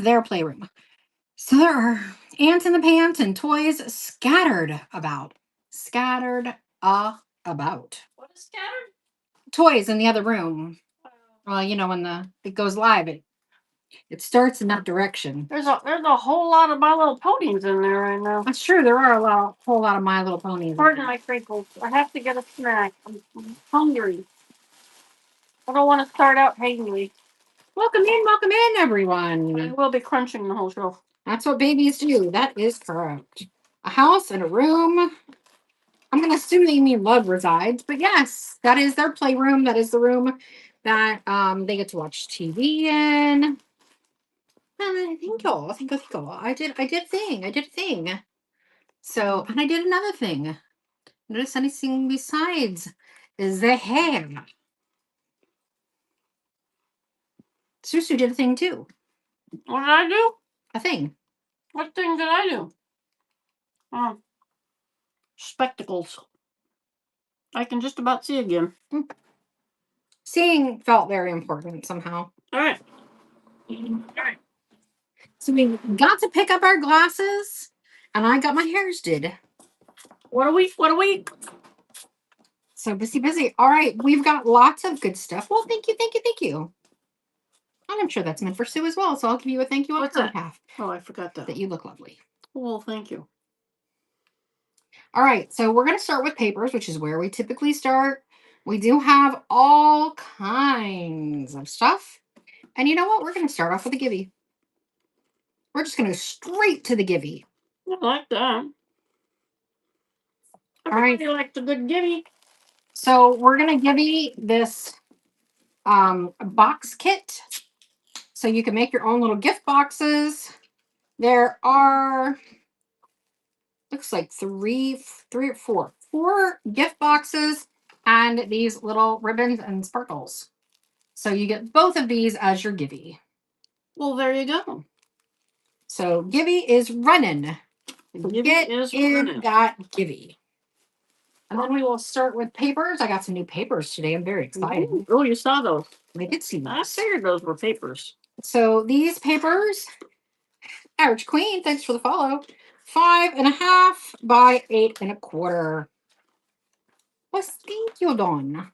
is their playroom. So there are ants in the pants and toys scattered about. Scattered about. What is scattered? Toys in the other room. Well, you know, when it goes live, it starts in that direction. There's a whole lot of My Little Ponies in there right now. That's true. There are a whole lot of My Little Ponies. Pardon my crinkles. I have to get a snack. I'm hungry. I don't want to start out hangry. Welcome in, everyone. I will be crunching the whole show. That's what babies do. That is correct. A house and a room. I'm going to assume they mean love resides, but yes, that is their playroom. That is the room that they get to watch TV in. Thank you. I did a thing. So, and I did another thing. Notice anything besides is the hair. Susu did a thing too. What did I do? A thing. What thing did I do? Oh, spectacles. I can just about see again. Seeing felt very important somehow. All right. So we got to pick up our glasses, and I got my hairs did. What a week. So busy. All right, we've got lots of good stuff. Well, thank you. And I'm sure that's meant for Sue as well, so I'll give you a thank you on her behalf. Oh, I forgot that. That you look lovely. Well, thank you. All right, so we're going to start with papers, which is where we typically start. We do have all kinds of stuff. And you know what? We're going to start off with a Givey. We're just going to go straight to the Givey. I like that. Everybody likes a good Givey. So we're going to Givey this box kit. So you can make your own little gift boxes. There are, looks like three or four gift boxes and these little ribbons and sparkles. So you get both of these as your Givey. Well, there you go. So Givey is running. Get in that Givey. And then we will start with papers. I got some new papers today. I'm very excited. Ooh. Oh, you saw those. I did see those. I figured those were papers. So these papers, Average Queen, thanks for the follow. 5.5 by 8.25. Well, thank you, Dawn.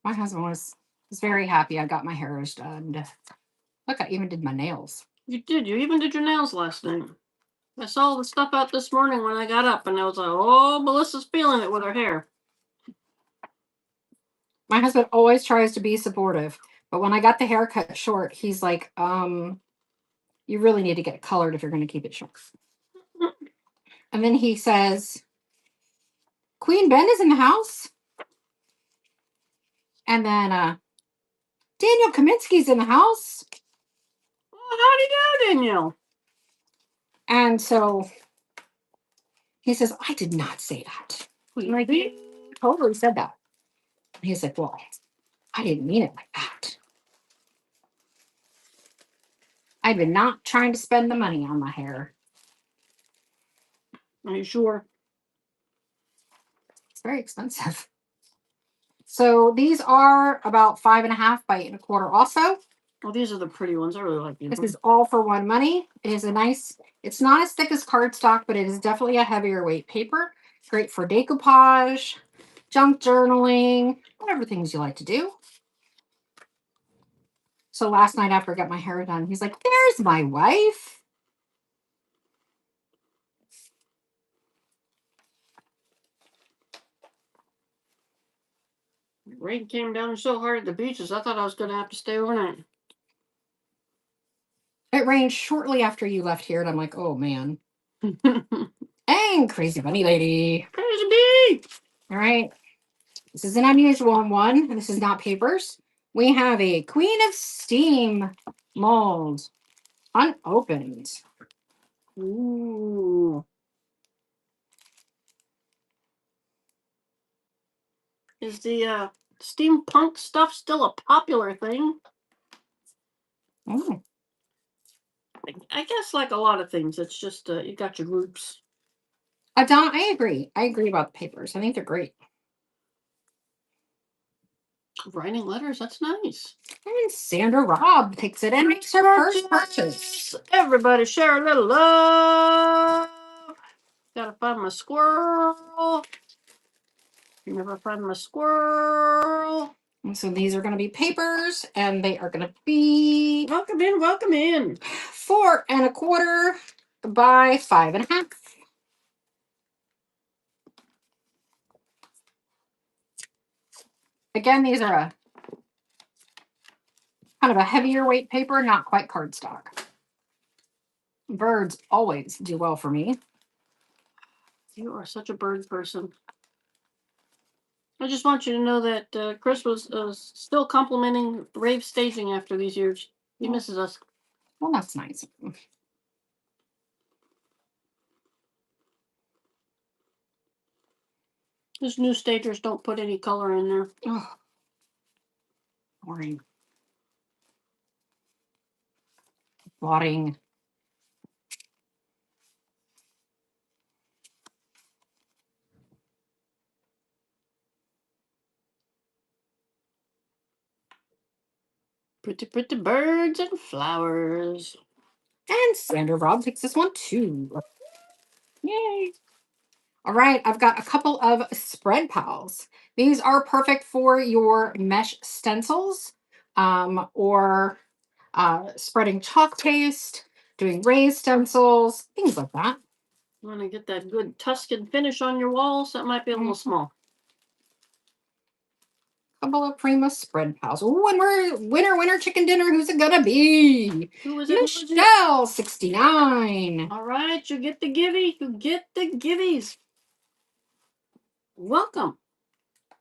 My husband was very happy I got my hair done. Look, I even did my nails. You did. You even did your nails last night. I saw the stuff out this morning when I got up, and I was like, oh, Melissa's feeling it with her hair. My husband always tries to be supportive, but when I got the hair cut short, he's like, you really need to get it colored if you're going to keep it short. And then he says, Queen Ben is in the house. And then Daniel Kaminsky's in the house. Oh, how'd he go, Daniel? And so he says, I did not say that. Like, he totally said that. He's like, well, I didn't mean it like that. I've been not trying to spend the money on my hair. Are you sure? It's very expensive. So these are about 5.5 by 8.25 also. Oh, these are the pretty ones. I really like these. This is all for one money. It is a nice, it's not as thick as cardstock, but it is definitely a heavier weight paper. Great for decoupage, junk journaling, whatever things you like to do. So last night after I got my hair done, he's like, there's my wife. Rain came down so hard at the beaches, I thought I was going to have to stay overnight. It rained shortly after you left here, and I'm like, oh, man. And Crazy Bunny Lady. Crazy Bee! All right. This is an unusual one. This is not papers. We have a Queen of Steam mold. Unopened. Ooh. Is the steampunk stuff still a popular thing? Oh. I guess like a lot of things, it's just you got your groups. Don, I agree. I agree about the papers. I think they're great. Writing letters, that's nice. And Sandra Robb takes it and makes her first purchase. Everybody share a little love. Gotta find my squirrel. Never find my squirrel. And so these are going to be papers, and they are going to be welcome in, welcome in. 4 1/4 by 5 1/2. Again, these are a kind of a heavier weight paper, not quite cardstock. Birds always do well for me. You are such a bird person. I just want you to know that Chris was still complimenting Rave staging after these years. He misses us. Well, that's nice. Those new stagers don't put any color in there. Oh, boring. Boring. Pretty, pretty birds and flowers. And Sandra Robb takes this one too. Yay. All right, I've got a couple of spread pals. These are perfect for your mesh stencils or spreading chalk paste, doing raised stencils, things like that. You want to get that good Tuscan finish on your walls? That might be a little small. Couple of Prima spread pals. Ooh, and we're winner chicken dinner. Who's it gonna be? Who is it? Michelle 69. All right, you get the givey. You get the givvies. Welcome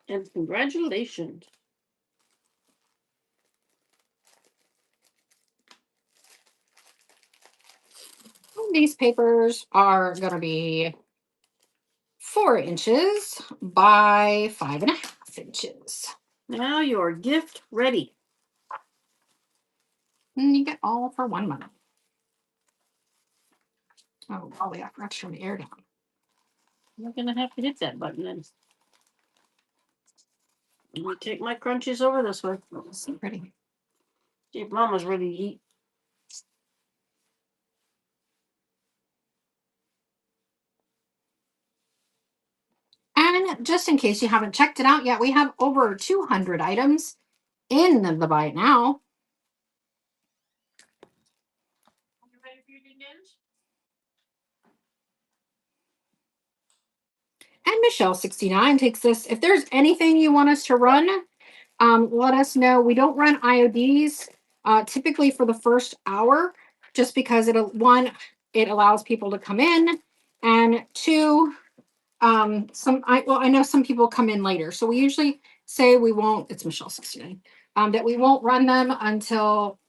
and congratulations. These papers are going to be 4 inches by 5 1/2 inches. Now your gift ready. And you get all for $1. Oh, golly, I forgot to turn the air down. You're going to have to hit that button then. Let me take my crunchies over this way. So pretty. See if Mama's ready to eat. And just in case you haven't checked it out yet, we have over 200 items in the Buy It Now. You ready for your dinners? And Michelle 69 takes this. If there's anything you want us to run, let us know. We don't run IODs typically for the first hour, just because it allows people to come in, and 2, I know some people come in later, so we usually say we won't. It's Michelle 69. That we won't run them until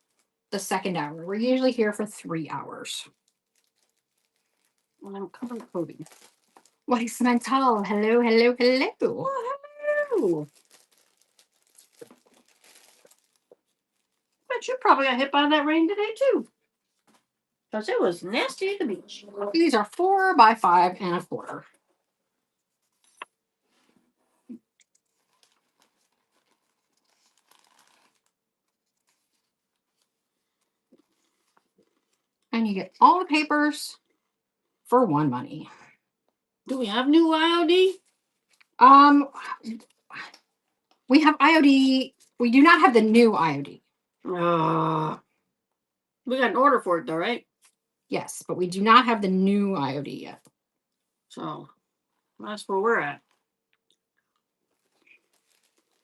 the second hour. We're usually here for 3 hours. And I'm color coding. What is mental? Hello, hello, hello. Oh, hello. Bet you probably got hit by that rain today too. Because it was nasty at the beach. These are 4 by 5 1/4. And you get all the papers for $1. Do we have new IOD? We have IOD. We do not have the new IOD. We got an order for it though, right? Yes, but we do not have the new IOD yet. So that's where we're at.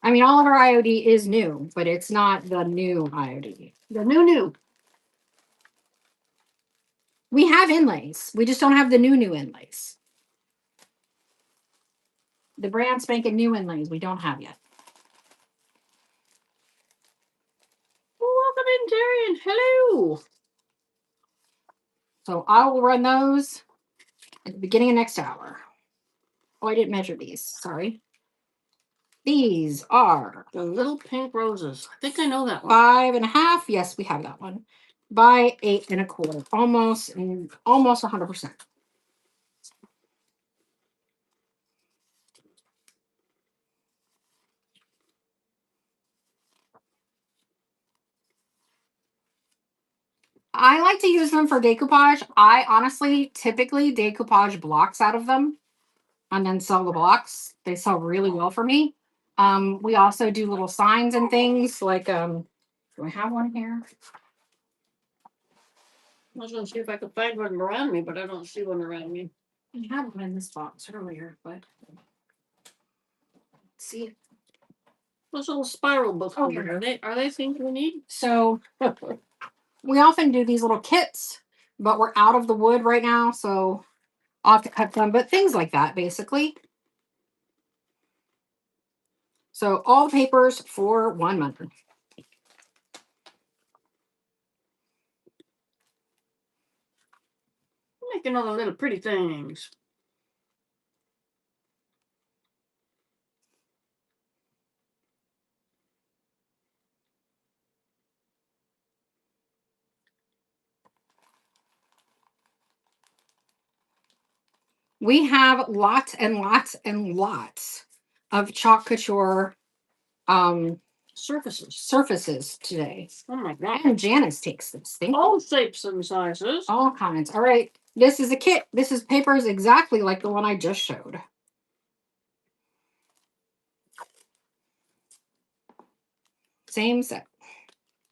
I mean, all of our IOD is new, but it's not the new IOD. The new. We have inlays. We just don't have the new inlays. The brand spanking new inlays we don't have yet. Welcome in, Terry, and hello. So I will run those at the beginning of next hour. Oh, I didn't measure these. Sorry. These are the little pink roses. I think I know that one. 5 1/2. Yes, we have that one. by 8 1/4, almost 100%. I like to use them for decoupage. I honestly typically decoupage blocks out of them and then sell the blocks. They sell really well for me. We also do little signs and things like do I have one here? I was gonna see if I could find one around me, but I don't see one around me. I had one in this box earlier, but see. Those little spiral books. Oh, Are they things we need? So we often do these little kits, but we're out of the wood right now, so I'll have to cut them. But things like that, basically. So all the papers for 1 month. Making all the little pretty things. We have lots and lots and lots of chalk couture surfaces today. Oh my god. And Janice takes this thing. All shapes and sizes. All kinds. All right. This is a kit. This is papers exactly like the one I just showed. Same set.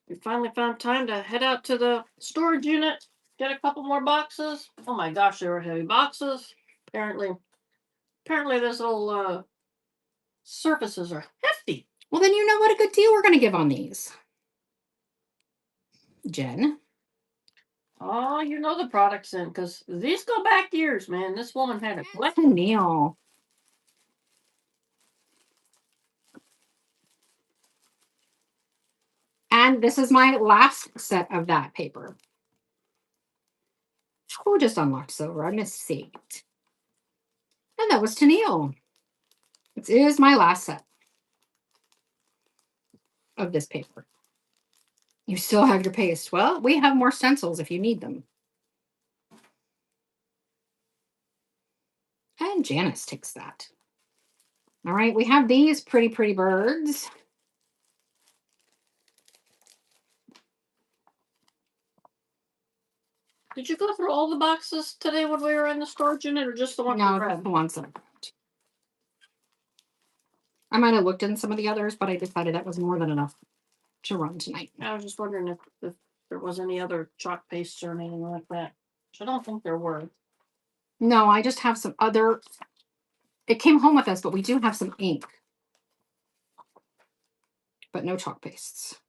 We finally found time to head out to the storage unit, get a couple more boxes. Oh my gosh, they were heavy boxes. Apparently those little surfaces are hefty. Well, then you know what a good deal we're going to give on these. Jen. Oh, you know the products in, because these go back years, man. This woman had a collection. Neil. And this is my last set of that paper. Who just unlocked silver? I missed it. And that was Tennille. It is my last set of this paper. You still have your paste. Well, we have more stencils if you need them. And Janice takes that. All right, we have these pretty birds. Did you go through all the boxes today when we were in the storage unit, or just the ones? No, the ones that I grabbed. I might have looked in some of the others, but I decided that was more than enough to run tonight. I was just wondering if there was any other chalk pastes or anything like that. I don't think there were. No, I just have some other. It came home with us, but we do have some ink. But no chalk pastes.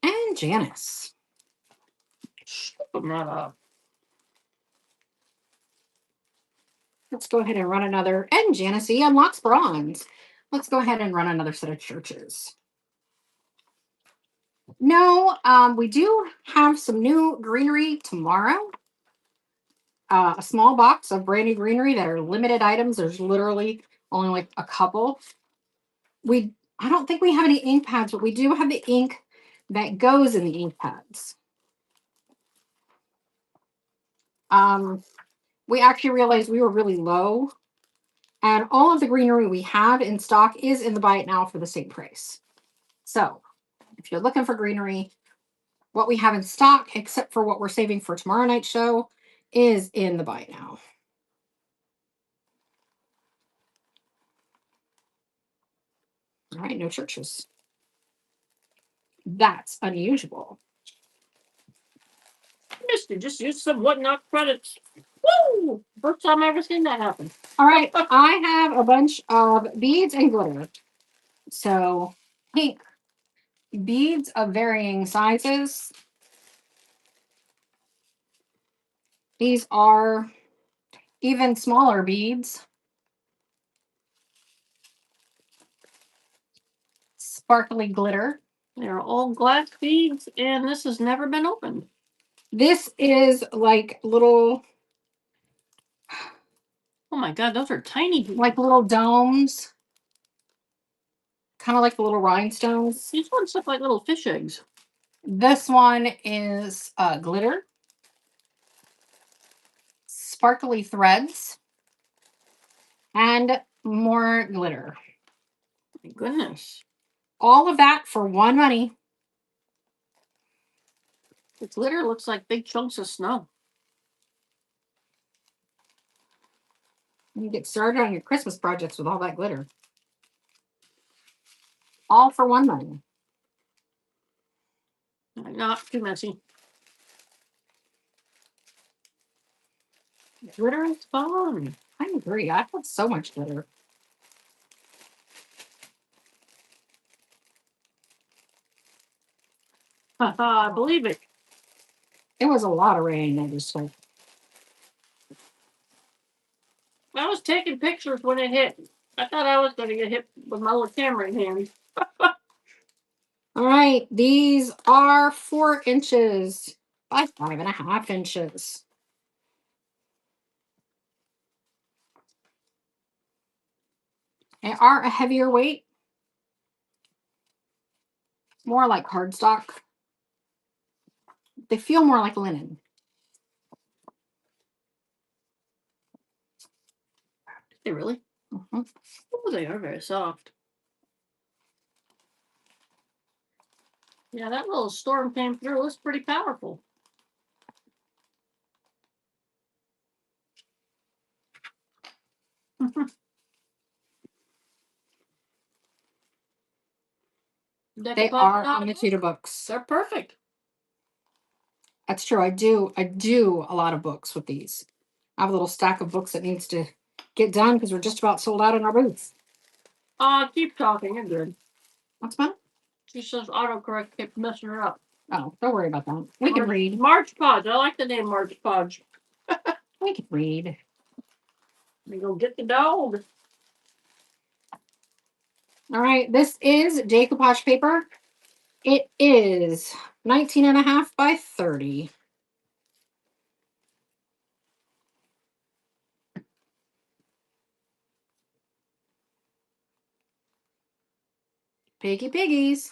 And Janice. Open that up. Let's go ahead and run another. And Janice unlocks bronze. Let's go ahead and run another set of churches. No, we do have some new greenery tomorrow. A small box of brand new greenery that are limited items. There's literally only like a couple. I don't think we have any ink pads, but we do have the ink that goes in the ink pads. We actually realized we were really low, and all of the greenery we have in stock is in the buy it now for the same price. So if you're looking for greenery, what we have in stock, except for what we're saving for tomorrow night's show, is in the buy it now. All right, no churches. That's unusual. Misty just used some whatnot credits. Woo! First time I ever seen that happen. All right, I have a bunch of beads and glitter. So pink beads of varying sizes. These are even smaller beads. Sparkly glitter. They're all glass beads, and this has never been opened. This is like little, Oh my god, those are tiny beads. like little domes. Kind of like the little rhinestones. These ones look like little fish eggs. This one is glitter. Sparkly threads. And more glitter. My goodness. All of that for one money. The glitter looks like big chunks of snow. You get started on your Christmas projects with all that glitter. All for one money. Not too messy. Glitter is fun. I agree. I have so much glitter. I believe it. It was a lot of rain. I just like. I was taking pictures when it hit. I thought I was going to get hit with my little camera in hand. All right. These are 4 inches by 5.5 inches. They are a heavier weight. More like cardstock. They feel more like linen. They really? Mm-hmm. Oh, they are very soft. Yeah, that little storm came through. It was pretty powerful. They are on the tutor books. They're perfect. That's true. I do a lot of books with these. I have a little stack of books that needs to get done because we're just about sold out in our booth. Keep talking. You're good. What's the matter? She says autocorrect kept messing her up. Oh, don't worry about that. We can read. March Podge. I like the name March Podge. We can read. We go get the dog. All right. This is decoupage paper. It is 19.5 by 30. Piggy piggies.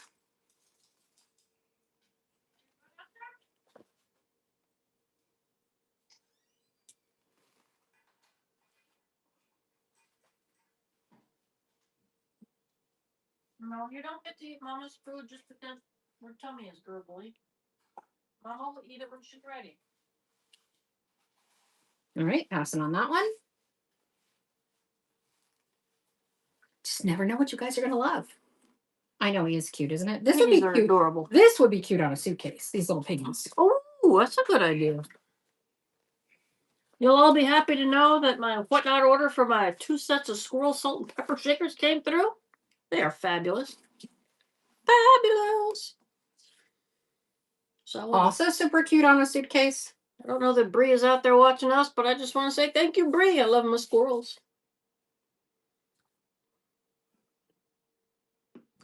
No, you don't get to eat Mama's food just because her tummy is gurgly. Mama will eat it when she's ready. All right, passing on that one. Just never know what you guys are gonna love. I know he is cute, isn't it? This would be cute. Adorable. This would be cute on a suitcase. These little piggies. Oh, that's a good idea. You'll all be happy to know that my whatnot order for my 2 sets of squirrel salt and pepper shakers came through. They are fabulous. Fabulous. So Also super cute on a suitcase. I don't know that Bree is out there watching us, but I just want to say thank you, Bree. I love my squirrels.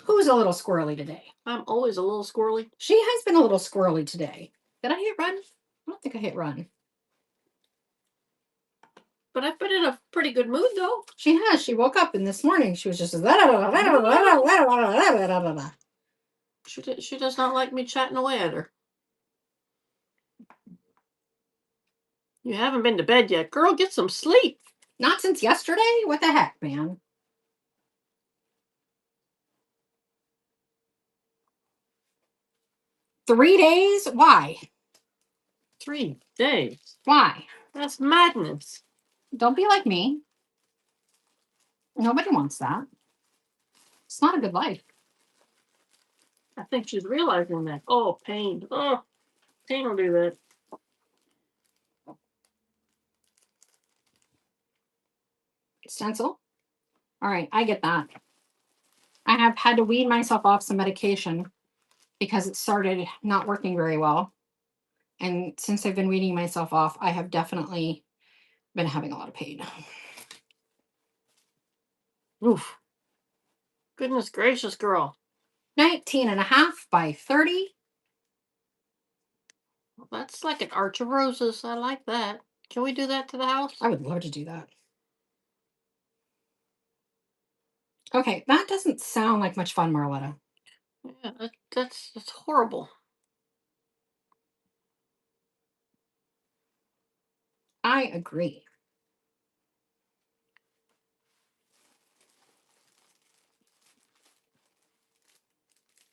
Who's a little squirrely today? I'm always a little squirrely. She has been a little squirrely today. Did I hit run? I don't think I hit run. But I've been in a pretty good mood, though. She has. She woke up and this morning she was just. She does not like me chatting away at her. You haven't been to bed yet. Girl, get some sleep. Not since yesterday? What the heck, man? Three days? Why? 3 days. Why? That's madness. Don't be like me. Nobody wants that. It's not a good life. I think she's realizing that. Oh, pain. Oh, pain will do that. Stencil? All right, I get that. I have had to wean myself off some medication because it started not working very well. And since I've been weaning myself off, I have definitely been having a lot of pain. Oof. Goodness gracious, girl. 19.5 by 30. Well, that's like an arch of roses. I like that. Can we do that to the house? I would love to do that. Okay, that doesn't sound like much fun, Marletta. Yeah, that's horrible. I agree.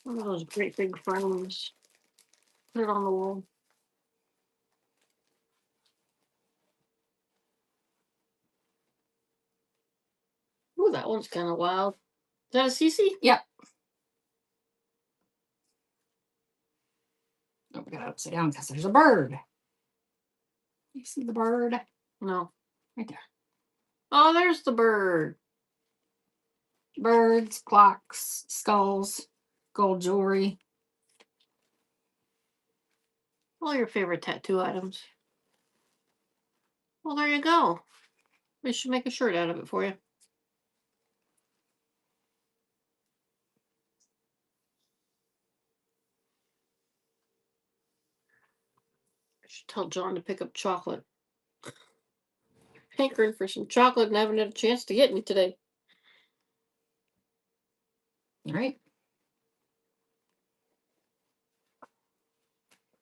One of those great big frames. Put it on the wall. Ooh, that one's kind of wild. Is that a CC? Yep. Oh, we got to upside down because there's a bird. You see the bird? No. Right there. Oh, there's the bird. Birds, clocks, skulls, gold jewelry. All your favorite tattoo items. Well, there you go. We should make a shirt out of it for you. I should tell John to pick up chocolate. Hankering for some chocolate and haven't had a chance to get any today. All right.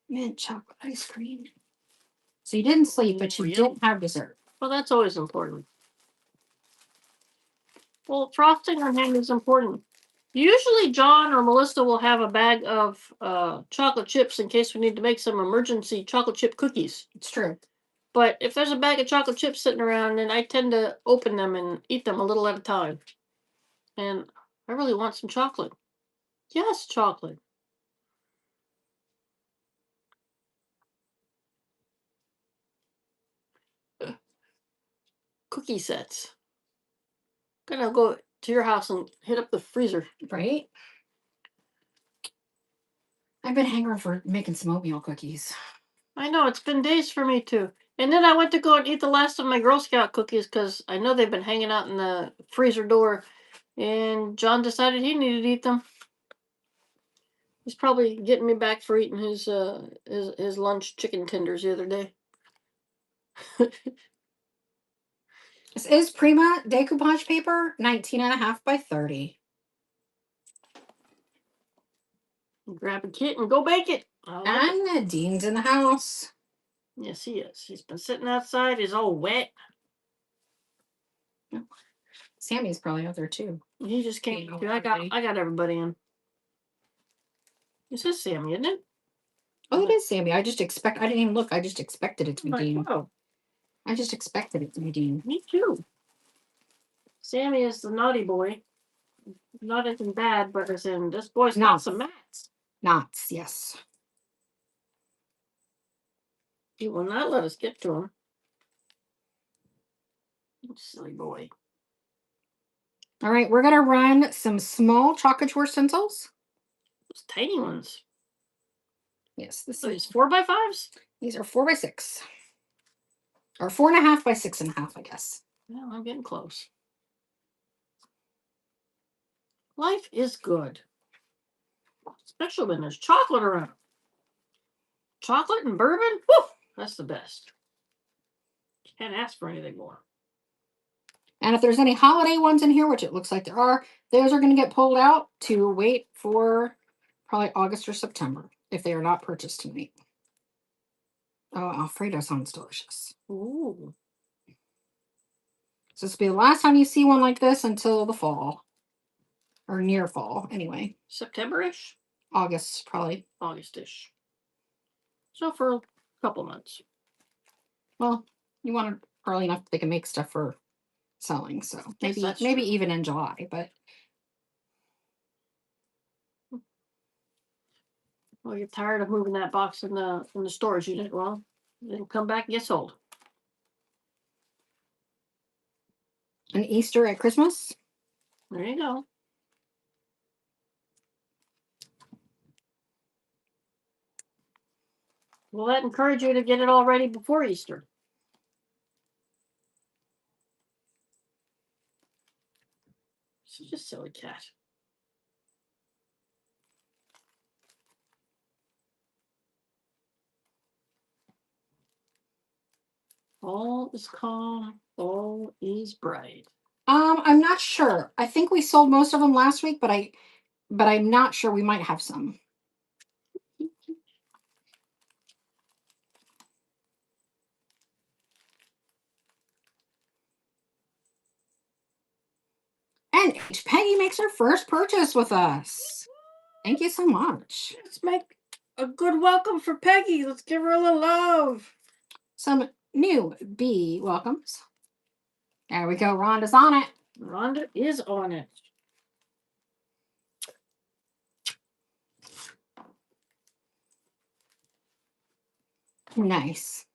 Mint chocolate ice cream. So you didn't sleep, but you did have dessert. Well, that's always important. Well, frosting on hand is important. Usually, John or Melissa will have a bag of chocolate chips in case we need to make some emergency chocolate chip cookies. It's true. But if there's a bag of chocolate chips sitting around, then I tend to open them and eat them a little at a time. And I really want some chocolate. Yes, chocolate. Cookie sets. Gonna go to your house and hit up the freezer. Right? I've been hanging for making some oatmeal cookies. I know, it's been days for me too. And then I went to go and eat the last of my Girl Scout cookies because I know they've been hanging out in the freezer door. And John decided he needed to eat them. He's probably getting me back for eating his lunch chicken tenders the other day. This is Prima decoupage paper, 19.5 by 30. Grab a kit and go bake it. And Nadine's in the house. Yes, he is. He's been sitting outside. He's all wet. Sammy's probably out there too. He just came. I got everybody in. This is Sammy, isn't it? Oh, it is Sammy. I didn't even look. I just expected it to be Dean. Oh. I just expected it to be Dean. Me too. Sammy is the naughty boy. Not anything bad, but as in this boy's got some mats. Knots, yes. He will not let us get to him. Silly boy. All right, we're gonna run some small chocolate couture stencils. Those tiny ones. Yes, this is 4x5s. These are 4 by 6, or 4.5 by 6.5, I guess. Well, I'm getting close. Life is good, especially when there's chocolate around. Chocolate and bourbon, woo, that's the best. Can't ask for anything more. And if there's any holiday ones in here, which it looks like there are, those are going to get pulled out to wait for probably August or September if they are not purchased tonight. Oh, Alfredo sounds delicious. Ooh. So this will be the last time you see one like this until the fall. Or near fall, anyway. September-ish? August, probably. August-ish. So for a couple months. Well, you want it early enough that they can make stuff for selling. So maybe even in July, but well, you're tired of moving that box in the storage unit. Well, it'll come back and get sold. An Easter at Christmas. There you go. Will that encourage you to get it all ready before Easter? She's just a silly cat. All is calm, all is bright. I'm not sure. I think we sold most of them last week, but I'm not sure. We might have some. And Peggy makes her first purchase with us. Thank you so much. Let's make a good welcome for Peggy. Let's give her a little love. Some new bee welcomes. There we go. Rhonda's on it. Rhonda is on it. Nice.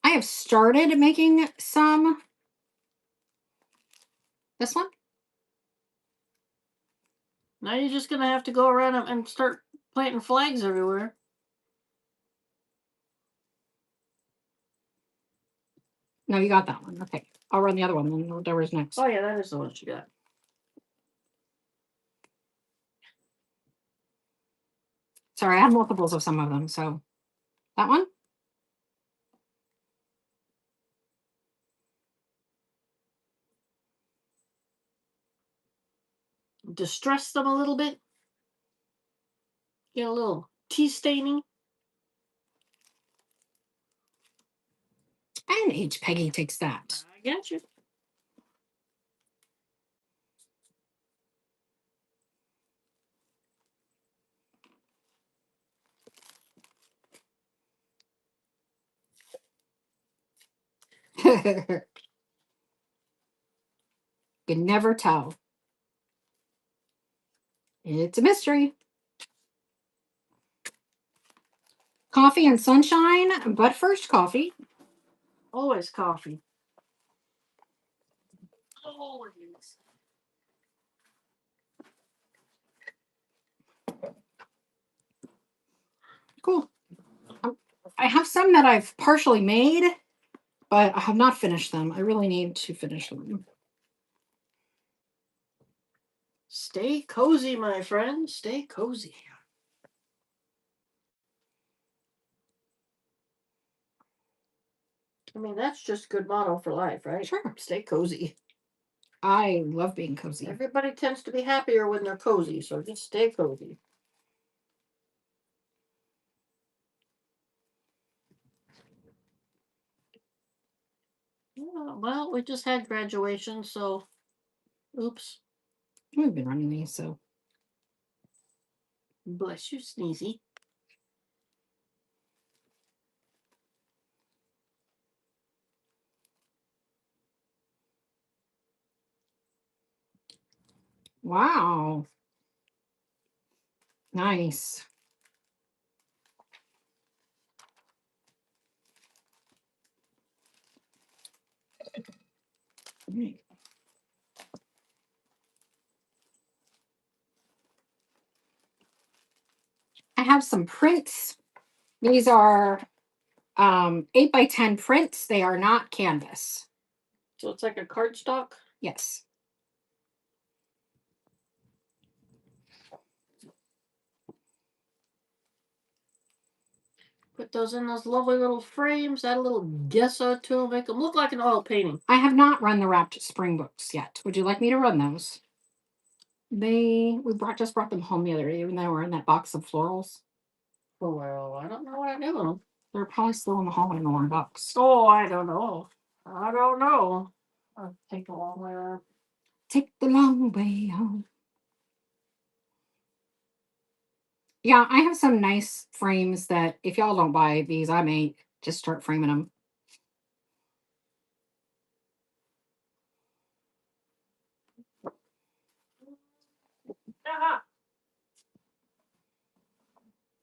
I have started making some. This one? Now you're just going to have to go around and start planting flags everywhere. No, you got that one. Okay. I'll run the other one then. Whatever's next. Oh, yeah, that is the one she got. Sorry, I have multiples of some of them. So that one? Distress them a little bit. Get a little tea staining. And H. Peggy takes that. I got you. Can never tell. It's a mystery. Coffee and sunshine, but first coffee. Always coffee. Always. Cool. I have some that I've partially made, but I have not finished them. I really need to finish them. Stay cozy, my friend. Stay cozy. I mean, that's just good motto for life, right? Sure. Stay cozy. I love being cozy. Everybody tends to be happier when they're cozy, so just stay cozy. Well, we just had graduation, so oops. We've been running these, so. Bless you, Sneezy. Wow. Nice. I have some prints. These are 8 by 10 prints. They are not canvas. So it's like a cardstock? Yes. Put those in those lovely little frames, add a little gesso to them, make them look like an oil painting. I have not run the wrapped spring books yet. Would you like me to run those? Just brought them home the other day, even though they were in that box of florals. Well, I don't know what I do. They're probably still in the hallway in the one box. Oh, I don't know. I don't know. I'll take a long way around. Take the long way home. Yeah, I have some nice frames that if y'all don't buy these, I may just start framing them. Aha.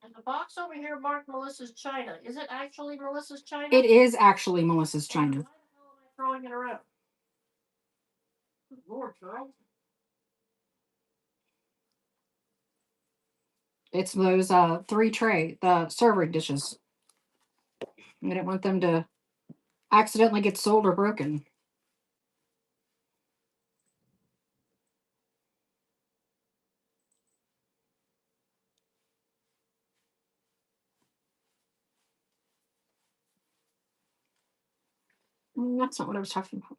And the box over here marked Melissa's China. Is it actually Melissa's China? It is actually Melissa's Why China. the hell am I throwing it around? Good Lord, Charles. It's those the serving dishes. I didn't want them to accidentally get sold or broken. That's not what I was talking about.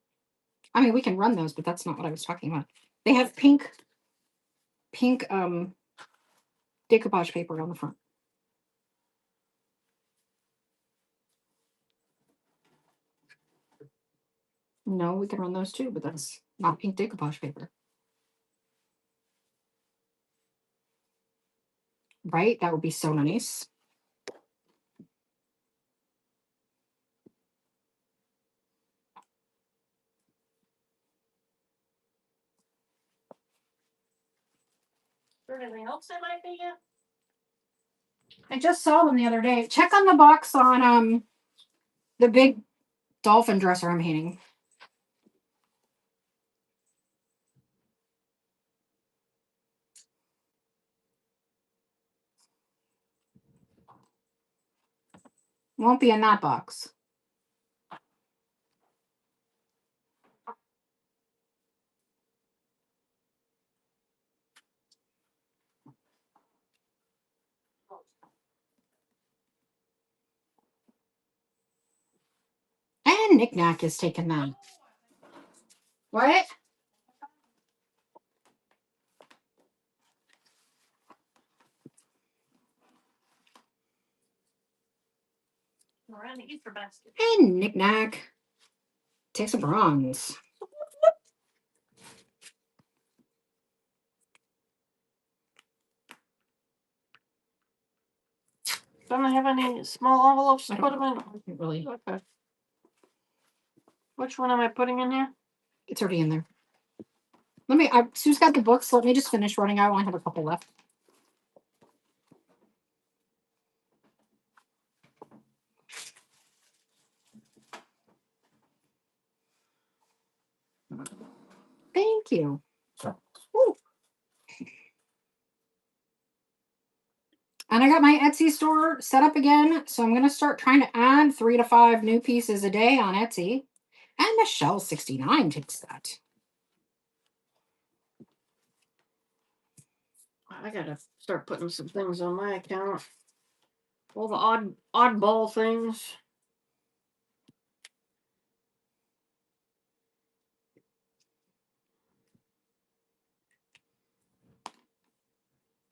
I mean, we can run those, but that's not what I was talking about. They have pink decoupage paper on the front. No, we can run those too, but that's not pink decoupage paper. Right? That would be so nice. Is there anything else that might be yet? I just saw them the other day. Check on the box on the big dolphin dresser I'm painting. Won't be in that box. And Knick-Knack is taking that. What? Around the Easter basket. And Knick-Knack takes a bronze. Don't I have any small envelopes to I put don't them in? Not really. Okay. Which one am I putting in here? It's already in there. Sue's got the books. So let me just finish running. I only have a couple left. Thank you. Woo. And I got my Etsy store set up again. So I'm going to start trying to add 3 to 5 new pieces a day on Etsy. And Michelle 69 takes that. I gotta start putting some things on my account. All the oddball things.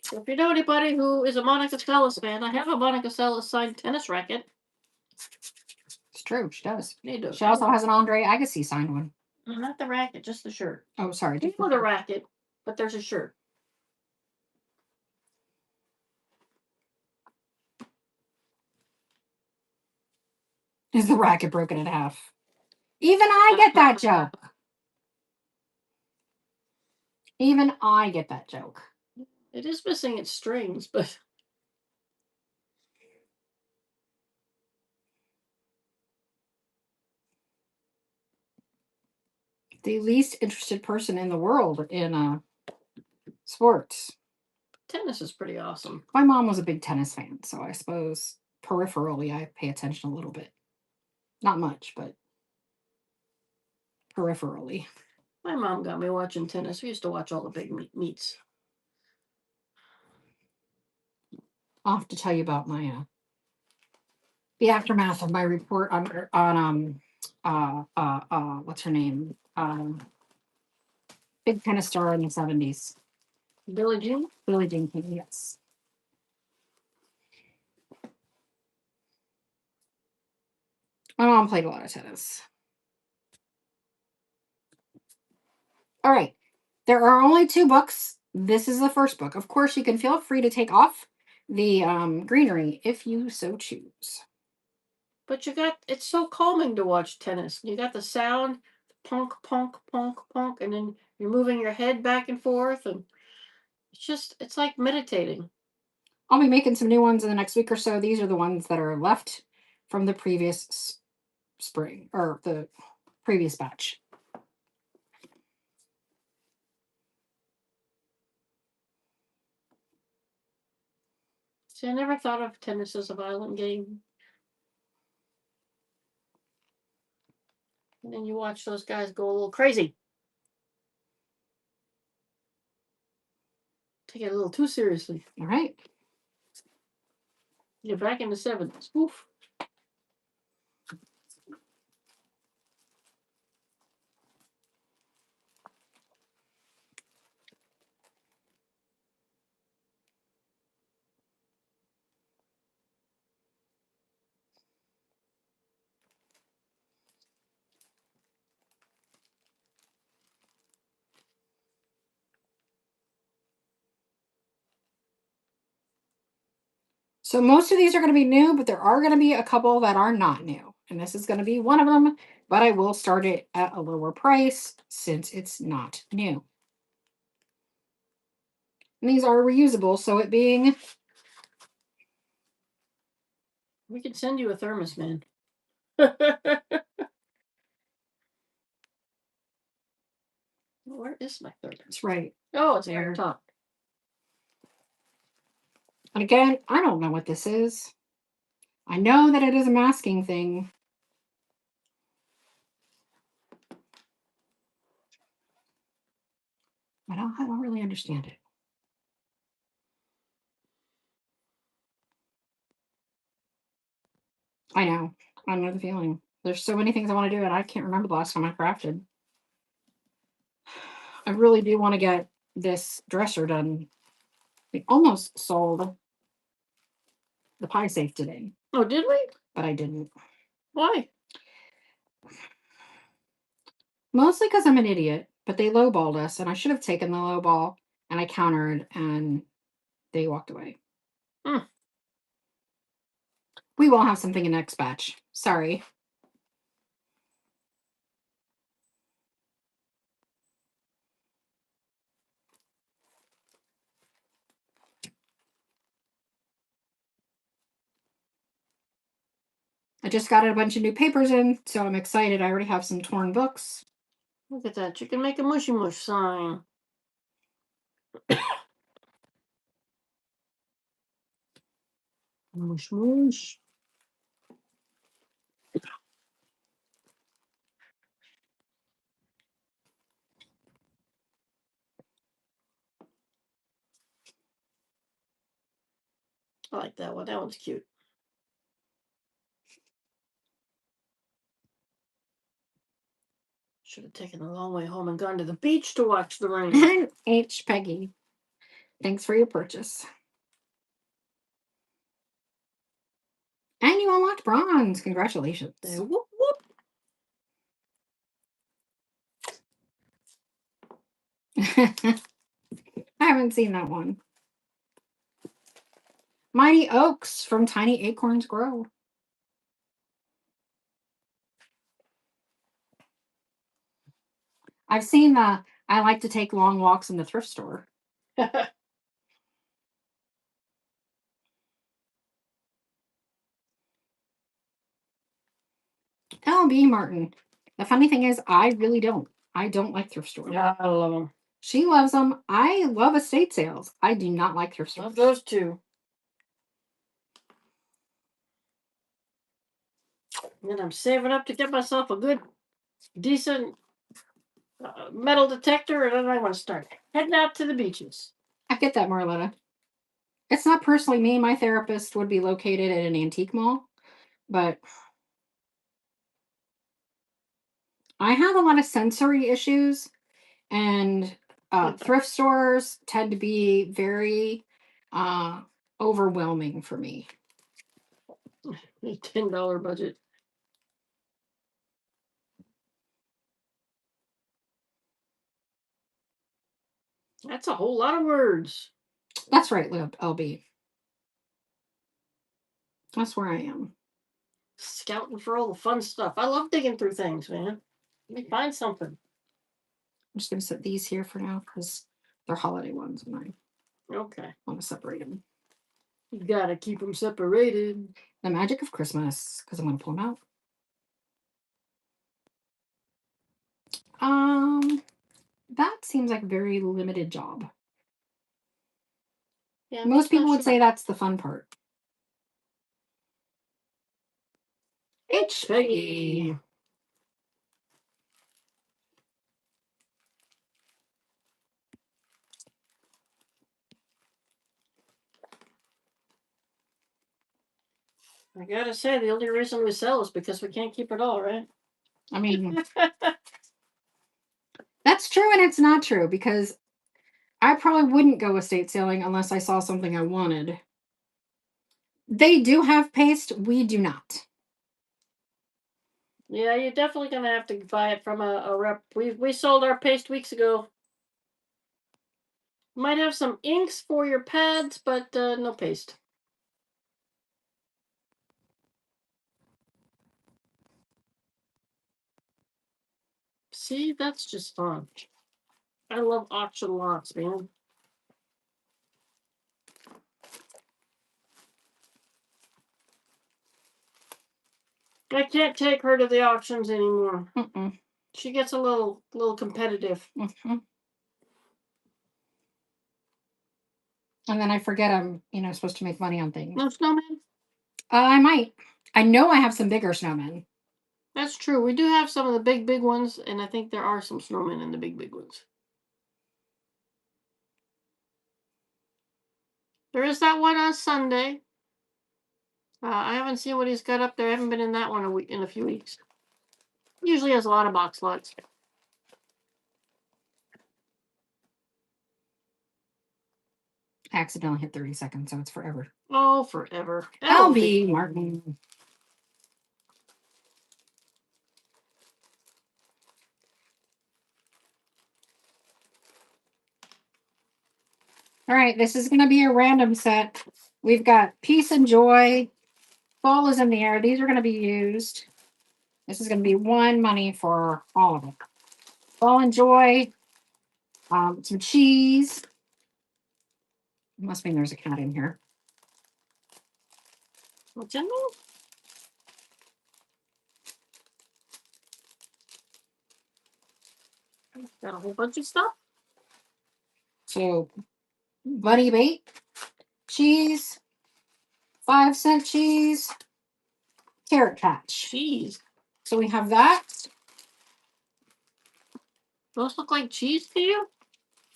So if you know anybody who is a Monica Seles fan, I have a Monica Seles signed tennis racket. It's true. She does. Need to. She also has an Andre Agassi signed one. Not the racket, just the shirt. Oh, sorry. You know the racket, but there's a shirt. Is the racket broken in half? Even I get that joke. Even I get that joke. It is missing its strings, but the least interested person in the world in sports. tennis is pretty awesome. My mom was a big tennis fan, so I suppose peripherally I pay attention a little bit. Not much, but peripherally. My mom got me watching tennis. We used to watch all the big meets. I'll have to tell you about my the aftermath of my report on what's her name? Big tennis star in the 70s. Billie Jean? Billie Jean King, yes. My mom played a lot of tennis. All right. There are only 2 books. This is the first book. Of course, you can feel free to take off the greenery if you so choose. But it's so calming to watch tennis. You got the sound, punk, punk, punk, punk, and then you're moving your head back and forth, and it's like meditating. I'll be making some new ones in the next week or so. These are the ones that are left from the previous spring or the previous batch. See, I never thought of tennis as a violent game. And then you watch those guys go a little crazy. Take it a little too seriously. All right. You're back in the 70s. Oof. So most of these are going to be new, but there are going to be a couple that are not new. And this is going to be one of them, but I will start it at a lower price since it's not new. And these are reusable, so it being... We could send you a thermos, man. Where is my thermos? It's right. Oh, it's there. on top. And again, I don't know what this is. I know that it is a masking thing. But I don't really understand it. I know. I know the feeling. There's so many things I want to do, and I can't remember the last time I crafted. I really do want to get this dresser done. We almost sold the pie safe today. Oh, did we? But I didn't. Why? Mostly because I'm an idiot, but they lowballed us, and I should have taken the lowball, and I countered, and they walked away. We will have something in next batch. Sorry. I just got a bunch of new papers in, so I'm excited. I already have some torn books. Look at that. You can make a mushy mush sign. Mush mush. I like that one. That one's cute. Should have taken the long way home and gone to the beach to watch the rain. H. Peggy. Thanks for your purchase. And you unlocked bronze. Congratulations. Whoop, whoop. I haven't seen that one. Mighty Oaks from Tiny Acorns Grow. I've seen the I like to take long walks in the thrift store. LB Martin. The funny thing is, I really don't. I don't like thrift stores. Yeah, I love them. She loves them. I love estate sales. I do not like thrift stores. Love those two. And then I'm saving up to get myself a good, decent metal detector, and then I want to start heading out to the beaches. I get that, Marletta. It's not personally me. My therapist would be located at an antique mall, but I have a lot of sensory issues, and thrift stores tend to be very overwhelming for me. A $10 budget. That's a whole lot of words. That's right, LB. That's where I am. Scouting for all the fun stuff. I love digging through things, man. Let me find something. I'm just going to set these here for now because they're holiday ones and I want to separate them. You gotta keep them separated. The magic of Christmas, because I'm going to pull them out. That seems like a very limited job. Yeah, most people would say that's the fun part. H. Peggy. I gotta say, the only reason we sell is because we can't keep it all, right? I mean, that's true and it's not true because I probably wouldn't go estate sailing unless I saw something I wanted. They do have paste. We do not. Yeah, you're definitely gonna have to buy it from a rep. We sold our paste weeks ago. Might have some inks for your pads, but no paste. See, that's just fun. I love auction lots, man. I can't take her to the auctions anymore. She gets a little competitive. And then I forget I'm, supposed to make money on things. No snowman? I might. I know I have some bigger snowmen. That's true. We do have some of the big ones, and I think there are some snowmen in the big ones. There is that one on Sunday. I haven't seen what he's got up there. I haven't been in that one in a few weeks. Usually has a lot of box lots. I accidentally hit 30 seconds, so it's forever. Oh, forever. LB Martin. All right, this is going to be a random set. We've got Peace and Joy. Fall is in the air. These are going to be used. This is going to be one money for all of it. Fall and Joy. Some cheese. Must mean there's a cat in here. What's in there? Got a whole bunch of stuff. So, bunny bait, cheese, 5-cent cheese, carrot patch. Cheese. So we have that. Those look like cheese to you?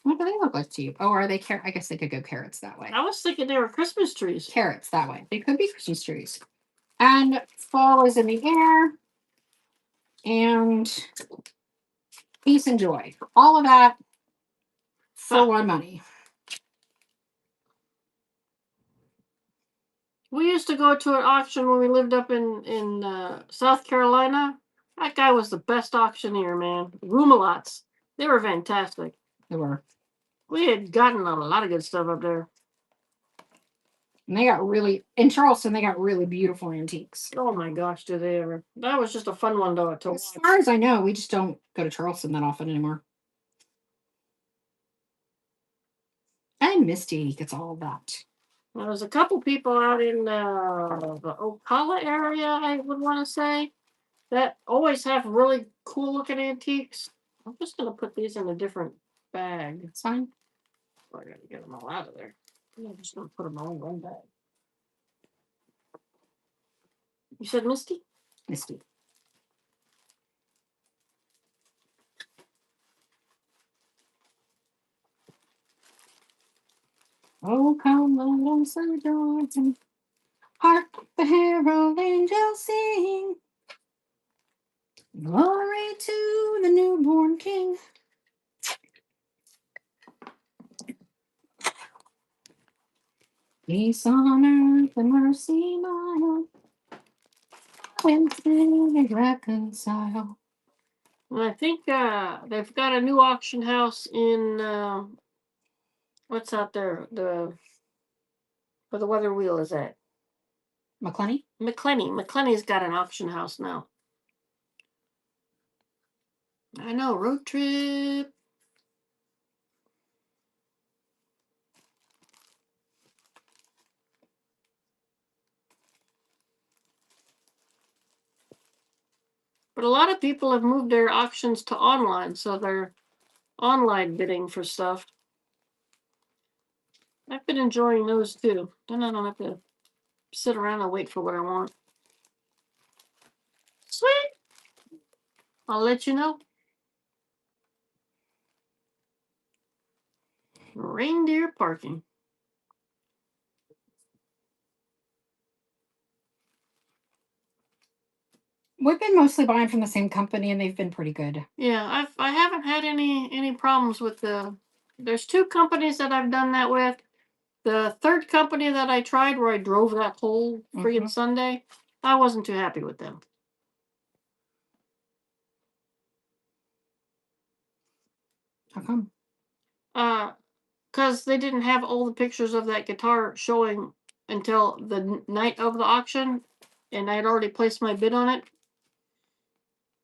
What do they look like to you? Oh, are they carrot? I guess they could go carrots that way. I was thinking they were Christmas trees. Carrots that way. They could be Christmas trees. And fall is in the air. And peace and joy. All of that for one money. We used to go to an auction when we lived up in South Carolina. That guy was the best auctioneer, man. Roomalots. They were fantastic. They were. We had gotten a lot of good stuff up there. And they got in Charleston, they got really beautiful antiques. Oh my gosh, did they ever. That was just a fun one, though. As far as I know, we just don't go to Charleston that often anymore. And Misty gets all of that. There was a couple people out in the Ocala area, I would want to say, that always have really cool looking antiques. I'm just going to put these in a different bag. It's fine. Oh, I got to get them all out of there. I'm just going to put them all in one bag. You said Misty? Misty. Oh, come on, Sir Jordan. Hark the herald angels sing. Glory to the newborn king. Peace on earth and mercy mild. When sin is reconciled. And I think they've got a new auction house in what's out there? Where the weather wheel is at. McClenny? McClenny's got an auction house now. I know, road trip. But a lot of people have moved their auctions to online, so they're online bidding for stuff. I've been enjoying those too. Then I don't have to sit around and wait for what I want. Sweet! I'll let you know. Reindeer parking. We've been mostly buying from the same company, and they've been pretty good. Yeah, I haven't had any problems with there's 2 companies that I've done that with. The third company that I tried, where I drove that whole friggin' Sunday, I wasn't too happy with them. How come? Because they didn't have all the pictures of that guitar showing until the night of the auction, and I had already placed my bid on it.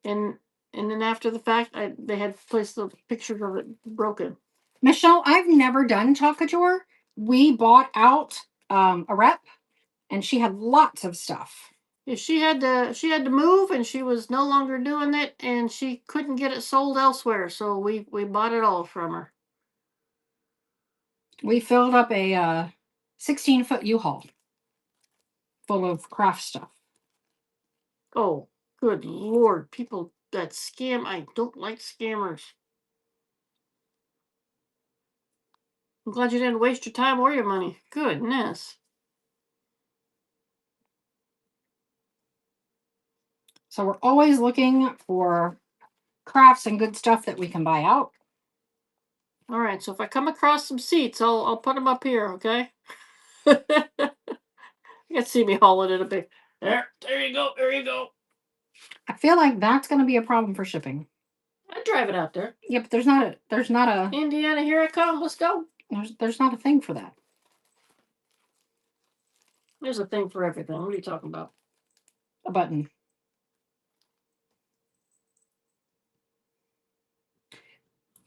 And and then after the fact, they had placed the pictures of it broken. Michelle, I've never done Couture. We bought out a rep, and she had lots of stuff. Yeah, she had to move, and she was no longer doing it, and she couldn't get it sold elsewhere. So we bought it all from her. We filled up a 16-foot U-Haul full of craft stuff. Oh, good Lord! People that scam. I don't like scammers. I'm glad you didn't waste your time or your money. Goodness. So we're always looking for crafts and good stuff that we can buy out. All right, so if I come across some seats, I'll put them up here, okay? You can see me hauling it a bit. There you go, there you go. I feel like that's going to be a problem for shipping. I'd drive it out there. Yeah, but there's not a Indiana, here I come. Let's go. there's not a thing for that. There's a thing for everything. What are you talking about? A button.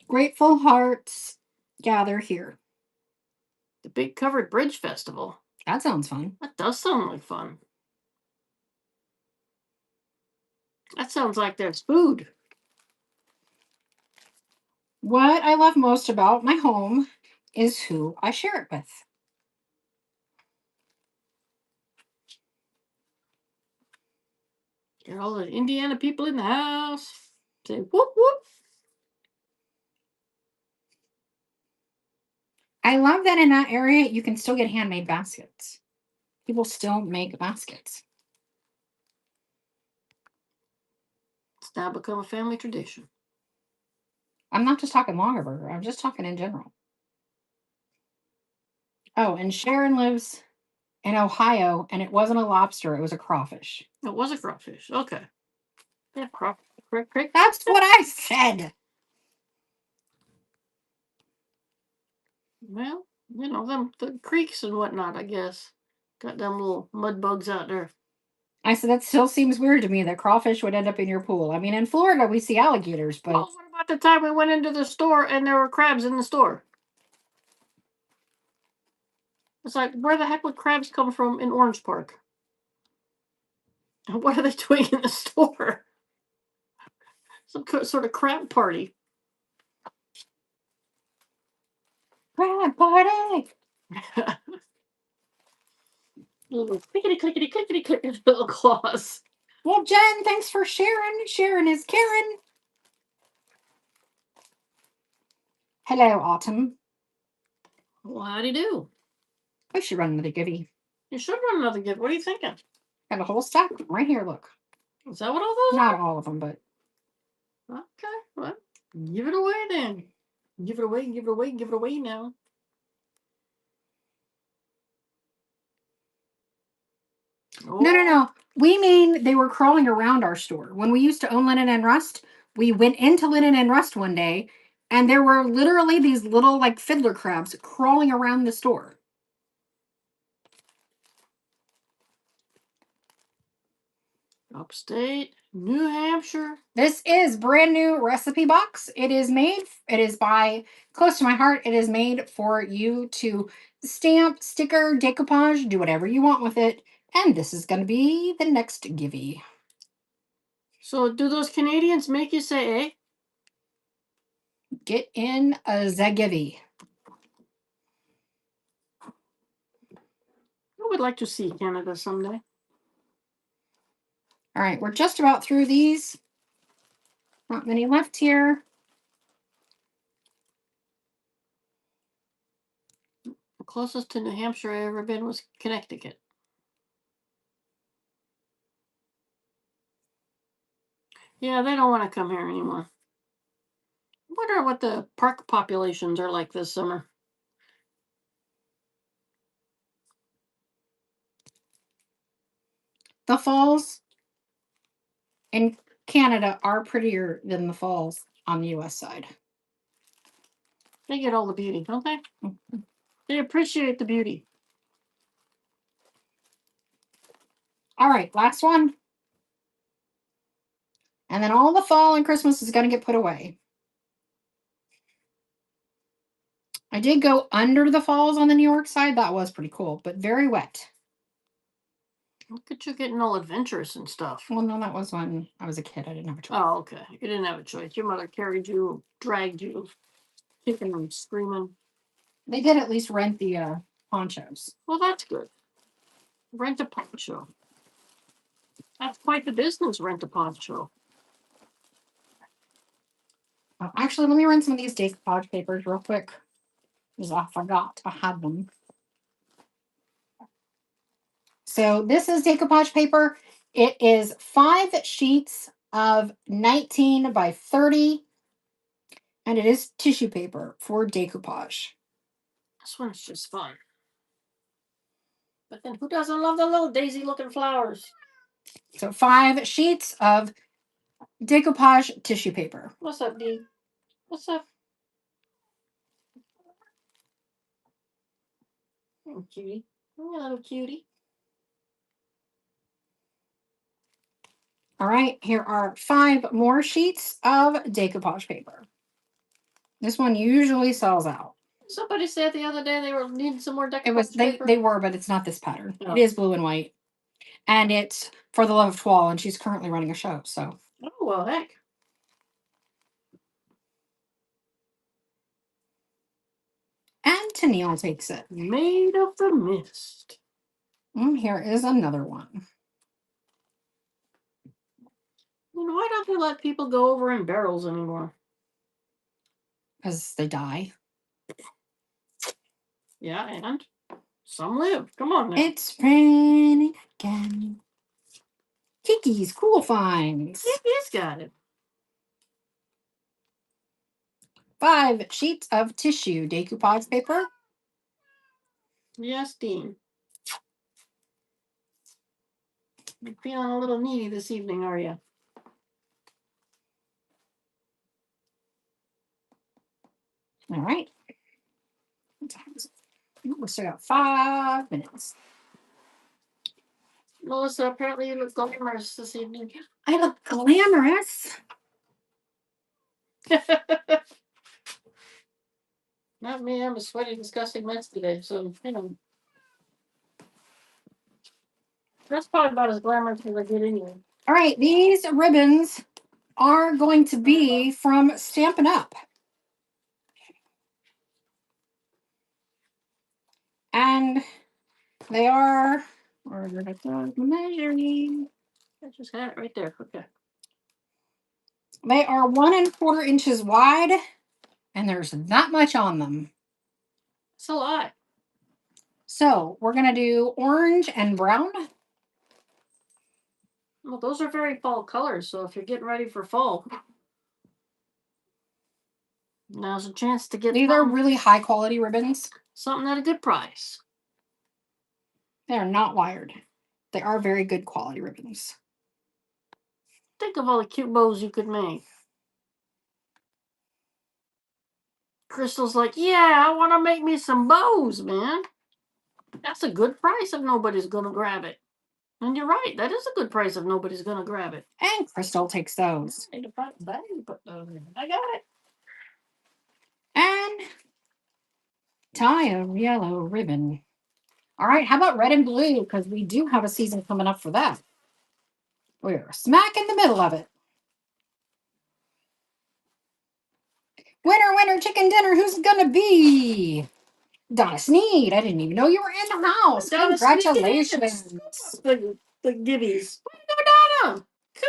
Grateful hearts gather here. The Big Covered Bridge Festival. That sounds fun. That does sound like fun. That sounds like there's food. What I love most about my home is who I share it with. Get all the Indiana people in the house. Say whoop whoop. I love that in that area you can still get handmade baskets. People still make baskets. It's now become a family tradition. I'm not just talking Longaberger. I'm just talking in general. Oh, and Sharon lives in Ohio, and it wasn't a lobster. It was a crawfish. It was a crawfish. Okay. Yeah, crawfish. That's what I said. Well, you know, the creeks and whatnot, I guess. Got them little mud bugs out there. I said, that still seems weird to me that crawfish would end up in your pool. I mean, in Florida, we see alligators, but. Well, what about the time we went into the store and there were crabs in the store? It's like, where the heck would crabs come from in Orange Park? What are they doing in the store? Some sort of crab party. Crab party! Little clickety clickety clickety clickety little claws. Well, Jen, thanks for sharing. Sharon is Karen. Hello, Autumn. Well, how'd he do? We should run another givey. You should run another gift. What are you thinking? Got a whole stack of them right here. Look. Is that what all those Not all of them, but. are? Okay, well, give it away then. Give it away, give it away, give it away now. No. We mean they were crawling around our store. When we used to own Linen and Rust, we went into Linen and Rust one day, and there were literally these little, like, fiddler crabs crawling around the store. Upstate New Hampshire. This is brand new recipe box. It is by close to my heart. It is made for you to stamp, sticker, decoupage, do whatever you want with it. And this is going to be the next givey. So do those Canadians make you say, eh? Get in a zagivey. I would like to see Canada someday. All right, we're just about through these. Not many left here. The closest to New Hampshire I ever been was Connecticut. Yeah, they don't want to come here anymore. I wonder what the park populations are like this summer. The falls in Canada are prettier than the falls on the US side. They get all the beauty, don't they? They appreciate the beauty. All right, last one. And then all the fall and Christmas is going to get put away. I did go under the falls on the New York side. That was pretty cool, but very wet. Look at you getting all adventurous and stuff. Well, no, that was when I was a kid. I didn't have a choice. Oh, okay. You didn't have a choice. Your mother carried you, dragged you, kicking and screaming. They did at least rent the ponchos. Well, that's good. Rent a poncho. That's quite the business, rent a poncho. Oh, actually, let me rent some of these decoupage papers real quick. Because I forgot I had them. So this is decoupage paper. It is 5 sheets of 19 by 30. And it is tissue paper for decoupage. This one's just fun. But then who doesn't love the little daisy looking flowers? So 5 sheets of decoupage tissue paper. What's up, Dee? What's up? Oh, cutie. Oh, little cutie. All right, here are 5 more sheets of decoupage paper. This one usually sells out. Somebody said the other day they were needing some more decoupage It was paper. they were, but it's not this pattern. Oh. It is blue and white. And it's For the Love of Toile, and she's currently running a show, so. Oh, well, heck. And Tennille takes it. Made of the mist. And here is another one. You know, why don't they let people go over in barrels anymore? Because they die. Yeah, and some live. Come on now. It's raining again. Kiki's Cool Finds. Kiki's got it. 5 sheets of tissue decoupage paper. Yes, Dean. You're feeling a little needy this evening, are you? All right. We still got 5 minutes. Melissa, apparently you look glamorous this evening. I look glamorous. Not me. I'm a sweaty, disgusting mess today. So, you know. That's probably about as glamorous as I get anyway. All right. These ribbons are going to be from Stampin' Up. And they are, or measuring. I just had it right there. Okay. They are 1 1/4 inches wide, and there's that much on them. It's a lot. So we're going to do orange and brown. Well, those are very fall colors. So if you're getting ready for fall, now's a chance to get These are really high quality ribbons. Something at a good price. They are not wired. They are very good quality ribbons. Think of all the cute bows you could make. Crystal's like, yeah, I want to make me some bows, man. That's a good price if nobody's going to grab it. And you're right. That is a good price if nobody's going to grab it. And Crystal takes those. I need to find a bag to put those in. I got it. And tie a yellow ribbon. All right, how about red and blue? Because we do have a season coming up for that. We're smack in the middle of it. Winner, winner, chicken dinner. Who's it gonna be? Donna Sneed. I didn't even know you were in the house. Donna Congratulations. The gibbies. Way to go, Donna.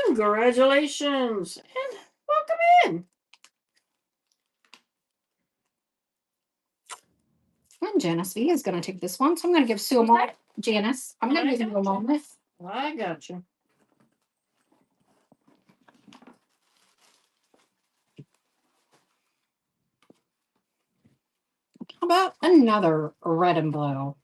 Congratulations. And welcome in. And Janice V is going to take this one. So I'm going to give Sue a moment. Janice, I'm going to give you a moment. I got you. How about another red and blue?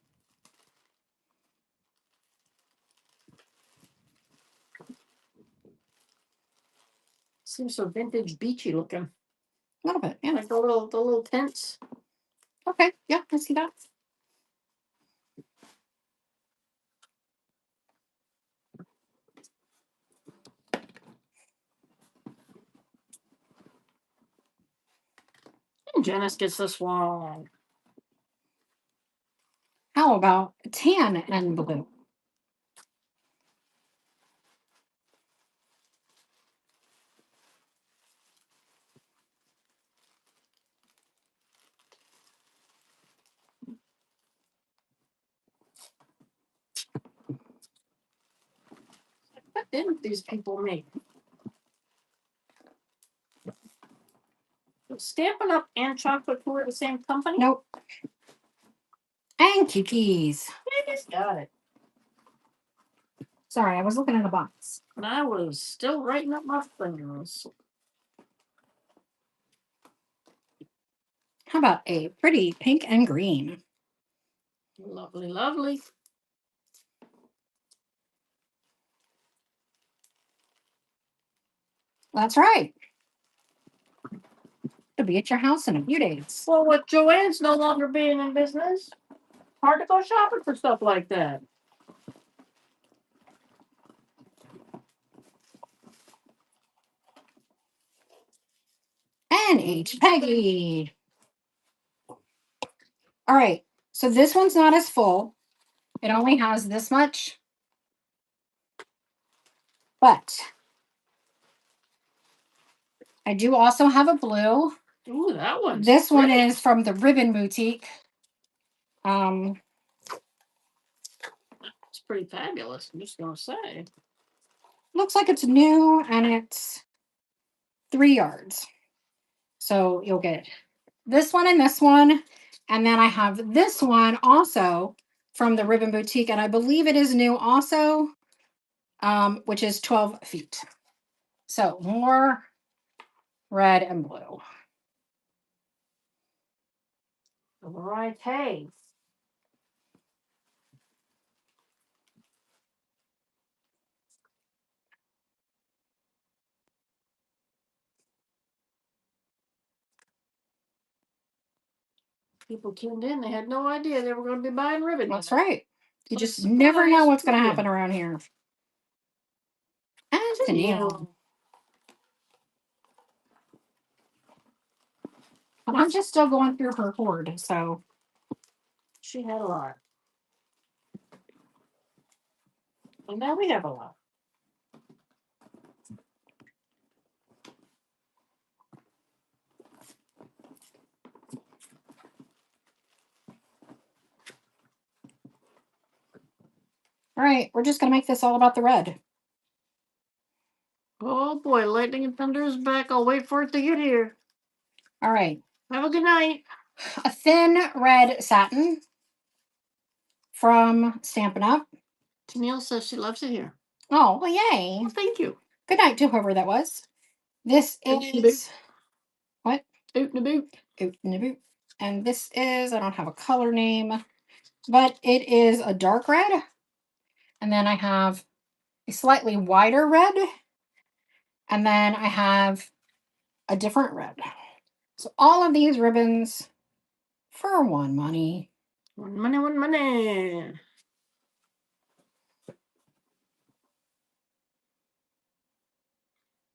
Seems so vintage beachy looking. A little bit, yeah. Like the little tents. Okay, yeah, I see that. Janice gets this one. How about tan and blue? What didn't these people make? Stampin' Up and Chocolate Couture the same company? Nope. And Kiki's. I just got it. Sorry, I was looking at the box. And I was still writing up my fingers. How about a pretty pink and green? Lovely, lovely. That's right. It'll be at your house in a few days. Well, with Joanne's no longer being in business, hard to go shopping for stuff like that. And H. Peggy. All right. So this one's not as full. It only has this much. But I do also have a blue. Ooh, that one. This one is from the Ribbon Boutique. It's pretty fabulous, I'm just gonna say. Looks like it's new and it's 3 yards. So you'll get this one and this one. And then I have this one also from the Ribbon Boutique. And I believe it is new also, which is 12 feet. So more red and blue. All right, hey. People tuned in, they had no idea they were going to be buying ribbon. That's right. You So just never know what's going to yeah. happen around here. And Tennille. But I'm just still going through her hoard, so. She had a lot. And now we have a lot. All right, we're just going to make this all about the red. Oh boy, lightning and thunder is back. I'll wait for it to get here. All right. Have a good night. A thin red satin from Stampin' Up. Tennille says she loves it here. Oh, well, yay. Well, thank you. Good night to whoever that was. This is what? Oot and a boot. Oot and a boot. And this is, I don't have a color name, but it is a dark red. And then I have a slightly wider red. And then I have a different red. So all of these ribbons for one money. One money, one money.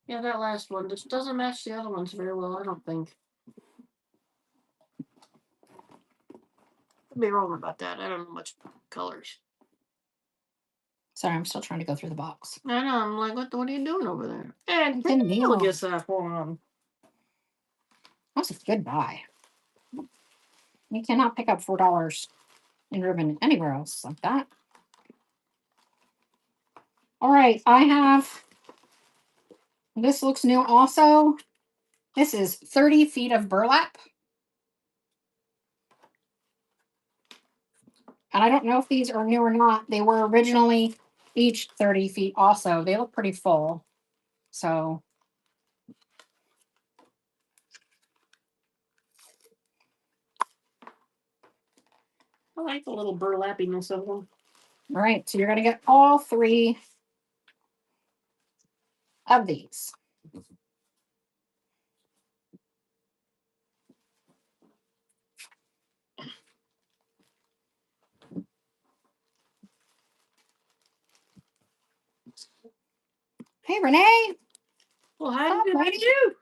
Yeah, that last one just doesn't match the other ones very well, I don't think. Could be wrong about that. I don't know much colors. Sorry, I'm still trying to go through the box. I know. I'm like, what are you doing over there? And Tennille. Tennille gets that one. That's a good buy. You cannot pick up $4 in ribbon anywhere else like that. All right, I have, this looks new also. This is 30 feet of burlap. And I don't know if these are new or not. They were originally each 30 feet also. They look pretty full. So. I like the little burlappiness of them. All right, so you're going to get all 3 of these. Hey, Renee. Well, how did you do?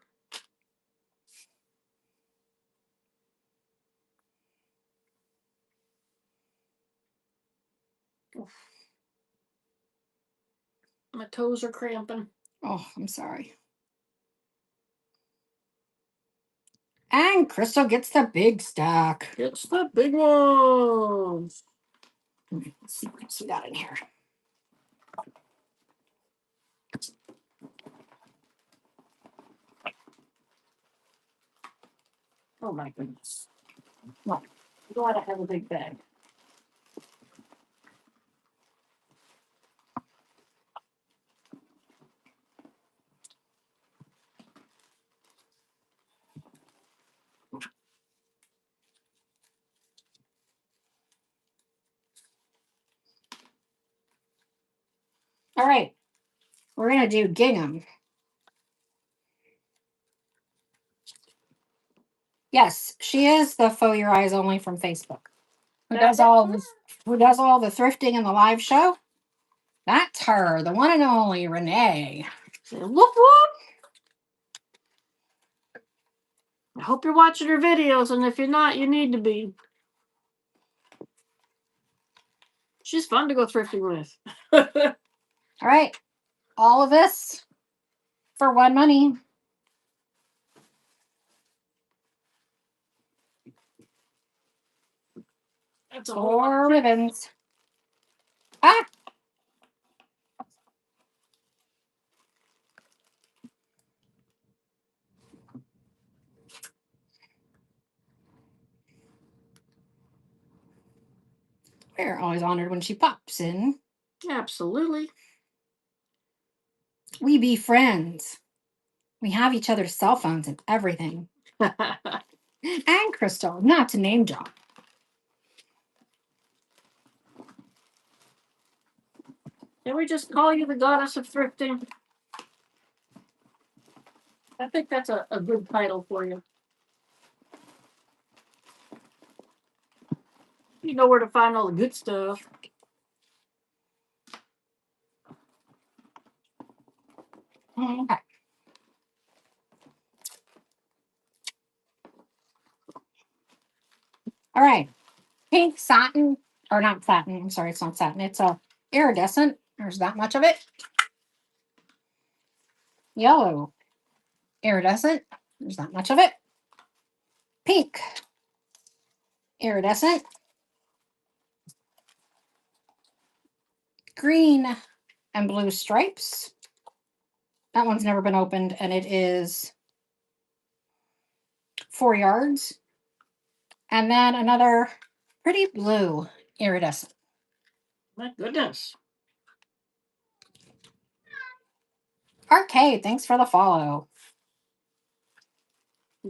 My toes are cramping. Oh, I'm sorry. And Crystal gets the big stack. It's the big ones. Let's see what else we got in here. Oh my goodness. Look, you gotta have a big bag. All right. We're going to do gingham. Yes, she is the Faux Your Eyes Only from Facebook. Who does all the thrifting and the live show? That's her, the one and only Renee. Say, whoop whoop. I hope you're watching her videos, and if you're not, you need to be. She's fun to go thrifting with. All right. All of this for one money. That's a whole lot. 4 ribbons. Ah! We're always honored when she pops in. Absolutely. We be friends. We have each other's cell phones and everything. And Crystal, not to name drop. Can we just call you the goddess of thrifting? I think that's a good title for you. You know where to find all the good stuff. Okay. All right. Pink satin, or not satin. I'm sorry, it's not satin. It's a iridescent. There's that much of it. Yellow, iridescent. There's not much of it. Pink, iridescent. Green and blue stripes. That one's never been opened, and it is 4 yards. And then another pretty blue iridescent. My goodness. Arcade, thanks for the follow.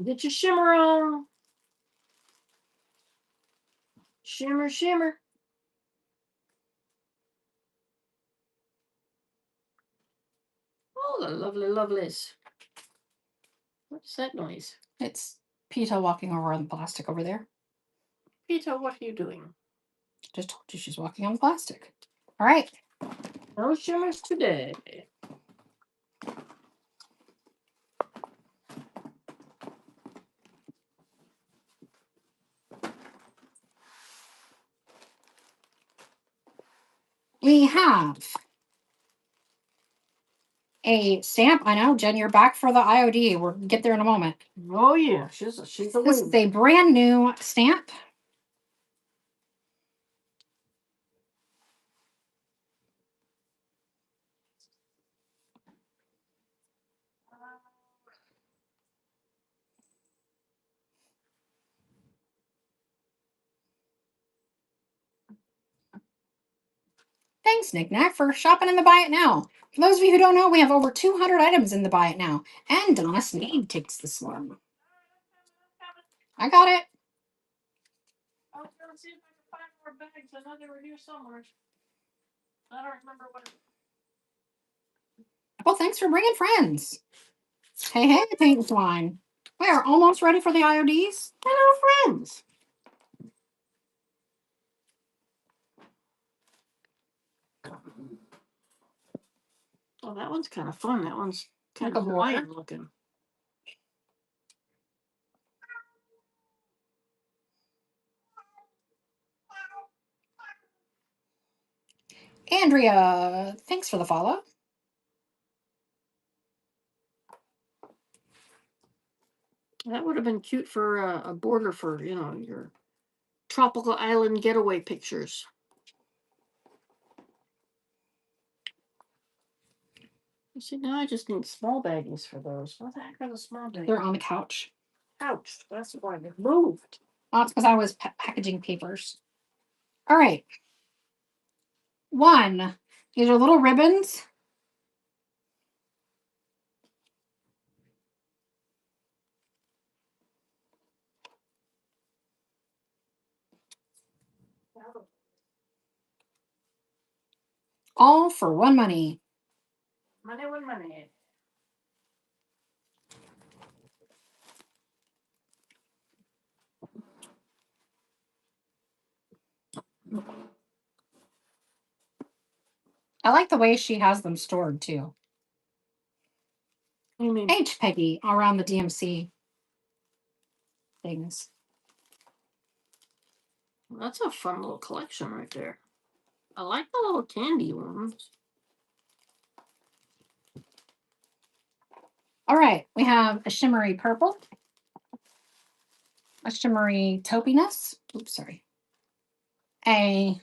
Get your shimmer on. Shimmer, shimmer. Oh, the lovely lovelies. What's that noise? It's Peta walking over on the plastic over there. Peter, what are you doing? Just told you she's walking on the plastic. All right. No shimmers today. We have a stamp. I know, Jen, you're back for the IOD. We'll get there in a moment. Oh yeah, she's a This is win. a brand new stamp. Thanks, Nick Nack, for shopping in the Buy It Now. For those of you who don't know, we have over 200 items in the Buy It Now. And Donna Sneed takes this one. I got it. I was gonna see if I could find more bags. I know they were here somewhere. I don't remember what. Well, thanks for bringing friends. Hey, hey, Paint Swine. We are almost ready for the IODs. Hello, friends. Oh, that one's kind of fun. That one's kind Like of a border. Hawaiian looking. Andrea, thanks for the follow. That would have been cute for a border for, you know, your tropical island getaway pictures. You see, now I just need small baggies for those. What the heck are the small baggies? They're on the couch. Ouch. That's why they moved. Oh, it's because I was packaging papers. All right. One. These are little ribbons. All for one money. Money with money. I like the way she has them stored too. What do you mean? H Peggy around the DMC things. That's a fun little collection right there. I like the little candy ones. All right, we have a shimmery purple, a shimmery taupiness. Oops, sorry. A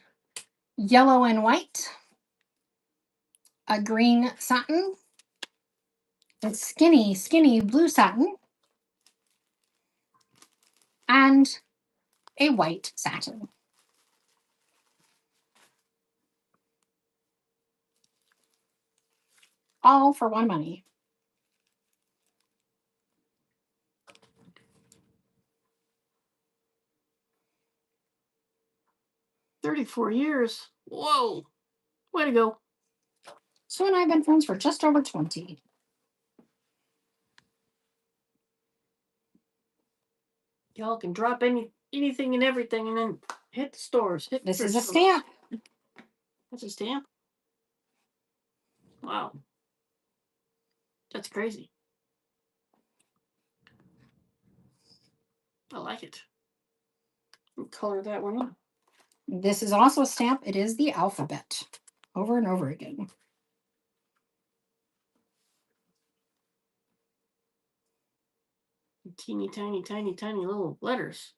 yellow and white, a green satin, a skinny blue satin, and a white satin. All for one money. $34 years. Whoa. Way to go. Sue and I have been friends for just over 20. Y'all can drop anything and everything and then hit the stores. Hit This the is a stores. stamp. That's a stamp? Wow. That's crazy. I like it. Color that one up. This is also a stamp. It is the alphabet over and over again. Teeny tiny little letters.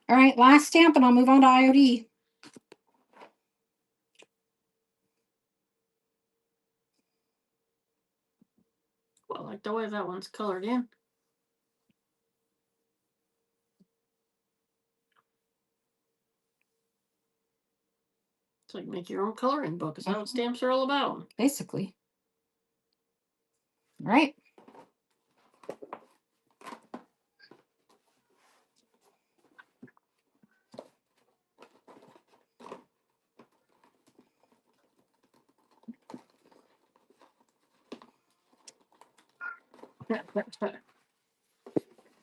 All right, last stamp, and I'll move on to IOD. Well, I like the way that one's colored in. It's like make your own coloring book. Is that what stamps are all about? Basically. All right.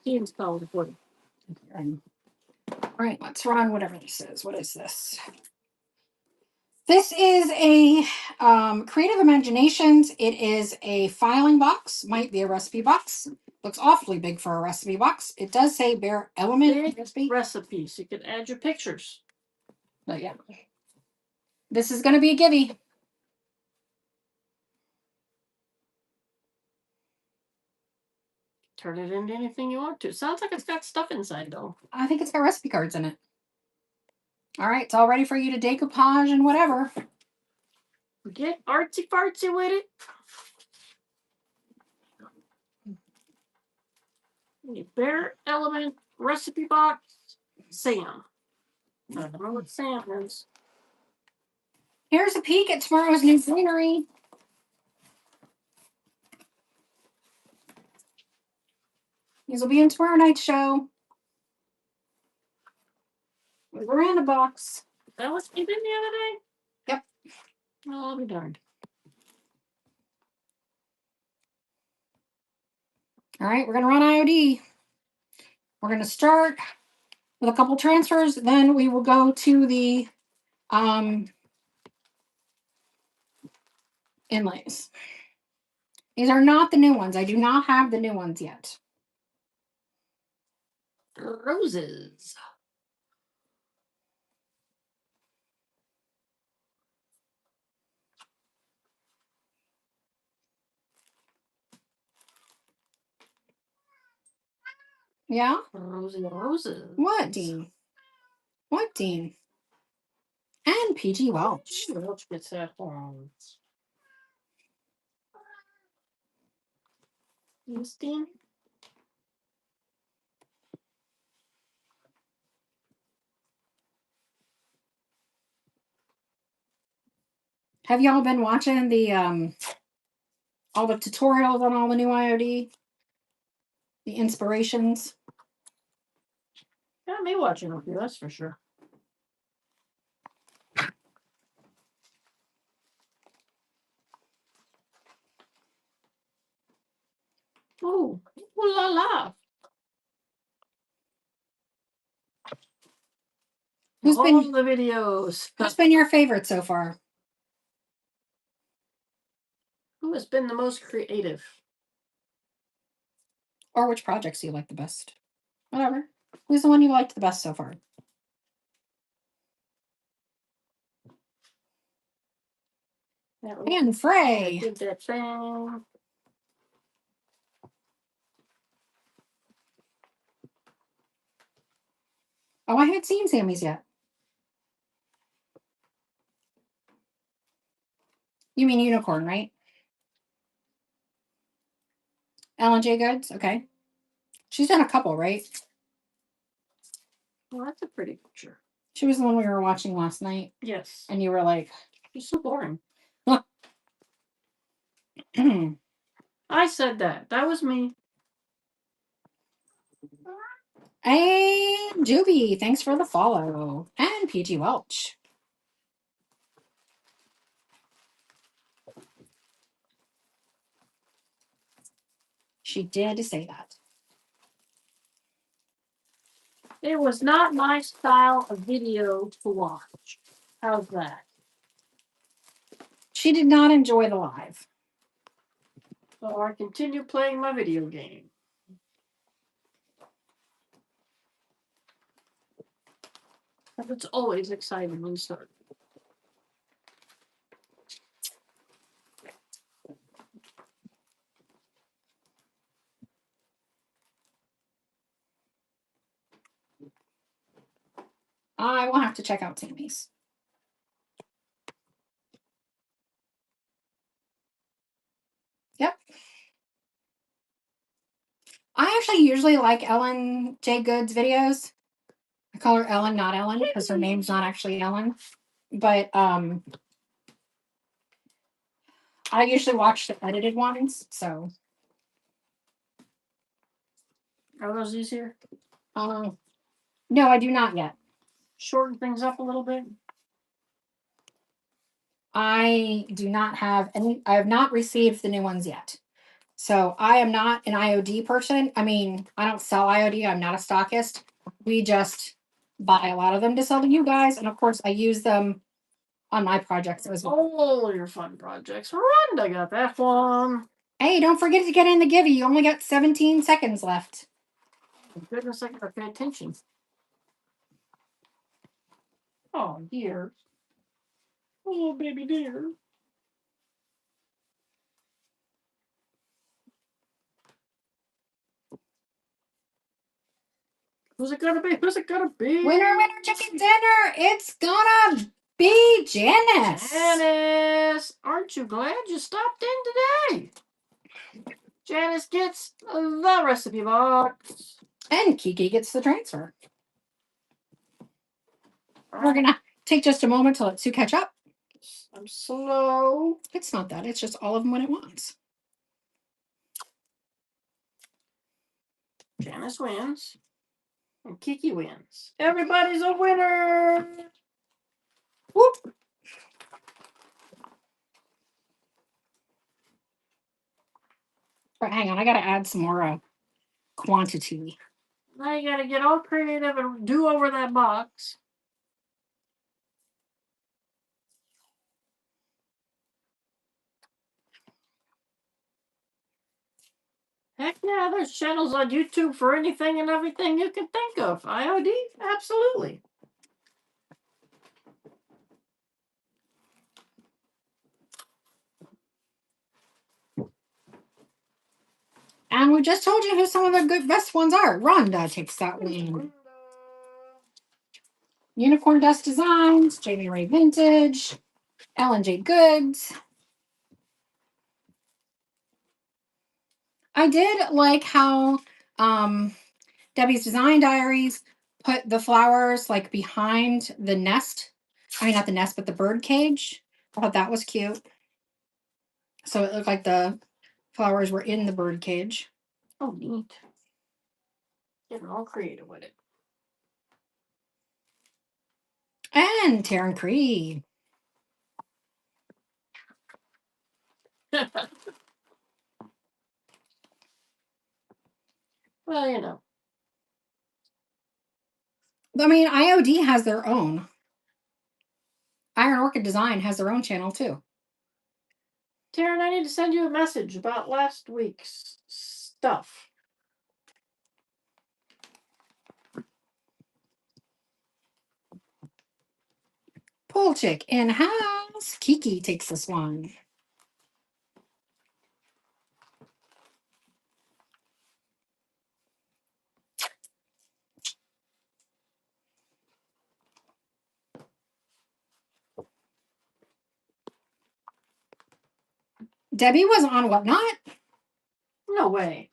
Team's called for it. All right, let's run whatever this is. What is this? This is a Creative Imaginations. It is a filing box. Might be a recipe box. Looks awfully big for a recipe box. It does say bare element recipe. Recipes. You can add your pictures. But yeah. This is going to be a givey. Turn it into anything you want to. Sounds like it's got stuff inside though. I think it's got recipe cards in it. All right, it's all ready for you to decoupage and whatever. Get artsy fartsy with it. A bare element recipe box. Sam. I don't know what Sam is. Here's a peek at tomorrow's new scenery. These will be in tomorrow night's show. The Miranda box. That was you did the other day? Yep. Oh, I'll be darned. All right, we're going to run IOD. We're going to start with a couple transfers. Then we will go to the inlays. These are not the new ones. I do not have the new ones yet. Roses. Yeah? Rosy roses. What, Dean? What, Dean? And PG Welch. Welch gets that one. Yes, Dean? Have y'all been watching the all the tutorials on all the new IOD? The inspirations? Got me watching with you, that's for sure. Ooh, ooh la la. Who's All been the videos. Who's been your favorite so far? Who has been the most creative? Or which projects do you like the best? Whatever. Who's the one you liked the best so far? And Frey. Did that thing. Oh, I haven't seen Sammy's yet. You mean Unicorn, right? Ellen J. Goods? Okay. She's done a couple, right? Well, that's a pretty picture. She was the one we were watching last night. Yes. And you were like, She's so boring. I said that. That was me. And Doobie, thanks for the follow. And PG Welch. She did say that. It was not my style of video to watch. How's that? She did not enjoy the live. So I continue playing my video game. It's always exciting when you start. I will have to check out Sammy's. Yep. I actually usually like Ellen J. Good's videos. I call her Ellen, not Ellen, because her name's not actually Ellen. But I usually watch the edited ones. So Are those easier? no, I do not yet. Shorten things up a little bit. I do not have any. I have not received the new ones yet. So I am not an IOD person. I mean, I don't sell IOD. I'm not a stockist. We just buy a lot of them to sell to you guys. And of course, I use them on my projects as well. All your fun projects. Rhonda got that one. Hey, don't forget to get in the Givey. You only got 17 seconds left. For goodness, I gotta pay attention. Oh, dear. Oh, baby dear. Who's it gonna be? Who's it gonna be? Winner, winner, chicken dinner. It's gonna be Janice. Janice, aren't you glad you stopped in today? Janice gets the recipe box. And Kiki gets the transfer. We're gonna take just a moment to let Sue catch up. I'm slow. It's not that. It's just all of them when it wants. Janice wins. And Kiki wins. Everybody's a winner. Whoop. But hang on, I gotta add some more quantity. Now you gotta get all creative and do over that box. Heck yeah, there's channels on YouTube for anything and everything you can think of. IOD? Absolutely. And we just told you who some of the good best ones are. Rhonda takes that one. Unicorn Dust Designs, Jamie Ray Vintage, L&J Goods. I did like how Debbie's Design Diaries put the flowers like behind the nest. I mean, not the nest, but the bird cage. I thought that was cute. So it looked like the flowers were in the bird cage. Oh, neat. Getting all creative with it. And Taryn Cree. Well, you know. I mean, IOD has their own. Iron Orchid Design has their own channel too. Taryn, I need to send you a message about last week's stuff. Pool Chick in house. Kiki takes this one. Debbie was on Whatnot. No way.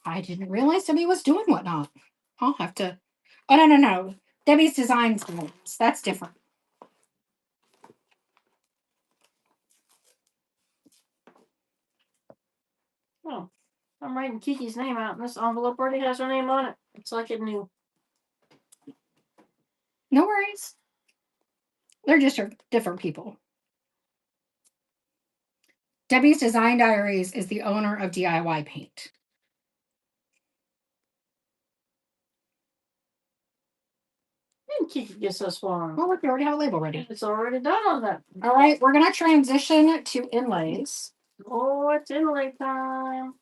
I didn't realize Debbie was doing Whatnot. I'll have to. Oh, no. Debbie's Designs. That's different. Oh, I'm writing Kiki's name out, and this envelope already has her name on it. It's like it knew. No worries. They're just different people. Debbie's Design Diaries is the owner of DIY Paint. And Kiki gets us one. Well, look, we already have a label ready. It's already done on that. All right, we're going to transition to inlays. Oh, it's inlay time.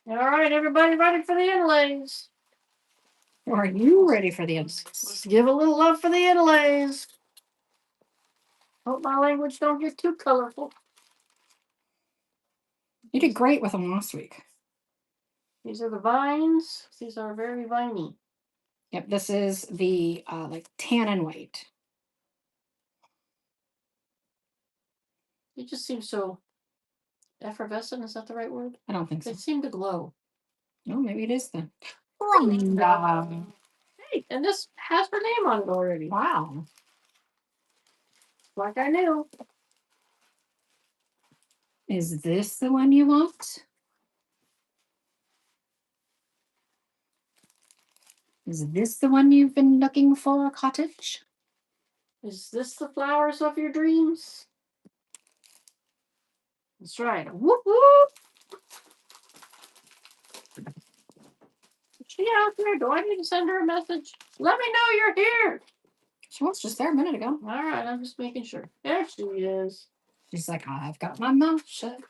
All right, everybody ready for the inlays? Are you ready for the inlays? Let's give a little love for the inlays. Hope my language don't get too colorful. You did great with them last week. These are the vines. These are very viney. Yep, this is the like tan and white. They just seem so effervescent. Is that the right word? I don't think so. They seem to glow. No, maybe it is then. Hey, and this has her name on it already. Wow. Like I knew. Is this the one you want? Is this the one you've been looking for, Cottage? Is this the flowers of your dreams? That's right. Whoop whoop. Is she out there? Do I need to send her a message? Let me know you're here. She was just there a minute ago. All right, I'm just making sure. There she is. She's like, I've got my mouth shut.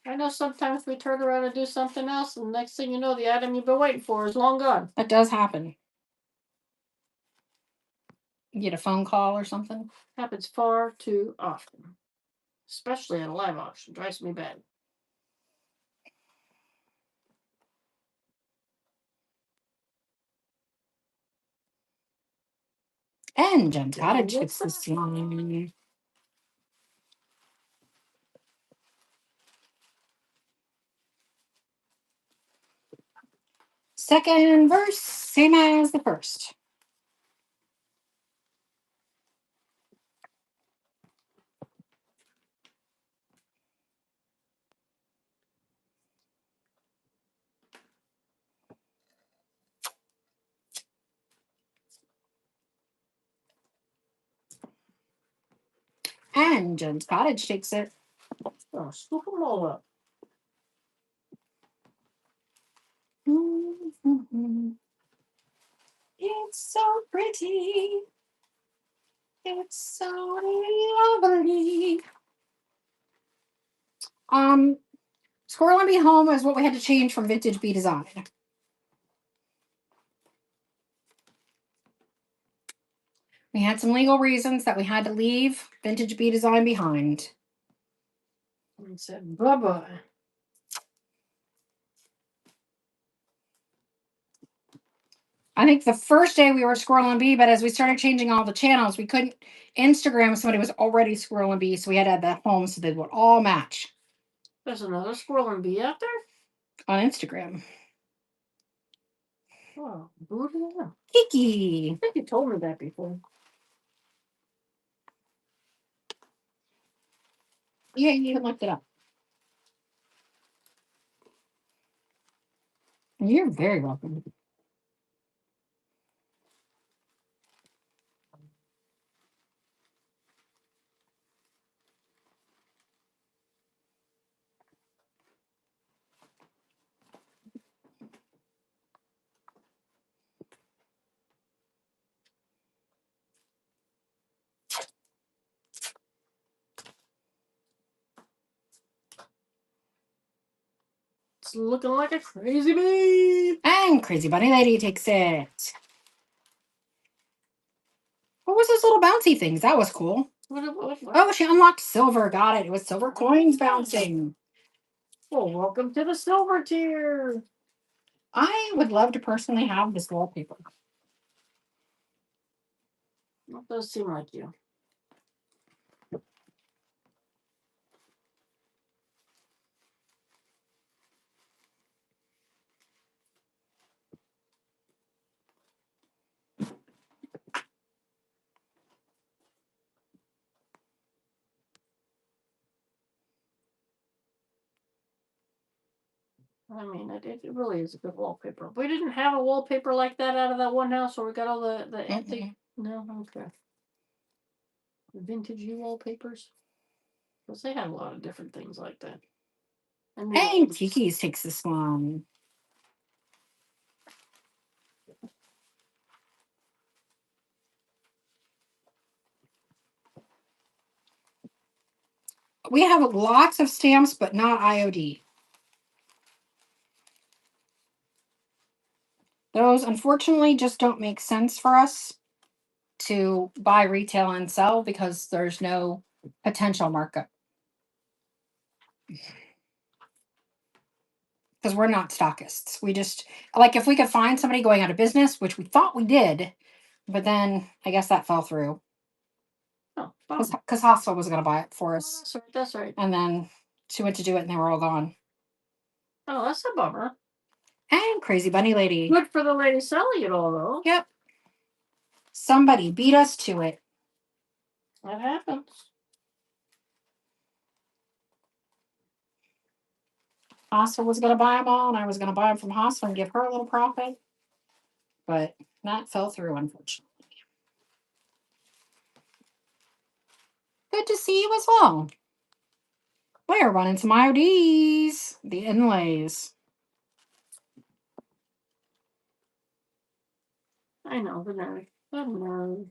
I know sometimes we turn around and do something else, and the next thing you know, the item you've been waiting for is long gone. That does happen. You get a phone call or something. Happens far too often, especially at a live auction. Drives me bad. And Jen's Cottage gets this one. Second verse, same as the first. And Jen's Cottage takes it. Oh, scoop them all up. Mm-hmm. It's so pretty. It's so lovely. Squirrel and Be Home is what we had to change from Vintage Bee Design. We had some legal reasons that we had to leave Vintage Bee Design behind. And said bye-bye. I think the first day we were Squirrel and Bee, but as we started changing all the channels, we couldn't Instagram somebody was already Squirrel and Bee, so we had to add that home so they would all match There's another squirrel and bee out there? on Instagram. Oh, who do you know? Kiki. I think you told me that before. Yeah, you even looked it up. You're very welcome. It's looking like a crazy bee. And Crazy Bunny Lady takes it. What was those little bouncy things? That was cool. What? Oh, she unlocked silver. Got it. It was silver coins bouncing. Well, welcome to the silver tier. I would love to personally have this wallpaper. That does seem like you. I mean, it really is a good wallpaper. We didn't have a wallpaper like that out of that one house where we got all the antique. No, okay. Vintage wallpapers. Because they had a lot of different things like that. Hey, Kiki's takes this one. We have lots of stamps, but not IOD. Those, unfortunately, just don't make sense for us to buy retail and sell because there's no potential markup. Because we're not stockists. We just, like, if we could find somebody going out of business, which we thought we did, but then I guess that fell through. Oh, because Hostel was going to buy it for us. That's right. That's right. And then she went to do it and they were all gone. Oh, that's a bummer. And Crazy Bunny Lady. Good for the lady selling it all, though. Yep. Somebody beat us to it. That happens. Hostel was going to buy them all, and I was going to buy them from Hostel and give her a little profit. But that fell through, unfortunately. Good to see you as well. We're running some IODs. The inlays. I know, the nerd. The nerd.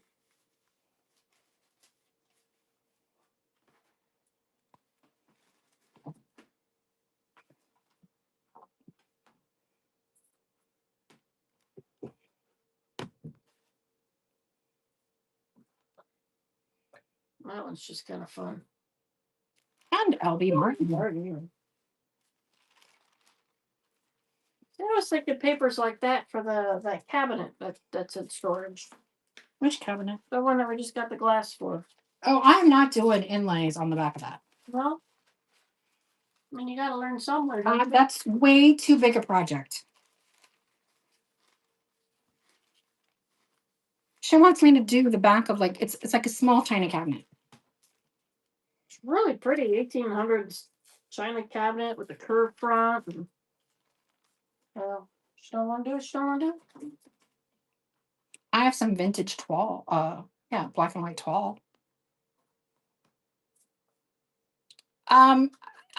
That one's just kind of fun. And LB Martin. I was thinking papers like that for that cabinet that's in storage. Which cabinet? The one that we just got the glass for. Oh, I'm not doing inlays on the back of that. Well, I mean, you got to learn somewhere. That's way too big a project. She wants me to do the back of like it's like a small china cabinet. It's really pretty 1800s china cabinet with a curved front. And, she don't want to do it. She don't want to do it. I have some vintage toile. Yeah, black and white toile. I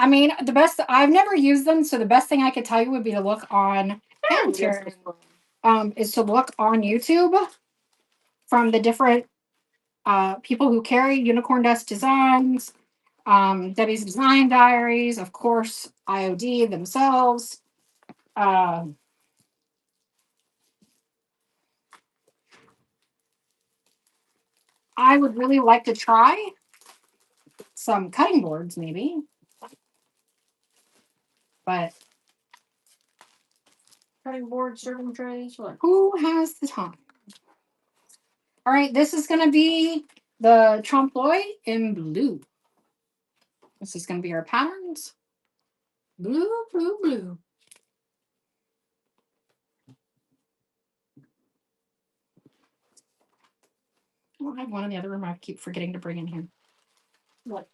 mean, the best I've never used them, so the best thing I could tell you would be to look on is to look on YouTube from the different people who carry Unicorn Dust Designs, Debbie's Design Diaries, of course, IOD themselves. I would really like to try some cutting boards, maybe. But Cutting board, serving trays, what? who has the time? All right, this is going to be the trompe l'oeil in blue. This is going to be our patterns. Blue, blue, blue. Oh, I have one in the other room I keep forgetting to bring in here. What?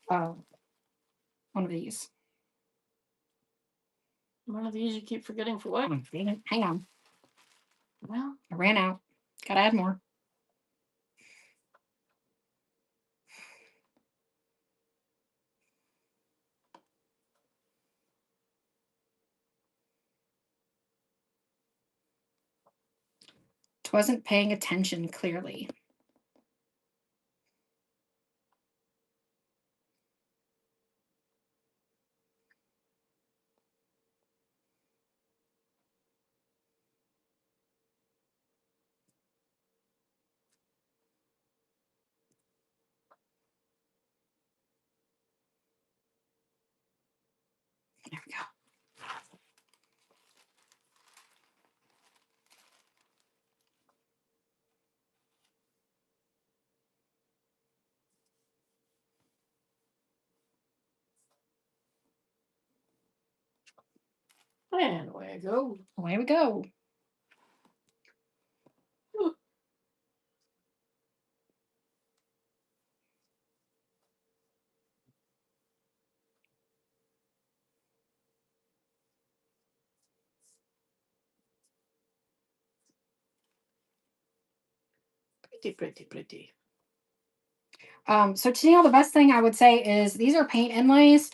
One of these. One of these you keep forgetting for what? Hang on. Well, I ran out. Gotta add more. Wasn't paying attention clearly. There we go. And away I go. Away we go. Pretty, pretty, pretty. So Tennille, the best thing I would say is these are paint inlays.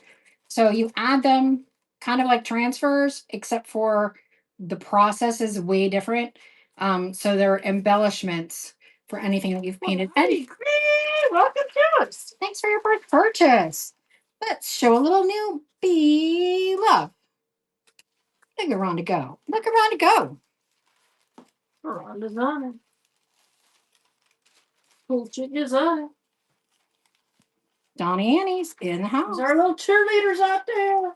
So you add them kind of like transfers, except for the process is way different. So they're embellishments for anything that you've painted. Well, hey, welcome to us. Thanks for your first purchase. Let's show a little newbie love. Look around to go. Look around to go. Orchid Design. Orchid Design. Donnie Annie's in the house. There's our little cheerleaders out there.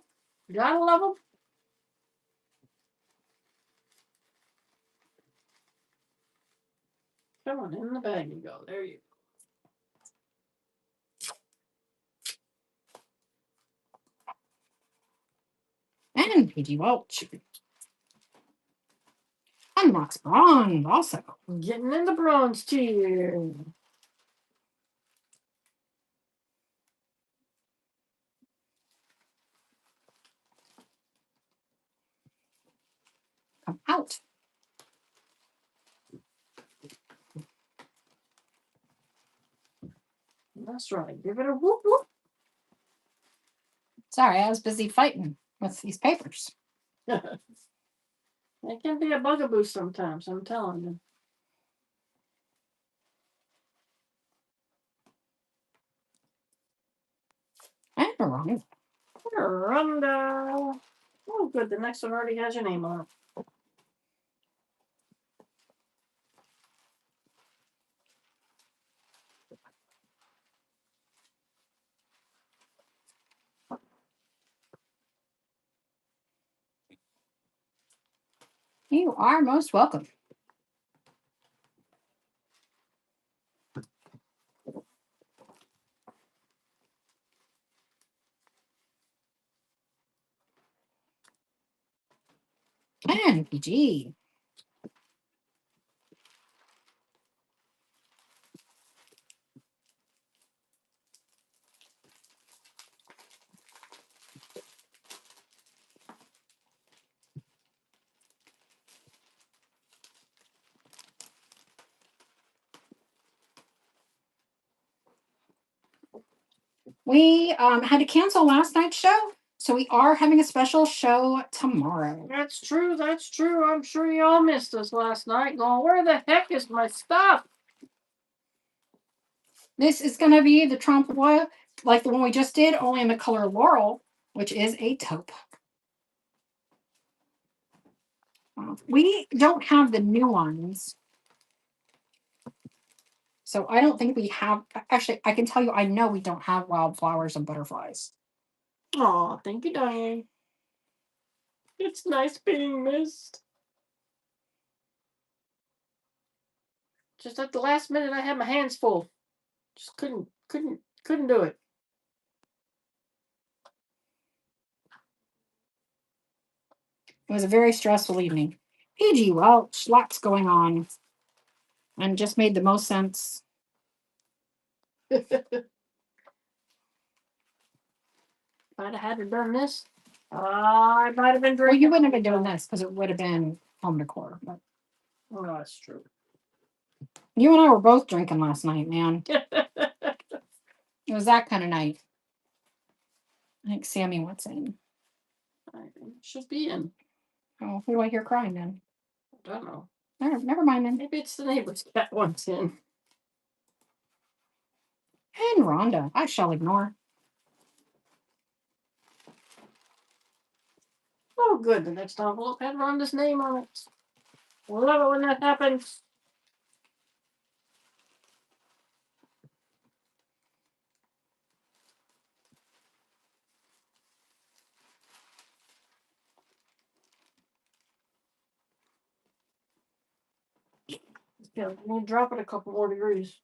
You gotta love them. Come on, in the bag you go. There you go. And PG Welch. And Max Braun also. Getting in the bronze tier. Come out. That's right. Give it a whoop whoop. Sorry, I was busy fighting with these papers. It can be a bugaboo sometimes, I'm telling you. And Rhonda. Rhonda. Oh, good. The next one already has your name on it. You are most welcome. And PG. We had to cancel last night's show, so we are having a special show tomorrow. That's true. That's true. I'm sure you all missed us last night. Going, where the heck is my stuff? This is going to be the Trompe-l'oeil, like the one we just did, only in the color Laurel, which is a taupe. We don't have the new ones. So I don't think we have. Actually, I can tell you, I know we don't have wildflowers and butterflies. Oh, thank you, Diane. It's nice being missed. Just at the last minute, I had my hands full. Just couldn't do it. It was a very stressful evening. PG Welch, lots going on, and just made the most sense. If I'd have had to done this, I might have been drinking. Well, you wouldn't have been doing this because it would have been home decor. But oh, that's true. you and I were both drinking last night, man. It was that kind of night. I think Sammy wants in. I should be in. Oh, who do I hear crying then? I don't know. Never mind then. Maybe it's the neighbor's cat wants in. And Rhonda, I shall ignore. Oh, good. The next envelope had Rhonda's name on it. I love it when that happens. Yeah, we'll drop it a couple more degrees.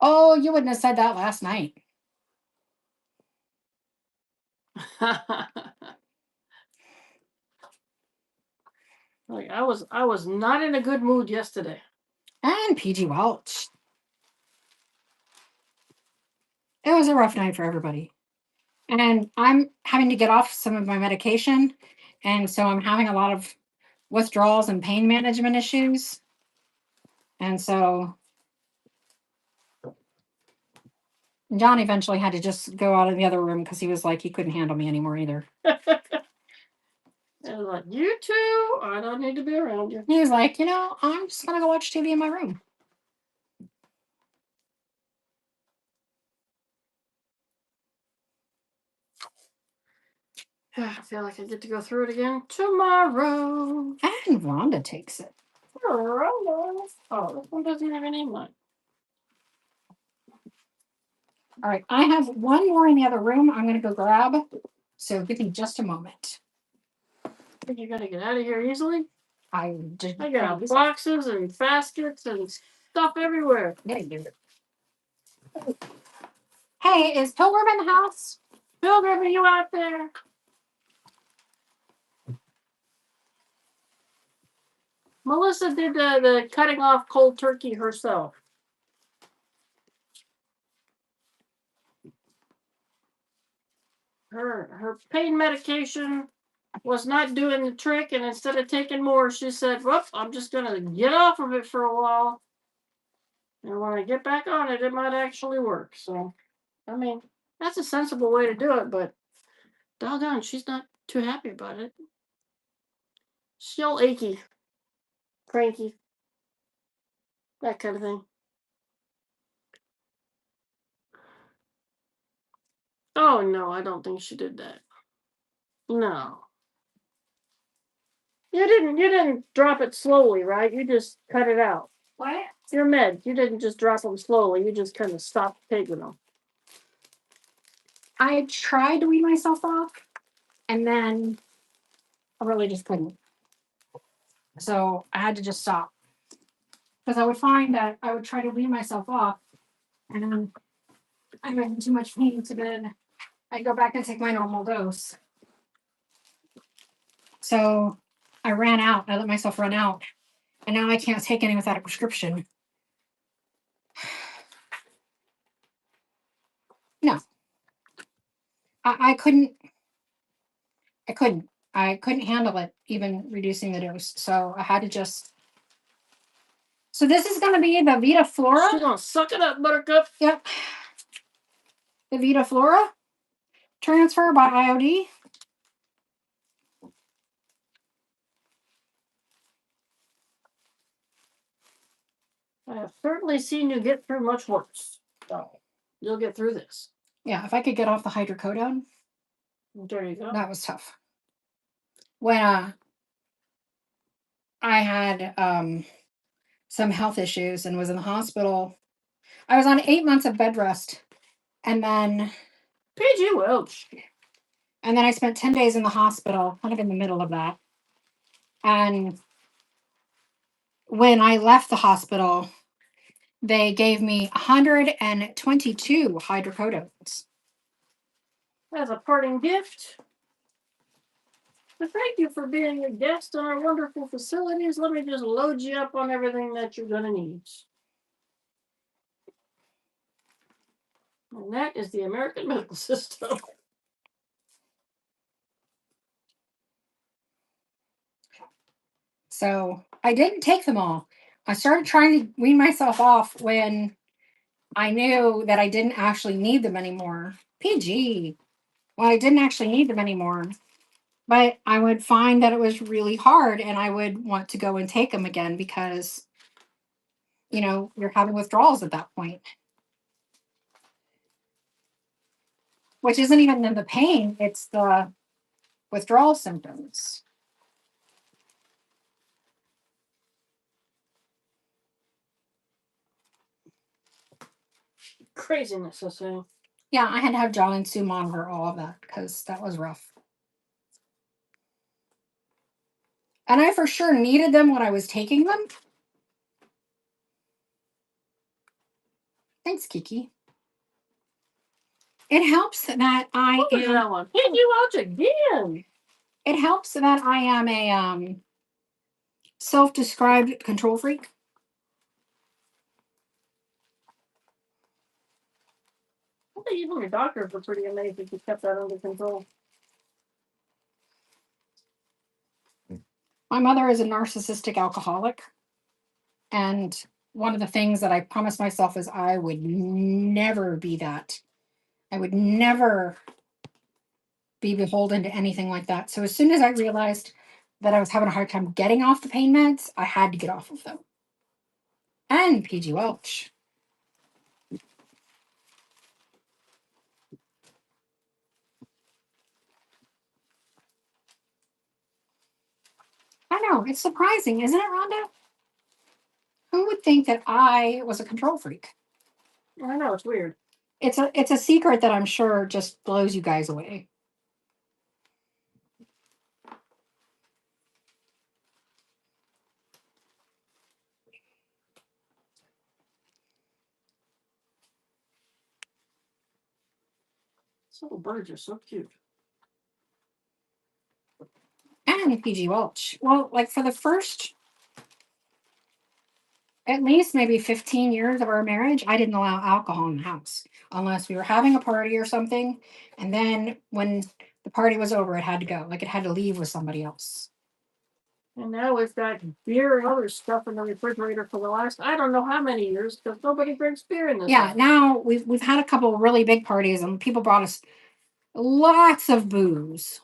Oh, you wouldn't have said that last night. Like I was not in a good mood yesterday. And PG Welch. It was a rough night for everybody. And I'm having to get off some of my medication. And so I'm having a lot of withdrawals and pain management issues. And so John eventually had to just go out of the other room because he was like, he couldn't handle me anymore either. I was like, you too? I don't need to be around you. He was like, I'm just going to go watch TV in my room. I feel like I get to go through it again tomorrow. And Rhonda takes it. Oh, this one doesn't have a name on it. All right. I have one more in the other room I'm going to go grab. So give me just a moment. I think you gotta get out of here easily. I got boxes and baskets and stuff everywhere. Hey, is Pilgrim in the house? Pilgrim, are you out there? Melissa did the cutting off cold turkey herself. Her pain medication was not doing the trick, and instead of taking more, she said, "Well, I'm just gonna get off of it for a while, and when I get back on it, it might actually work." So, I mean, that's a sensible way to do it, but doggone, she's not too happy about it. She's all achy, cranky, that kind of thing. Oh no, I don't think she did that. No. You didn't drop it slowly, right? You just cut it out. What? Your meds, you didn't just drop them slowly. You just kind of stopped taking them. I tried to wean myself off, and then I really just couldn't. So I had to just stop. Because I would find that I would try to wean myself off, and I'm in too much pain to then I'd go back and take my normal dose. So I ran out. I let myself run out. And now I can't take any without a prescription. No. I couldn't. I couldn't handle it, even reducing the dose. So I had to just. So this is going to be the Vita Flora. She's gonna suck it up, Buttercup. Yep. The Vita Flora transfer by IOD. have certainly seen you get through much worse. So you'll get through this. Yeah, if I could get off the hydrocodone. There you go. That was tough. When I had some health issues and was in the hospital, I was on 8 months of bed rest, and then PG Welch. and then I spent 10 days in the hospital, kind of in the middle of that. And when I left the hospital, they gave me 122 hydrocodones. As a parting gift. But thank you for being a guest on our wonderful facilities. Let me just load you up on everything that you're going to need. And that is the American medical system. So I didn't take them all. I started trying to wean myself off when I knew that I didn't actually need them anymore. PG. Well, I didn't actually need them anymore. But I would find that it was really hard and I would want to go and take them again because, you're having withdrawals at that point. Which isn't even in the pain, it's the withdrawal symptoms. Craziness, I say. Yeah, I had to have John and Sue monitor all of that because that was rough. And I for sure needed them when I was taking them. Thanks, Kiki. It helps that I What was am. that one? Hit you out again. It helps that I am a self-described control freak. I think even your doctors were pretty amazed that you kept that under control. My mother is a narcissistic alcoholic. And one of the things that I promised myself is I would never be that. I would never be beholden to anything like that. So as soon as I realized that I was having a hard time getting off the pain meds, I had to get off of them. And PG Welch. I know, it's surprising, isn't it, Rhonda? Who would think that I was a control freak? I know, it's weird. It's a secret that I'm sure just blows you guys away. These little birds are so cute. And PG Welch. Well, like for the first at least maybe 15 years of our marriage, I didn't allow alcohol in the house unless we were having a party or something. And then when the party was over, it had to go. Like it had to leave with somebody else. And now we've got beer and other stuff in the refrigerator for the last I don't know how many years because nobody drinks beer in this Yeah, house. now we've had a couple of really big parties and people brought us lots of booze.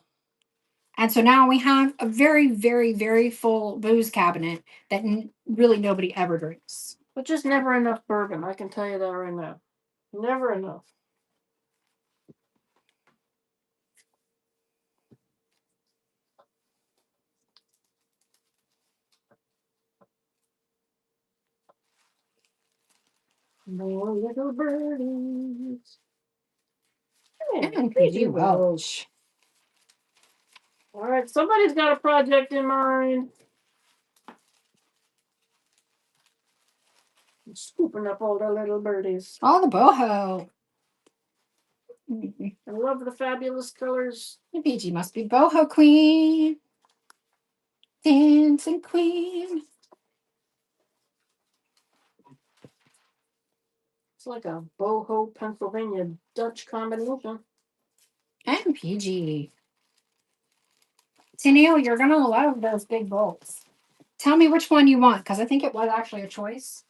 And so now we have a very, very, very full booze cabinet that really nobody ever drinks. But just never enough bourbon. I can tell you that right now. Never enough. More little birdies. And PG Welch. All right, somebody's got a project in mind. I'm scooping up all the little birdies. Oh, the boho. I love the fabulous colors. PG must be boho queen. Dancing queen. It's like a boho Pennsylvania Dutch combination. And PG. Tennille, you're going to love those big bowls. Tell me which one you want, because I think it was actually a choice.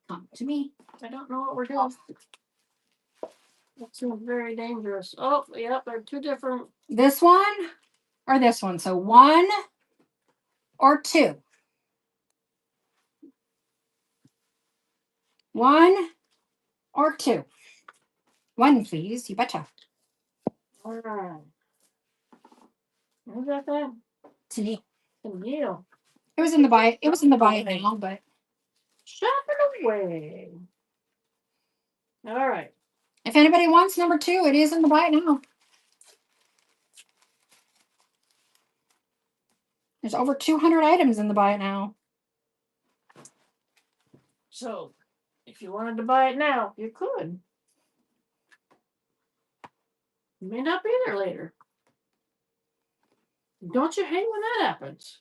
Come to me. I don't know what we're doing. That seems very dangerous. Oh, yep, they're two different. This one or this one. So 1 or 2. 1 or 2. 1, please. You betcha. All right. Who's that then? To me. Neil. It was in the buy. It was in the buy now, but Shopping away. All right. if anybody wants number 2, it is in the buy now. There's over 200 items in the buy it now. So, if you wanted to buy it now, you could. You may not be there later. Don't you hate when that happens?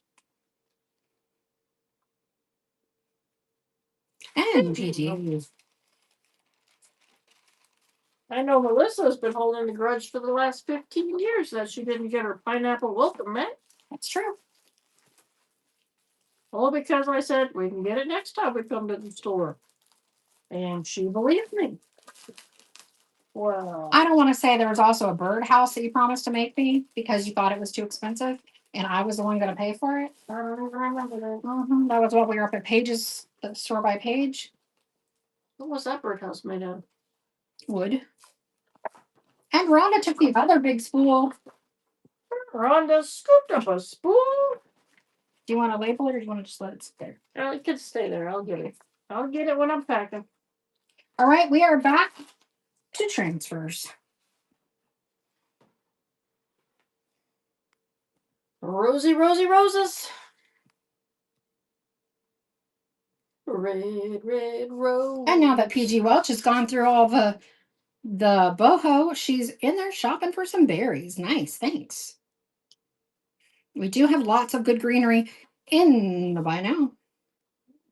And PG. I know Melissa's been holding a grudge for the last 15 years that she didn't get her pineapple welcome mat. That's true. All because I said we can get it next time we come to the store. And she believed me. Well, I don't want to say there was also a birdhouse that you promised to make me because you thought it was too expensive, and I was the one going to pay for it. I don't even remember that. That was what we were up at Page's, the store by Page. What was that birdhouse made of? Wood. And Rhonda took the other big spool. Rhonda scooped up a spool. Do you want to label it or do you want to just let it sit there? Oh, it could stay there. I'll get it. I'll get it when I'm packing. All right, we are back to transfers. Rosy, rosy roses. Red, red rose. And now that PG Welch has gone through all the boho, she's in there shopping for some berries. Nice, thanks. We do have lots of good greenery in the buy now.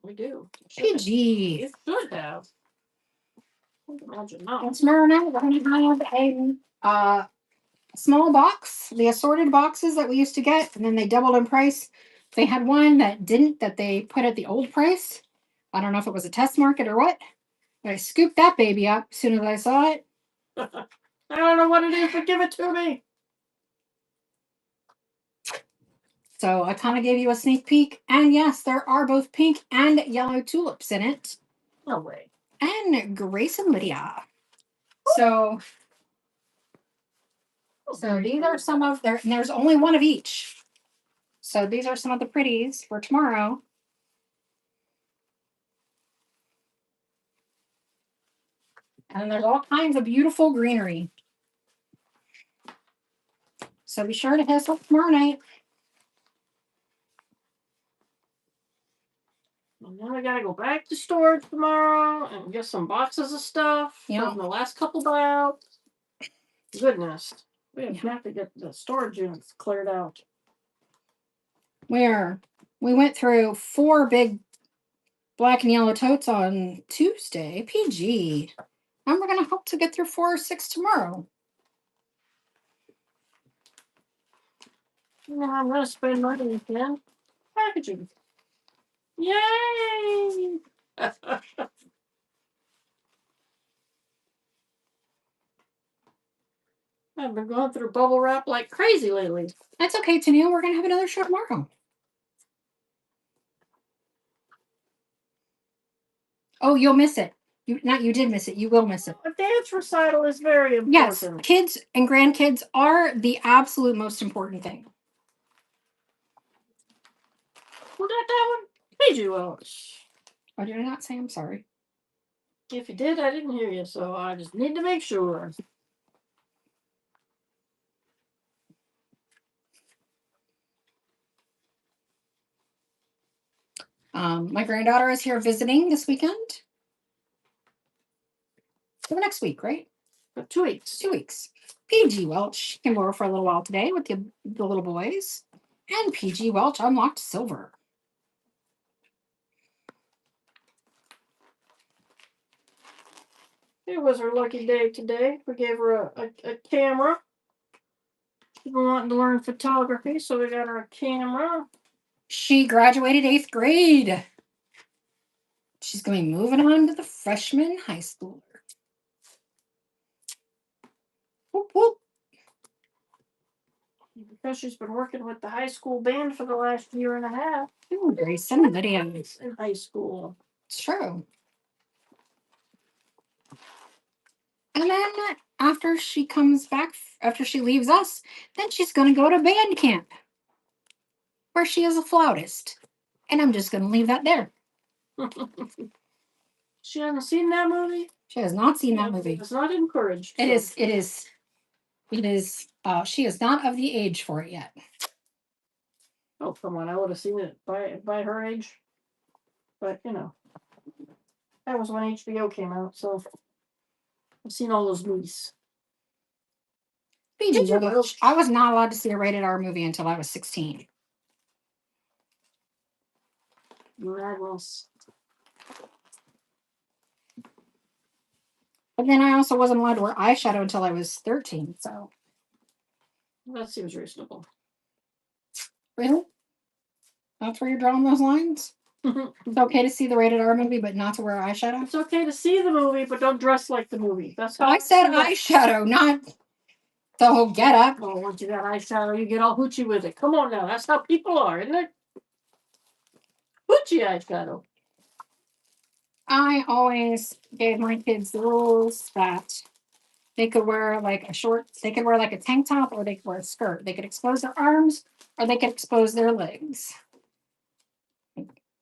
We do. PG. You should have. Imagine not. And tomorrow night we're going to have a small box, the assorted boxes that we used to get, and then they doubled in price. They had one that didn't, that they put at the old price. I don't know if it was a test market or what, but I scooped that baby up as soon as I saw it. I don't know what it is, but give it to me. So I kind of gave you a sneak peek. And yes, there are both pink and yellow tulips in it. No way. And Grace and Lydia. So these are some of their, and there's only one of each. So these are some of the pretties for tomorrow. And there's all kinds of beautiful greenery. So be sure to hit us up tomorrow night. And then I gotta go back to storage tomorrow and get some boxes of stuff from the last couple buyouts. Goodness. We have to get the storage units cleared out. We went through 4 big black and yellow totes on Tuesday. PG. And we're going to hope to get through 4 or 6 tomorrow. No, I'm going to spend money again. Packaging. Yay! I've been going through bubble wrap like crazy lately. That's okay, Tennille. We're going to have another show tomorrow. Oh, you'll miss it. You did miss it. You will miss it. A dance recital is very important. Yes, kids and grandkids are the absolute most important thing. Who got that one? PG Welch. Oh, did I not say I'm sorry? If you did, I didn't hear you, so I just need to make sure. My granddaughter is here visiting this weekend. For next week, right? For 2 weeks. 2 weeks. PG Welch came over for a little while today with the little boys. And PG Welch unlocked silver. It was her lucky day today. We gave her a camera. She's been wanting to learn photography, so we got her a camera. She graduated 8th grade. She's going to be moving on to the freshman high schooler. Whoop, whoop. because she's been working with the high school band for the last year and a half. Ooh, Grayson, Lydia. In high school. It's true. And then after she comes back, after she leaves us, then she's going to go to band camp where she is a flautist. And I'm just going to leave that there. She hasn't seen that movie? She has not seen that movie. It's not encouraged. It is. She is not of the age for it yet. Oh, come on. I would have seen it by her age. But, you know. That was when HBO came out, so I've seen all those movies. I was not allowed to see a rated R movie until I was 16. Madness. But then I also wasn't allowed to wear eyeshadow until I was 13, so. That seems reasonable. Really? That's where you're drawing those lines? It's okay to see the rated R movie, but not to wear eyeshadow? It's okay to see the movie, but don't dress like the movie. That's how I said eyeshadow, not the whole get up. Oh, once you got eyeshadow, you get all hoochie with it. Come on now. That's how people are, isn't it? Hoochie eyeshadow. I always gave my kids the rules that they could wear like they could wear like a tank top, or they could wear a skirt. They could expose their arms, or they could expose their legs.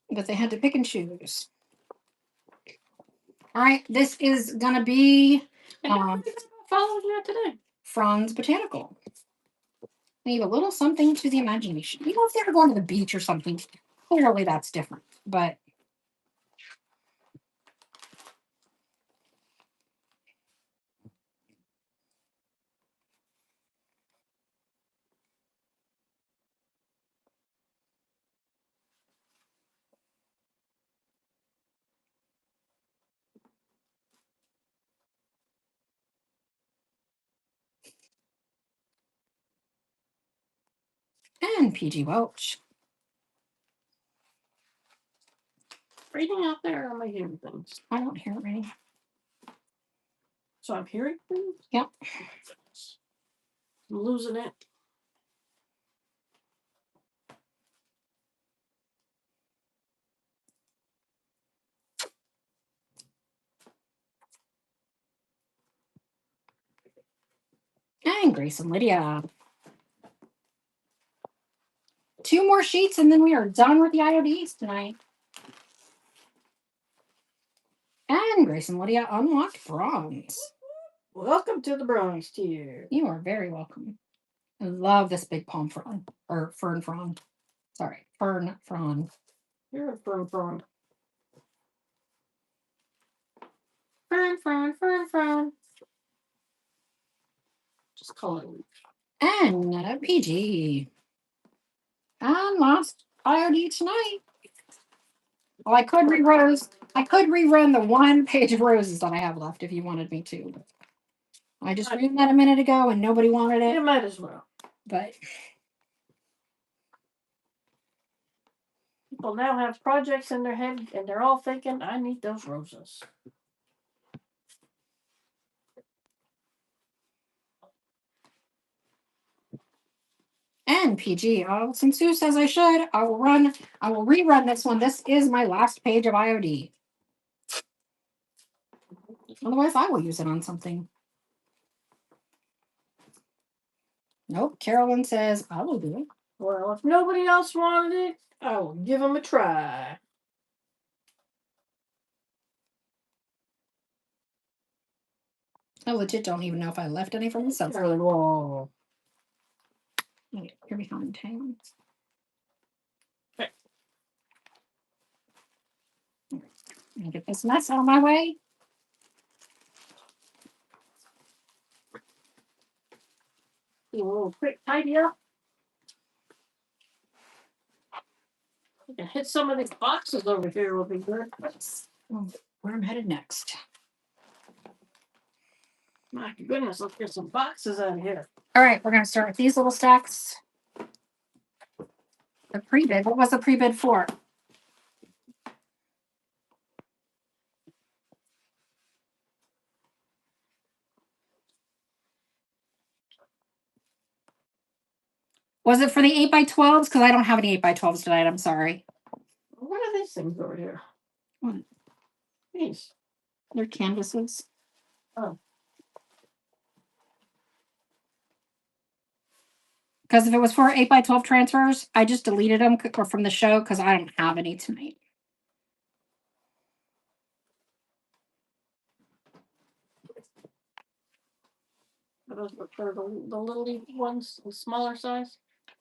But they had to pick and choose. All right, this is gonna be following that today. Franz Botanical. Leave a little something to the imagination. You know, if they were going to the beach or something, clearly that's different. But and PG Welch. Reading out there, or am I hearing things? I don't hear it reading. So I'm hearing things? Yep. I'm losing it. And Grace and Lydia. 2 more sheets, and then we are done with the IODs tonight. And Grace and Lydia unlocked bronze. Welcome to the bronze tier. You are very welcome. I love this big palm frond, or fern frond. Sorry, fern frond. You're a fern frond. Fern. Just call it a week. And PG. And last IOD tonight. Well, I could rerun the 1 page of roses that I have left if you wanted me to. I just ran that a minute ago and nobody wanted it. You might as well. But people now have projects in their head and they're all thinking, I need those roses. And PG, since Sue says I should, I will rerun this one. This is my last page of IOD. Otherwise, I will use it on something. Nope. Carolyn says I will do it. Well, if nobody else wanted it, I will give them a try. I legit don't even know if I left any from myself. Carolyn, whoa. Wait, you're behind. Hang on. Okay. Get this mess out of my way. Do a little quick tidy up. We can hit some of these boxes over here will be good. Where I'm headed next. My goodness, let's get some boxes out of here. All right, we're going to start with these little stacks. The pre-bid. What was the pre-bid for? Was it for the 8x12s? Because I don't have any 8x12s tonight. I'm sorry. What are these things over here? What? These. They're canvases. Oh. Because if it was for 8x12 transfers, I just deleted them or from the show because I don't have any tonight. Those are the little ones, the smaller size.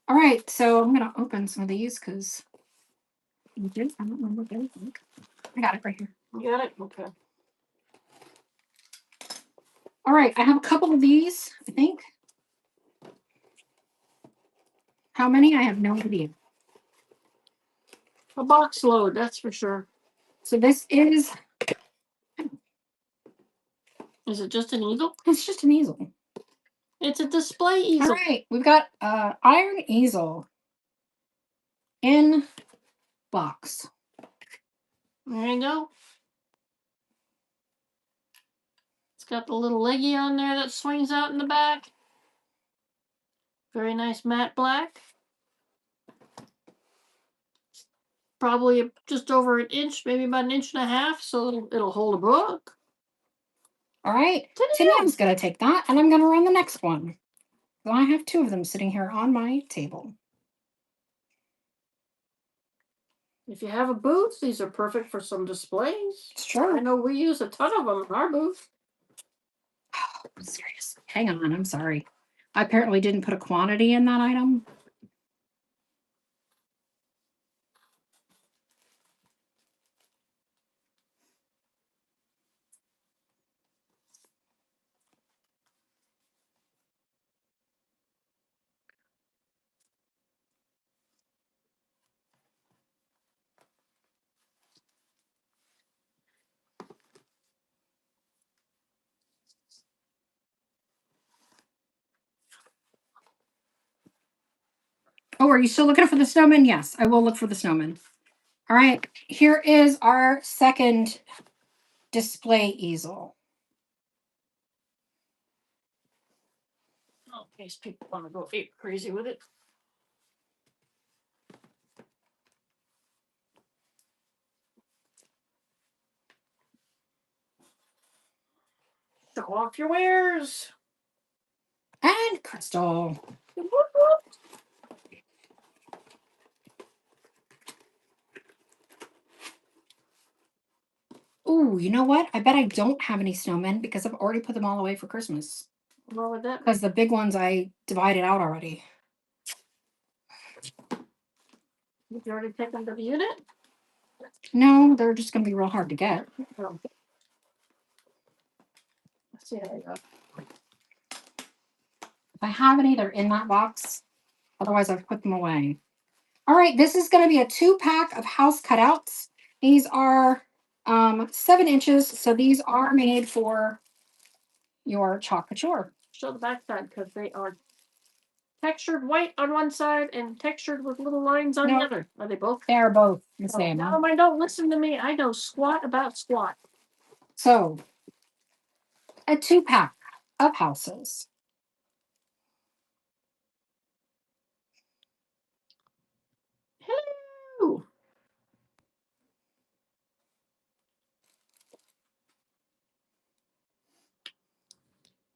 All right, so I'm gonna open some of these because I don't remember what they think. I got it right here. You got it? Okay. All right, I have a couple of these, I think. How many? I have no idea. A box load, that's for sure. So this is. Is it just an easel? It's just an easel. It's a display easel. All right, we've got iron easel in box. There you go. It's got the little leggy on there that swings out in the back. Very nice matte black. Probably just over an inch, maybe about an inch and a half, so it'll hold a book. All right, Tinian's gonna take that, and I'm gonna run the next one. So I have two of them sitting here on my table. If you have a booth, these are perfect for some displays. It's true. I know we use a ton of them in our booth. Oh, seriously. Hang on, I'm sorry. I apparently didn't put a quantity in that item. Oh, are you still looking for the snowman? Yes, I will look for the snowman. All right, here is our second display easel. Oh, in case people want to go ape crazy with it. Show off your wares. And Crystal. Ooh, you know what? I bet I don't have any snowmen because I've already put them all away for Christmas. What would that be? Because the big ones I divided out already. Did you already take them to the unit? No, they're just going to be real hard to get. Oh. Let's see how they go. If I have any, they're in that box. Otherwise, I've put them away. All right, this is going to be a 2-pack of house cutouts. These are 7 inches, so these are made for your chalk couture. Show the back side because they are textured white on one side and textured with little lines on the other. Are they both? They are both the same. No, don't listen to me. I know squat about squat. So, a 2-pack of houses. Hello.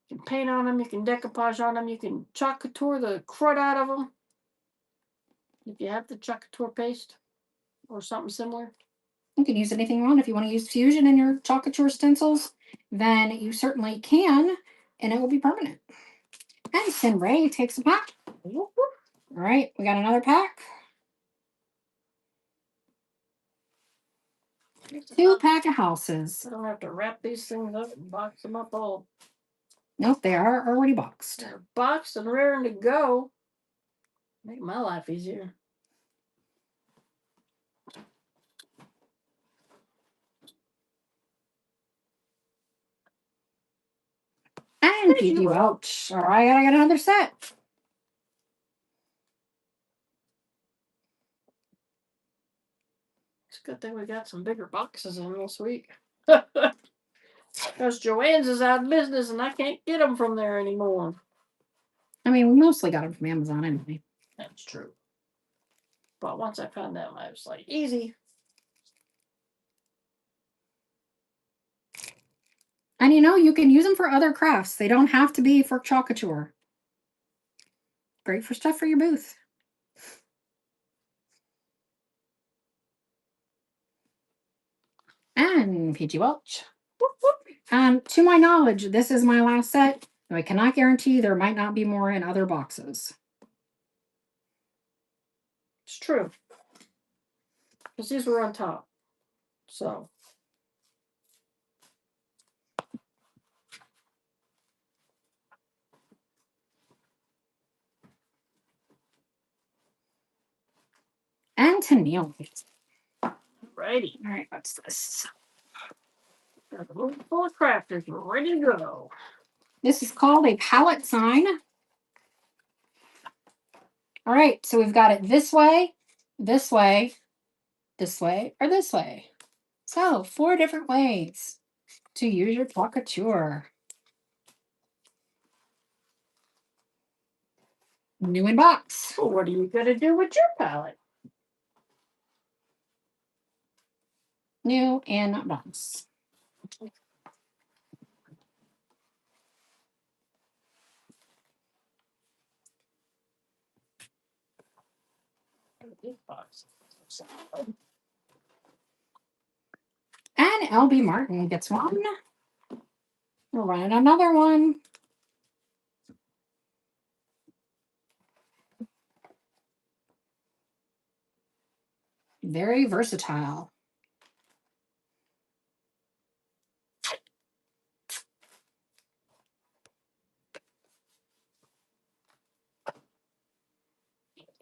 You can paint on them. You can decoupage on them. You can chalk couture the crud out of them. If you have the chalk couture paste or something similar. You can use anything you want. If you want to use fusion in your chalk couture stencils, then you certainly can, and it will be permanent. And Sin Ray takes a pack. All right, we got another pack. 2-pack of houses. I don't have to wrap these things up and box them up all. Nope, they are already boxed. They're boxed and raring to go. Make my life easier. And you ouch. All right, I got another set. It's a good thing we got some bigger boxes in this week. Because Joann's is out of business and I can't get them from there anymore. I mean, we mostly got them from Amazon anyway. That's true. But once I found them, I was like, easy. And you know, you can use them for other crafts. They don't have to be for Couture. Great for stuff for your booth. And PG Welch. To my knowledge, this is my last set. I cannot guarantee there might not be more in other boxes. It's true. Because these were on top. So. And to Neil. Righty. All right, what's this? Got the room full of crafters ready to go. This is called a palette sign. All right, so we've got it this way, this way, this way, or this way. So 4 different ways to use your Couture. New in box. Well, what are you going to do with your palette? New in box. And LB Martin gets one. We're running another one. Very versatile.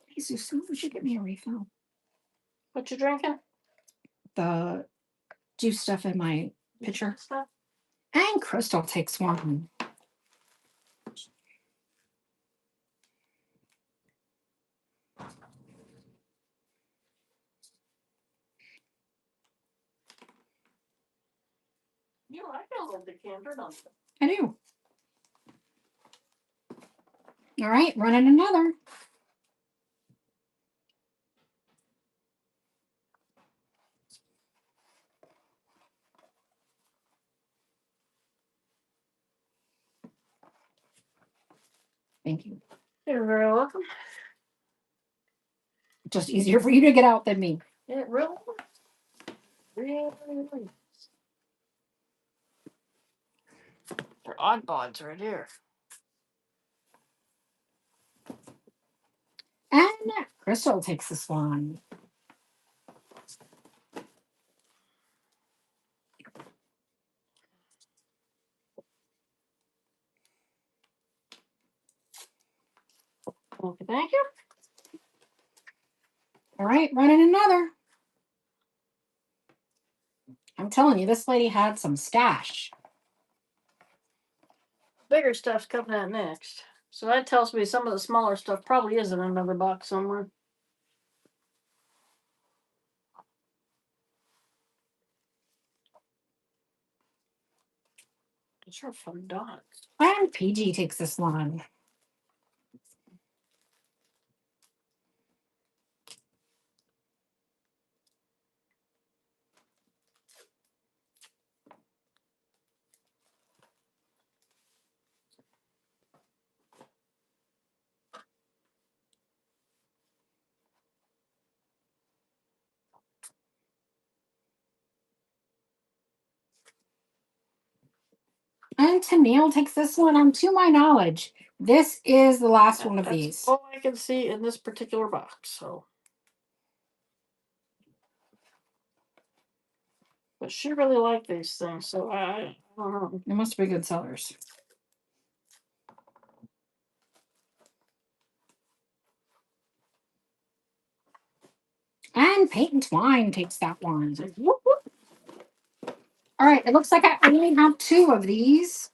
Hey, Susan, would you get me a refill? What you drinking? The juice stuff in my pitcher. Stuff? And Crystal takes one. You like a little decanter, don't you? I do. All right, running another. Thank you. You're very welcome. Just easier for you to get out than me. It really really is. They're oddbods right here. And Crystal takes this one. Okay, thank you. All right, running another. I'm telling you, this lady had some stash. Bigger stuff's coming out next. So that tells me some of the smaller stuff probably is in another box somewhere. These are fun dots. And PG takes this one. And Tennille takes this one. To my knowledge, this is the last one of That's these. all I can see in this particular box. So, but she really liked these things. So I don't know. They must be good sellers. And Paint and Twine takes that one. Whoop, whoop. All right, it looks like I only have 2 of these.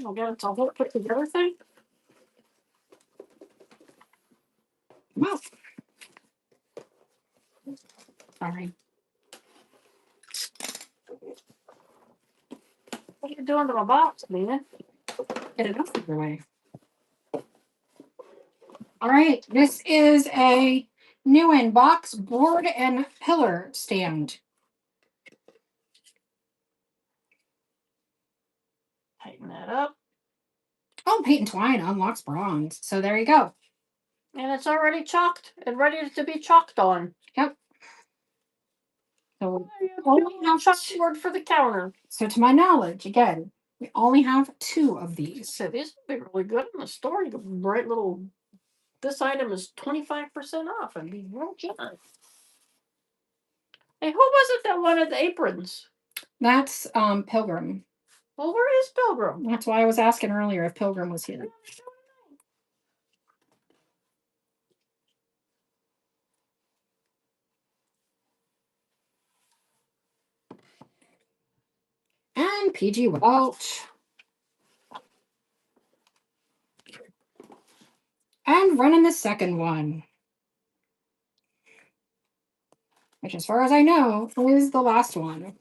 Oh, God, it's a whole put together thing. Well, sorry. What are you doing to my box, man? Get it out of the way. All right, this is a new in box board and pillar stand. Tighten that up. Oh, paint and twine unlocks bronze. So there you go. And it's already chalked and ready to be chalked on. Yep. So we only only have have chalkboard for the counter. So to my knowledge, again, we only have 2 of these. So these would be really good in the store. You can write little. This item is 25% off and be real generous. Hey, who was it that wanted the aprons? That's Pilgrim. Well, where is Pilgrim? That's why I was asking earlier if Pilgrim was here. And PG Welch. And running the second one. Which, as far as I know, is the last one.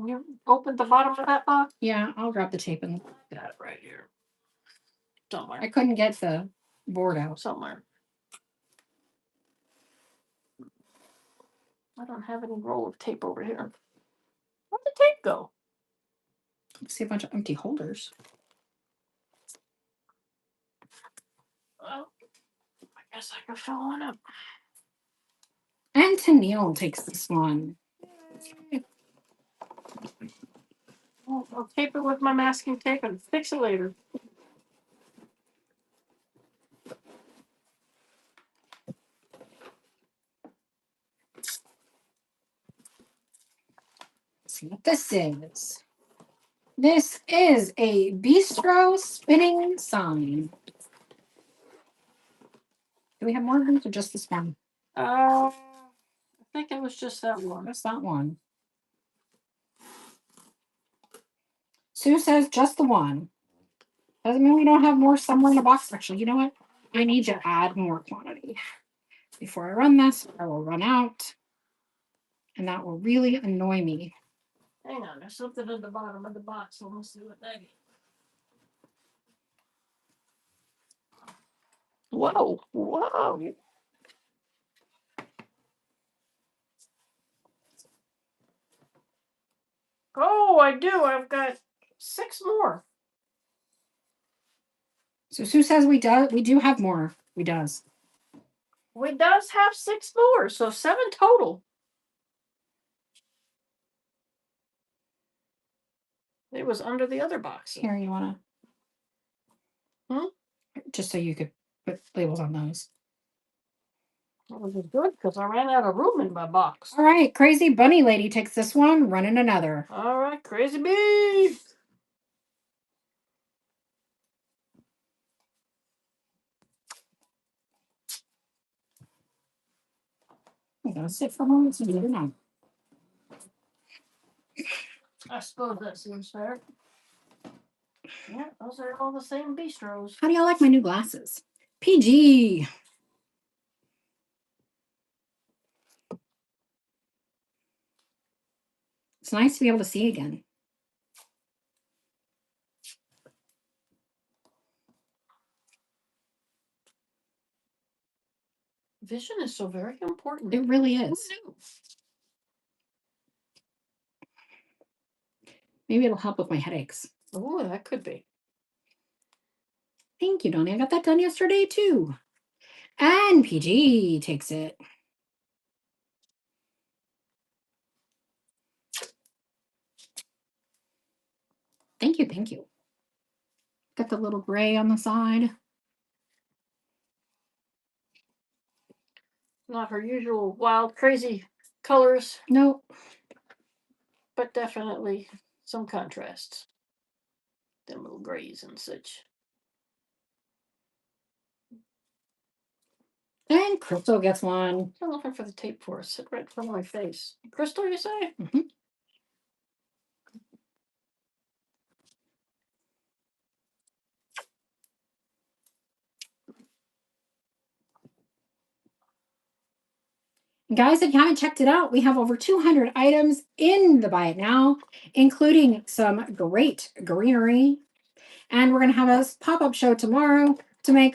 You opened the bottom of that box? Yeah, I'll grab the tape and Got it right here. Somewhere. I couldn't get the board out. Somewhere. I don't have any roll of tape over here. Where'd the tape go? I see a bunch of empty holders. Well, I guess I can fill one up. And Tennille takes this one. I'll tape it with my masking tape and fix it later. Let's see what this is. This is a bistro spinning sign. Do we have more of these or just this one? I think it was just that one. Just that one. Sue says just the one. Doesn't mean we don't have more somewhere in the box. Actually, you know what? I need to add more quantity. Before I run this, I will run out. And that will really annoy me. Hang on, there's something at the bottom of the box. So let's see what that is. Whoa, whoa. Oh, I do. I've got 6 more. So Sue says we do have more. We does. We does have 6 more, so 7 total. It was under the other box. Here, you wanna? Just so you could put labels on those. That was good because I ran out of room in my box. All right, Crazy Bunny Lady takes this one, running another. All right, Crazy Bee. I'm gonna sit for a moment so you know. I suppose that seems fair. Yeah, those are all the same bistros. How do y'all like my new glasses? PG. It's nice to be able to see again. Vision is so very important. It really is. Maybe it'll help with my headaches. Oh, that could be. Thank you, Donnie. I got that done yesterday too. And PG takes it. Thank you, thank you. Got the little gray on the side. Not her usual wild, crazy colors. Nope. But definitely some contrasts. Them little grays and such. And Crystal gets one. I'm looking for the tape for us. Sit right in front of my face. Crystal, you say? Mm-hmm. Guys, if you haven't checked it out, we have over 200 items in the Buy It Now, including some great greenery. And we're going to have a pop-up show tomorrow to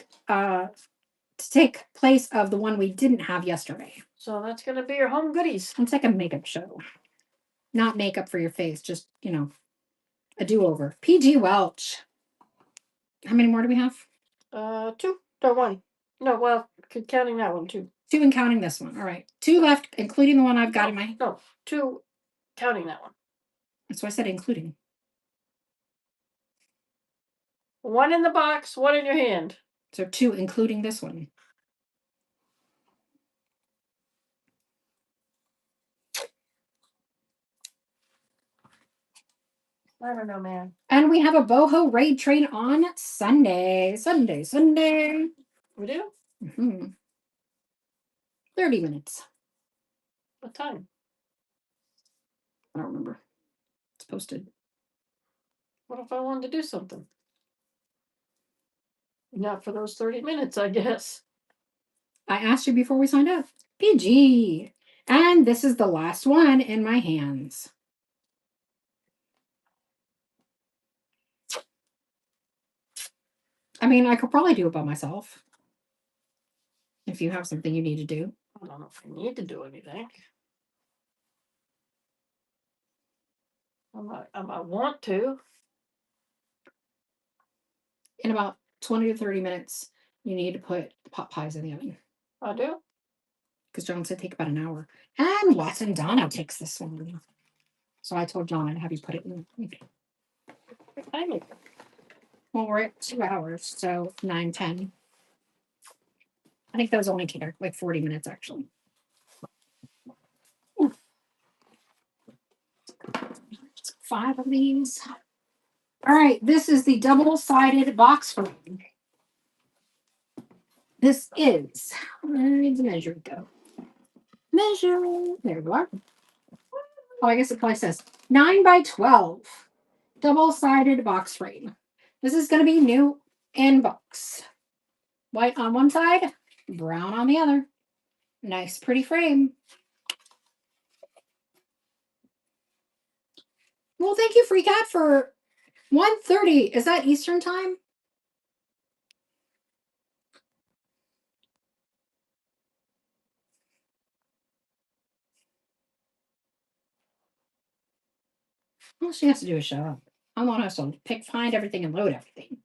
take place of the one we didn't have yesterday. So that's going to be your home goodies. It's like a makeup show. Not makeup for your face, just, a do-over. PG Welch. How many more do we have? 2 or 1. No, well, counting that one, 2. 2 and counting this one. All right. 2 left, including the one I've got in my... No, 2 counting that one. That's why I said including. 1 in the box, 1 in your hand. So 2 including this one. I don't know, man. And we have a boho raid train on Sunday. Sunday. We do? Mm-hmm. 30 minutes. What time? I don't remember. It's posted. What if I wanted to do something? Not for those 30 minutes, I guess. I asked you before we signed up. PG. And this is the last one in my hands. I mean, I could probably do it by myself. If you have something you need to do. I don't know if I need to do anything. I might want to. In about 20 to 30 minutes, you need to put the pot pies in the oven. I do? Because John said take about an hour. And Watson Donna takes this one. So I told John I'd have you put it in. Timing. Well, we're at 2 hours, so 9, 10. I think those only take like 40 minutes, actually. Ooh. 5 of these. All right, this is the double-sided box frame. This is, where did the measure go? Measure, there you are. Oh, I guess it probably says 9 by 12. Double-sided box frame. This is going to be new in box. White on one side, brown on the other. Nice, pretty frame. Well, thank you, Free Cat, for 1:30. Is that Eastern time? Well, she has to do a show up. I'm the one who has to find everything and load everything.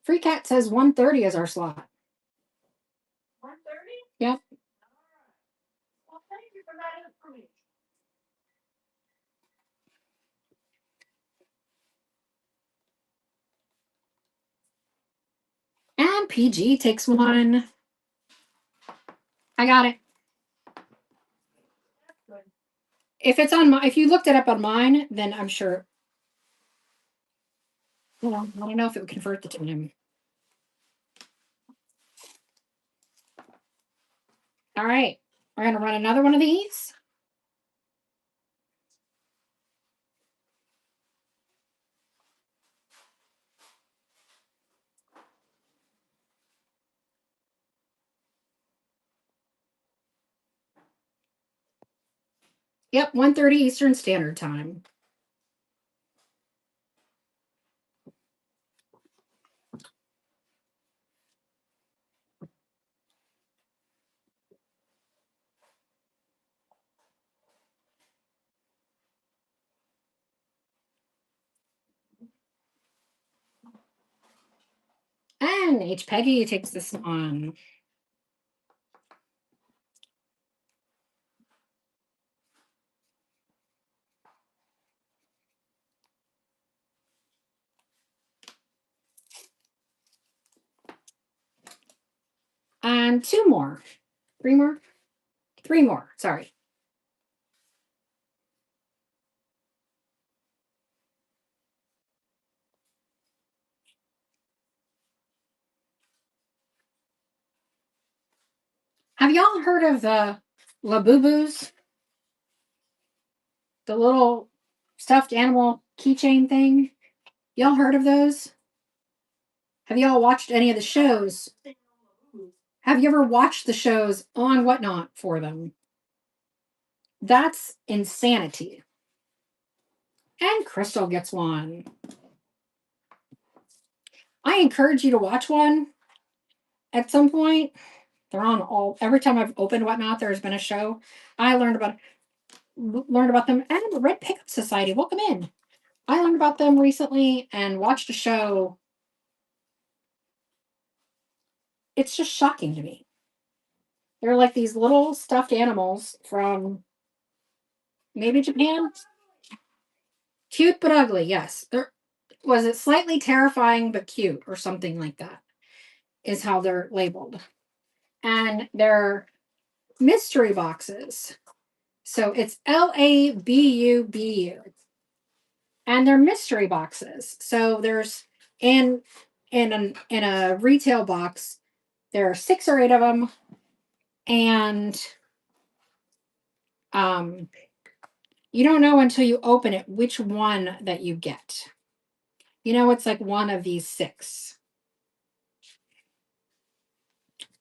Free Cat says 1:30 is our slot. 1:30? Yep. All right. Well, thank you for that information. And PG takes one. I got it. If it's on if you looked it up on mine, then I'm sure. Well, I don't know if it would convert the time. All right, we're gonna run another one of these. Yep, 1:30 Eastern Standard Time. And H. Peggy takes this one. And 2 more. 3 more? 3 more, sorry. Have y'all heard of the Labubus? The little stuffed animal keychain thing? Y'all heard of those? Have y'all watched any of the shows? Have you ever watched the shows on Whatnot for them? That's insanity. And Crystal gets one. I encourage you to watch one at some point. They're on all every time I've opened Whatnot, there's been a show. I learned about them. And the Red Pickup Society. Welcome in. I learned about them recently and watched a show. It's just shocking to me. They're like these little stuffed animals from maybe Japan. Cute but ugly, yes. Was it slightly terrifying but cute or something like that is how they're labeled. And they're mystery boxes. So it's LABUBU. And they're mystery boxes. So there's in a retail box, there are 6 or 8 of them. And you don't know until you open it which one that you get. You know, it's like one of these 6.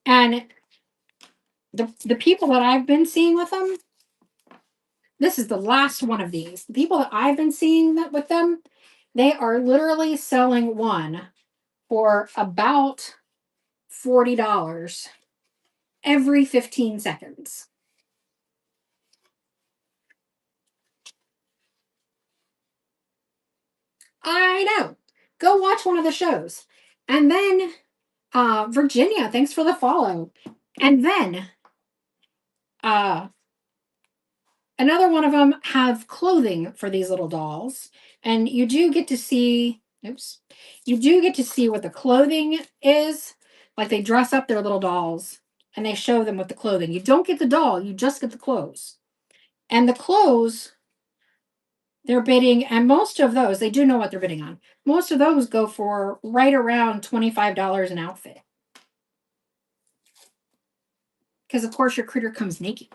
And the people that I've been seeing with them, this is the last one of these. The people that I've been seeing that with them, they are literally selling one for about $40 every 15 seconds. I know. Go watch one of the shows. And then Virginia, thanks for the follow. And then another one of them have clothing for these little dolls. And you do get to see, you do get to see what the clothing is. Like they dress up their little dolls and they show them with the clothing. You don't get the doll, you just get the clothes. And the clothes, they're bidding, and most of those, they do know what they're bidding on. Most of those go for right around $25 an outfit. Because, of course, your critter comes naked.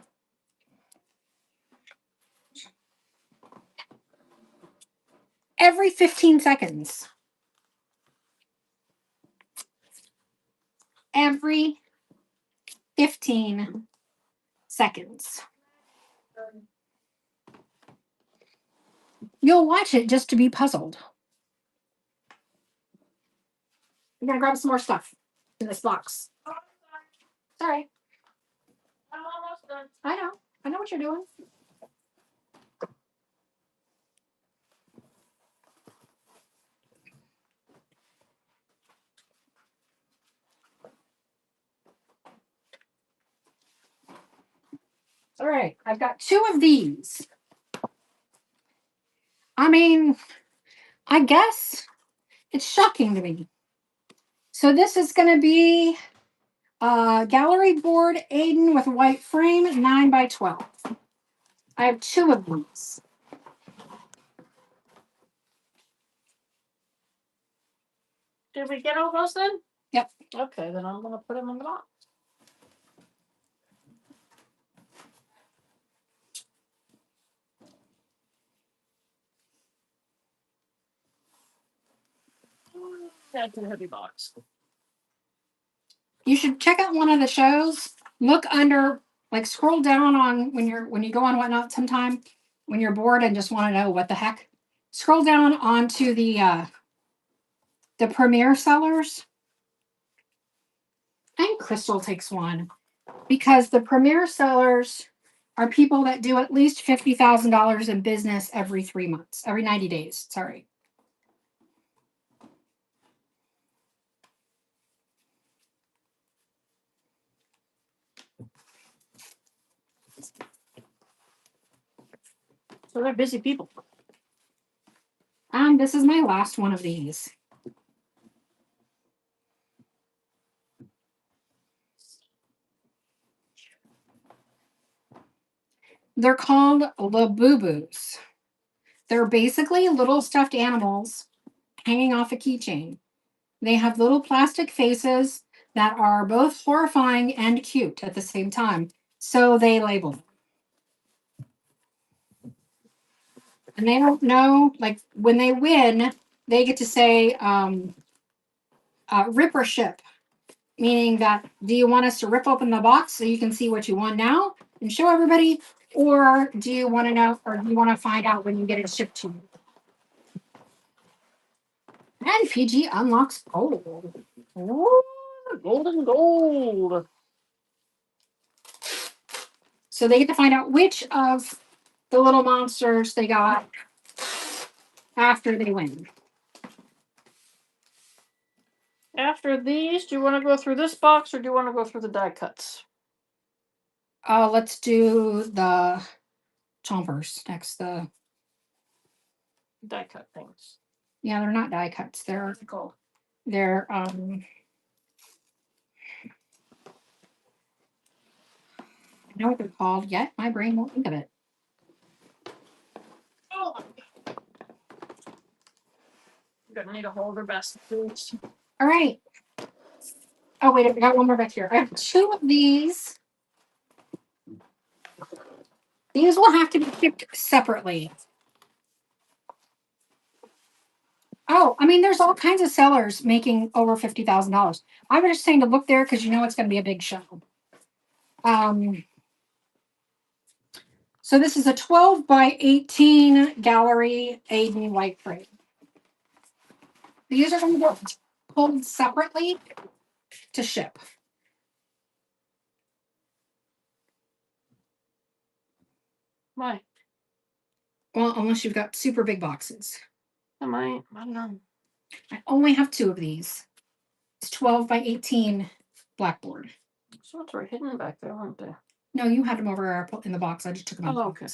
Every 15 seconds. Every 15 seconds. You'll watch it just to be puzzled. I'm going to grab some more stuff in this box. Sorry. I'm almost done. I know. I know what you're doing. All right. I've got 2 of these. I mean, I guess it's shocking to me. So this is going to be gallery board Aiden with white frame, 9x12. I have 2 of these. Did we get all those then? Yep. Okay, then I'm going to put them in the box. That's a heavy box. You should check out one of the shows. Look under, like scroll down on when you go on Whatnot sometime, when you're bored and just want to know what the heck. Scroll down onto the premiere sellers. And Crystal takes one. Because the premier sellers are people that do at least $50,000 in business every 3 months, every 90 days. Sorry. So they're busy people. And this is my last one of these. They're called Labubus. They're basically little stuffed animals hanging off a keychain. They have little plastic faces that are both horrifying and cute at the same time. So they label them. And they don't know, like when they win, they get to say, rip or ship, meaning that do you want us to rip open the box so you can see what you want now and show everybody, or do you want to know, or do you want to find out when you get it shipped to you? And PG unlocks gold. Ooh, golden gold. So they get to find out which of the little monsters they got after they win. After these, do you want to go through this box or do you want to go through the die cuts? Let's do the chompers next. The Die cut things. yeah, they're not die cuts. They're Gold. they're I know what they're called yet. My brain won't think of it. Oh. You're gonna need a holder basket. All right. Oh wait, I got one more back here. I have 2 of these. These will have to be shipped separately. Oh, I mean, there's all kinds of sellers making over $50,000. I was just saying to look there because you know it's going to be a big show. So this is a 12 by 18 gallery AD white frame. These are going to get pulled separately to ship. Why? Well, unless you've got super big boxes. I don't know. I only have 2 of these. It's 12 by 18 blackboard. So it's right hidden back there, aren't they? No, you had them over in the box. I just took them out. Oh, okay.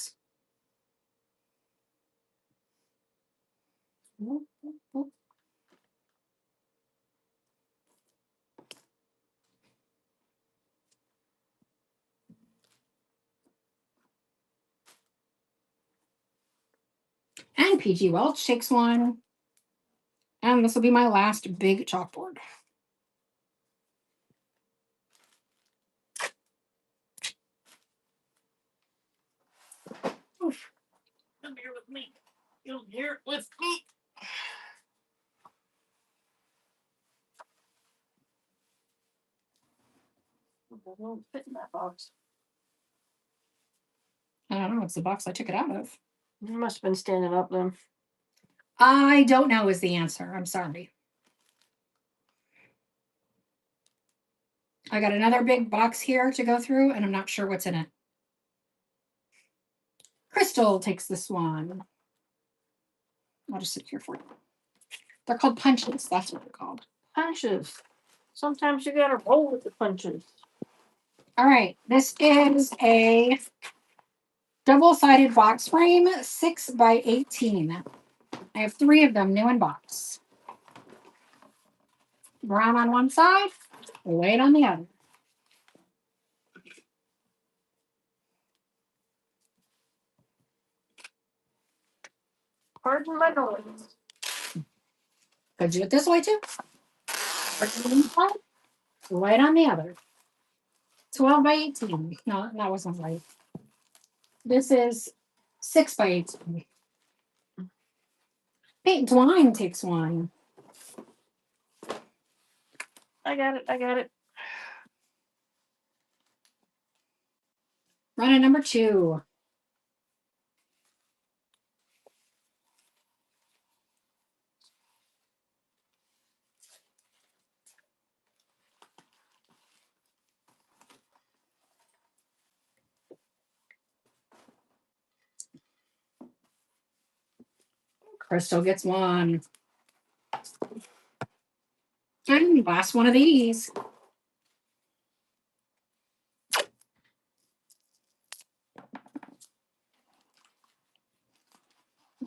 And PG Welch takes one. And this will be my last big chalkboard. Oof. Come here with me. Come here with me. It won't fit in that box. I don't know. It's the box I took it out of. You must have been standing up then. I don't know is the answer. I'm sorry. I got another big box here to go through, and I'm not sure what's in it. Crystal takes this one. I'll just sit here for you. They're called punches. That's what they're called. Punches. Sometimes you gotta roll with the punches. All right. This is a double-sided box frame, 6 by 18. I have 3 of them, new in box. Brown on one side, white on the other. Pardon my noise. Could do it this way too. White on the other. 12 by 18. No, that wasn't right. This is 6 by 18. Paint Twine takes one. I got it. Running number 2. Crystal gets one. And last one of these.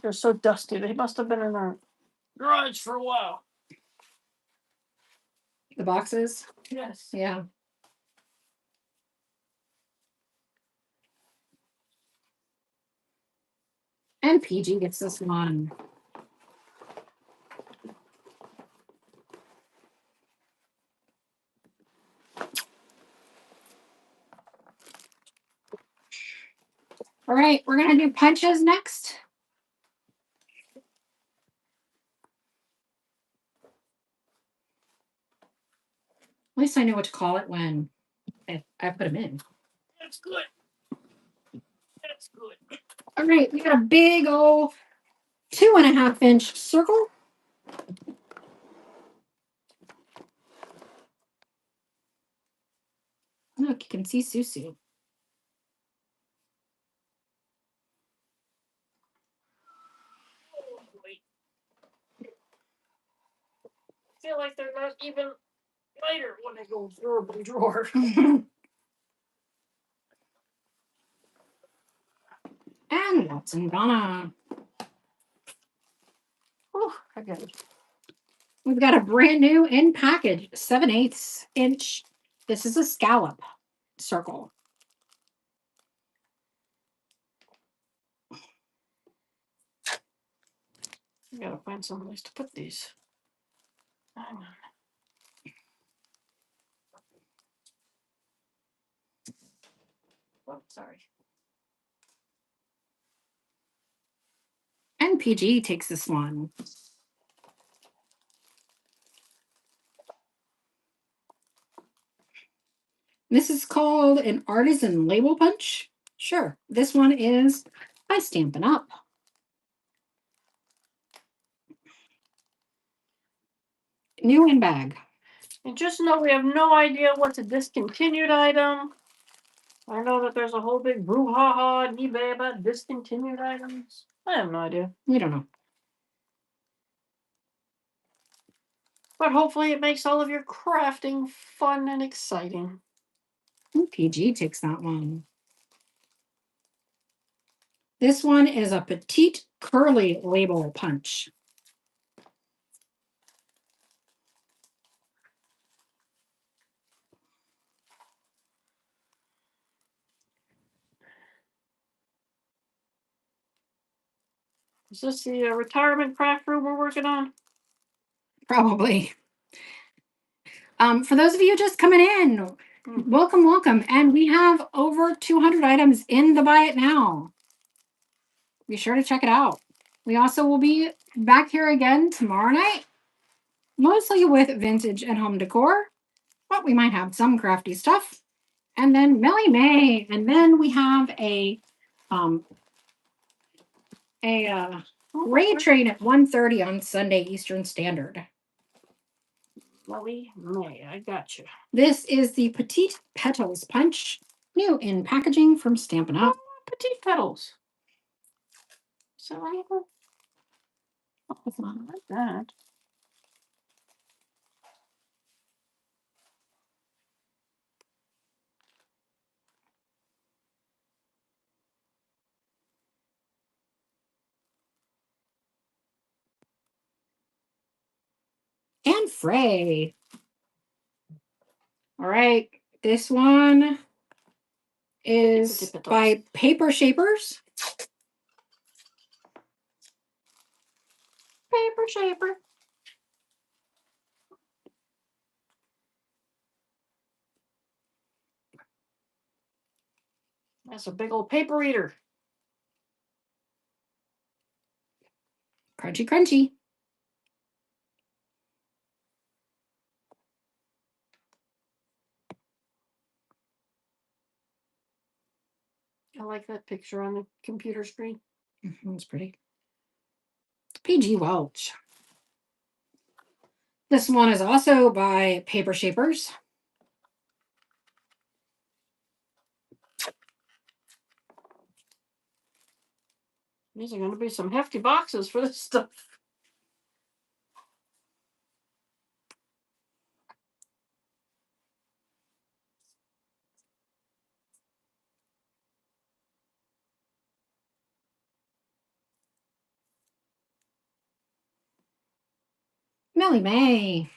They're so dusty. They must have been in our garage for a while. The boxes? Yes. Yeah. And PG gets this one. All right, we're going to do punches next. least I know what to call it when I put them in. That's good. That's good. All right, we got a big old 2.5-inch circle. Look, you can see Susu. I feel like they're not even lighter when they go through a drawer. And Watson Donna. Oh, I got it. We've got a brand new in package 7/8 inch. This is a scallop circle. I gotta find some place to put these. Hang on. Oh, sorry. And PG takes this one. This is called an artisan label punch. Sure, this one is by Stampin' Up. New in bag. And just know we have no idea what's a discontinued item. I know that there's a whole big brouhaha on eBay about discontinued items. I have no idea. We don't know. But hopefully it makes all of your crafting fun and exciting. And PG takes that one. This one is a petite curly label punch. Is this the retirement craft room we're working on? Probably. For those of you just coming in, welcome, welcome. And we have over 200 items in the Buy It Now. Be sure to check it out. We also will be back here again tomorrow night, mostly with vintage and home decor, but we might have some crafty stuff. And then Melly May. And then we have a raid train at 1:30 on Sunday Eastern Standard. Melly May, I got you. This is the Petite Petals Punch, new in packaging from Stampin' Up. Oh, Petite Petals. Is that right? Oh, it's not like that. And Frey. All right, this one is by Paper Shapers. Paper Shaper. That's a big old paper eater. Crunchy, crunchy. I like that picture on the computer screen. That's pretty. PG Welch. This one is also by Paper Shapers. These are going to be some hefty boxes for this stuff. Melly May.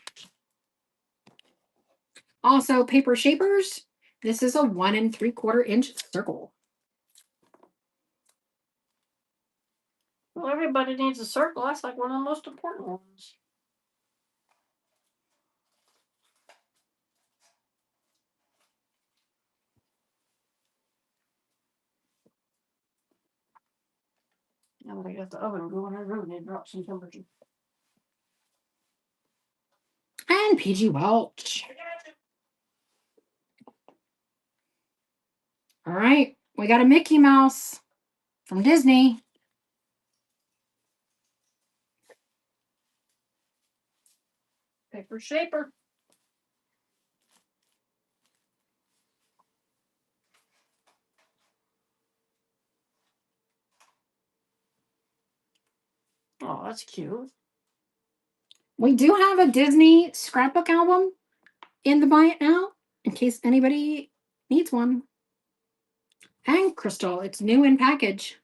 Also, Paper Shapers. This is a 1 3/4-inch circle. Well, everybody needs a circle. That's like one of the most important ones. Now that I got the oven going, I really need to drop some temperature. And PG Welch. All right, we got a Mickey Mouse from Disney. Paper shaper. Oh, that's cute. We do have a Disney scrapbook album in the Buy It Now, in case anybody needs one. And Crystal, it's new in package.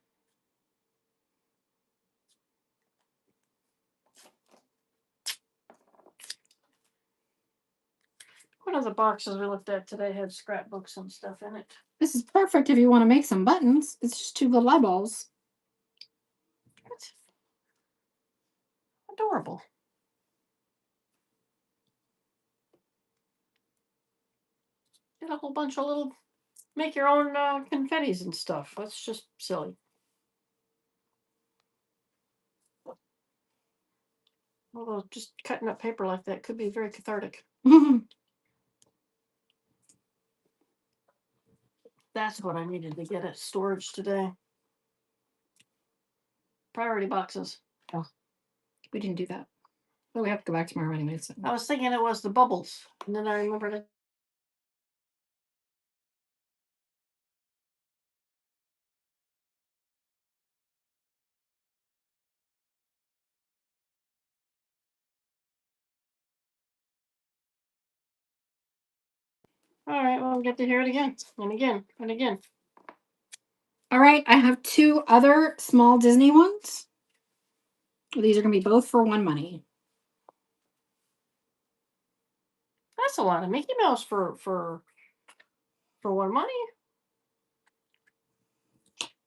One of the boxes we looked at today had scrapbooks and stuff in it. This is perfect if you want to make some buttons. It's just 2 little eyeballs. That's adorable. Get a whole bunch of little, make your own confettis and stuff. That's just silly. Although just cutting up paper like that could be very cathartic. That's what I needed to get at storage today. Priority boxes. Oh, we didn't do that. But we have to go back tomorrow anyway. So. I was thinking it was the bubbles, and then I remembered it. All right, well, we'll get to hear it again and again and again. All right, I have 2 other small Disney ones. These are going to be both for $1. That's a lot of Mickey Mouse for $1.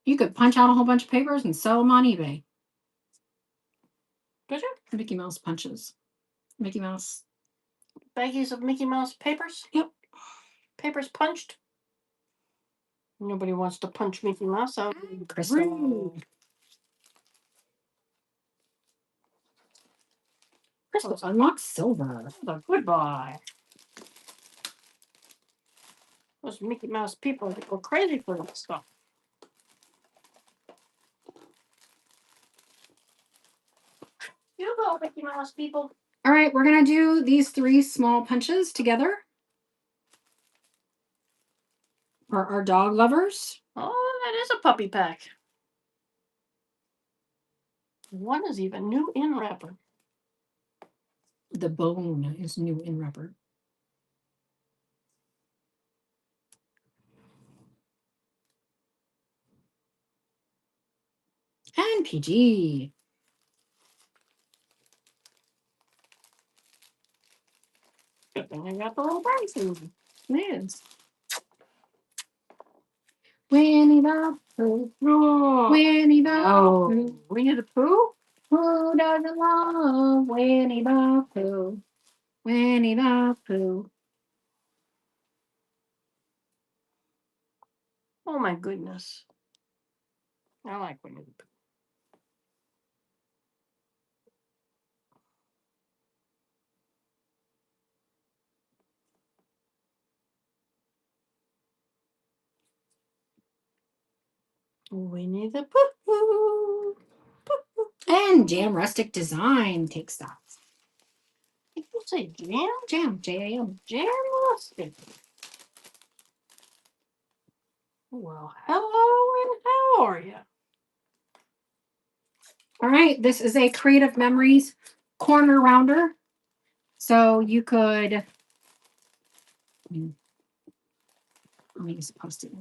You could punch out a whole bunch of papers and sell them on eBay. Could you? Mickey Mouse punches. Mickey Mouse. Baggies of Mickey Mouse papers? Yep. Papers punched? Nobody wants to punch Mickey Mouse out. Crystal. Crystal unlocks silver. Goodbye. Those Mickey Mouse people go crazy for that stuff. You go, Mickey Mouse people. All right, we're going to do these 3 small punches together for our dog lovers. Oh, that is a puppy pack. One is even new in wrapper. The bone is new in wrapper. And PG. Good thing I got the little prices. It is. Winnie the Pooh. Oh, Winnie the Pooh. Winnie the Pooh? Who doesn't love Winnie the Pooh? Winnie the Pooh. Oh my goodness. I like Winnie the Pooh. Winnie the Pooh. And Jam Rustic Design takes that. Did you say jam? Jam, J-A-M. Jam rustic. Well, hello and how are you? All right, this is a Creative Memories corner rounder. So you could, let me just post it.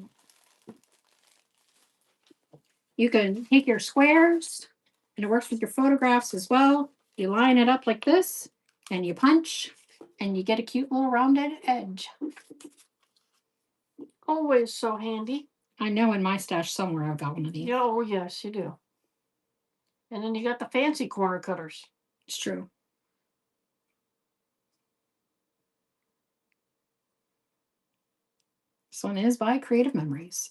You can take your squares, and it works with your photographs as well. You line it up like this, and you punch, and you get a cute little rounded edge. Always so handy. I know in my stash somewhere I've got one of these. Yeah, oh yes, you do. And then you got the fancy corner cutters. It's true. This one is by Creative Memories.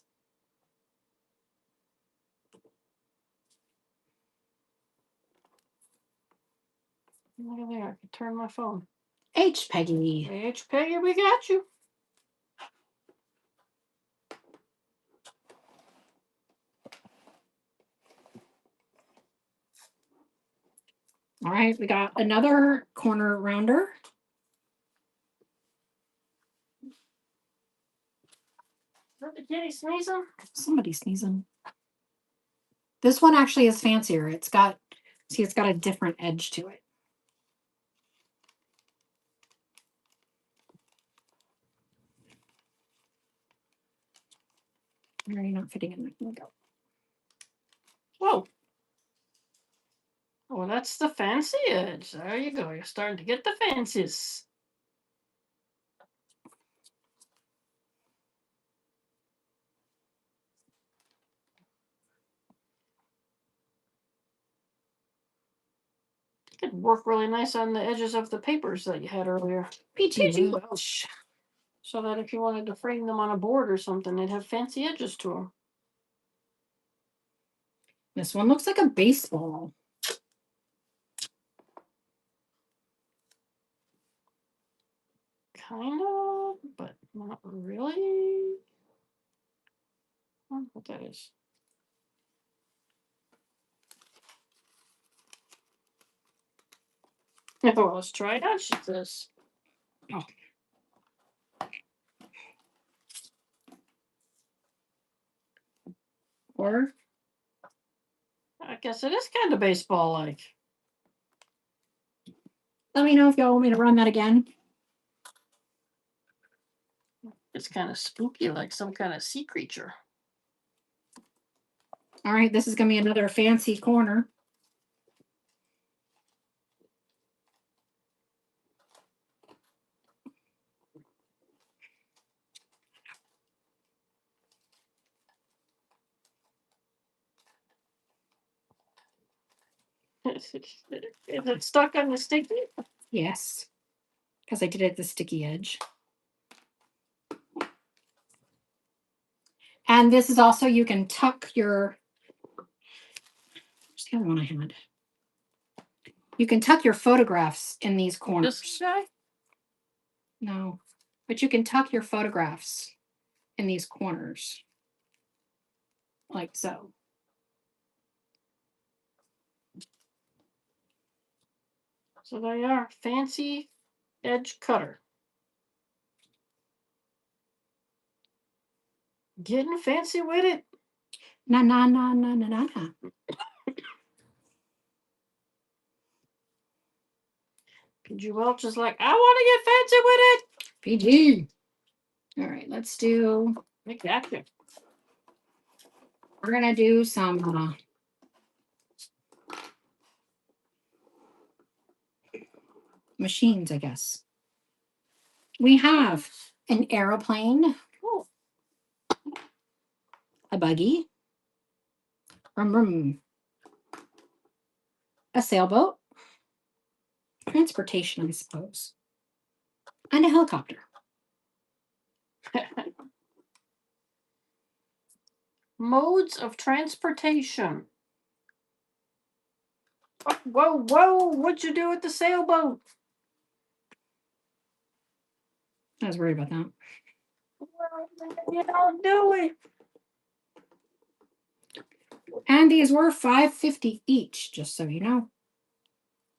Look at there, I can turn my phone. H. Peggy. H. Peggy, we got you. All right, we got another corner rounder. Is that the kitty sneezing? Somebody sneezing. This one actually is fancier. It's got a different edge to it. Are you not fitting in there? Here we go. Whoa. Oh, that's the fancy edge. There you go. You're starting to get the fancies. It could work really nice on the edges of the papers that you had earlier. PG Welsh. So that if you wanted to frame them on a board or something, they'd have fancy edges to them. This one looks like a baseball. Kind of, but not really. I don't know what that is. Oh, let's try it out, she says. Oh. Or I guess it is kind of baseball-like. let me know if y'all want me to run that again. It's kind of spooky, like some kind of sea creature. All right, this is going to be another fancy corner. Is it stuck on the sticky? Yes, because I did it at the sticky edge. And this is also, you can tuck your, where's the other one I had? You can tuck your photographs in these corners. This guy? No, but you can tuck your photographs in these corners. Like so. So there you are, fancy edge cutter. Getting fancy with it. Na na na na na na na. PG Welch is like, I want to get fancy with it. PG. All right, let's do. Exactly. We're gonna do some machines, I guess. We have an aeroplane, Oh, a buggy, a sailboat, transportation, I suppose, and a helicopter. modes of transportation. Oh, whoa, whoa, what'd you do with the sailboat? I was worried about that. You don't do it. And these were $5.50 each, just so you know.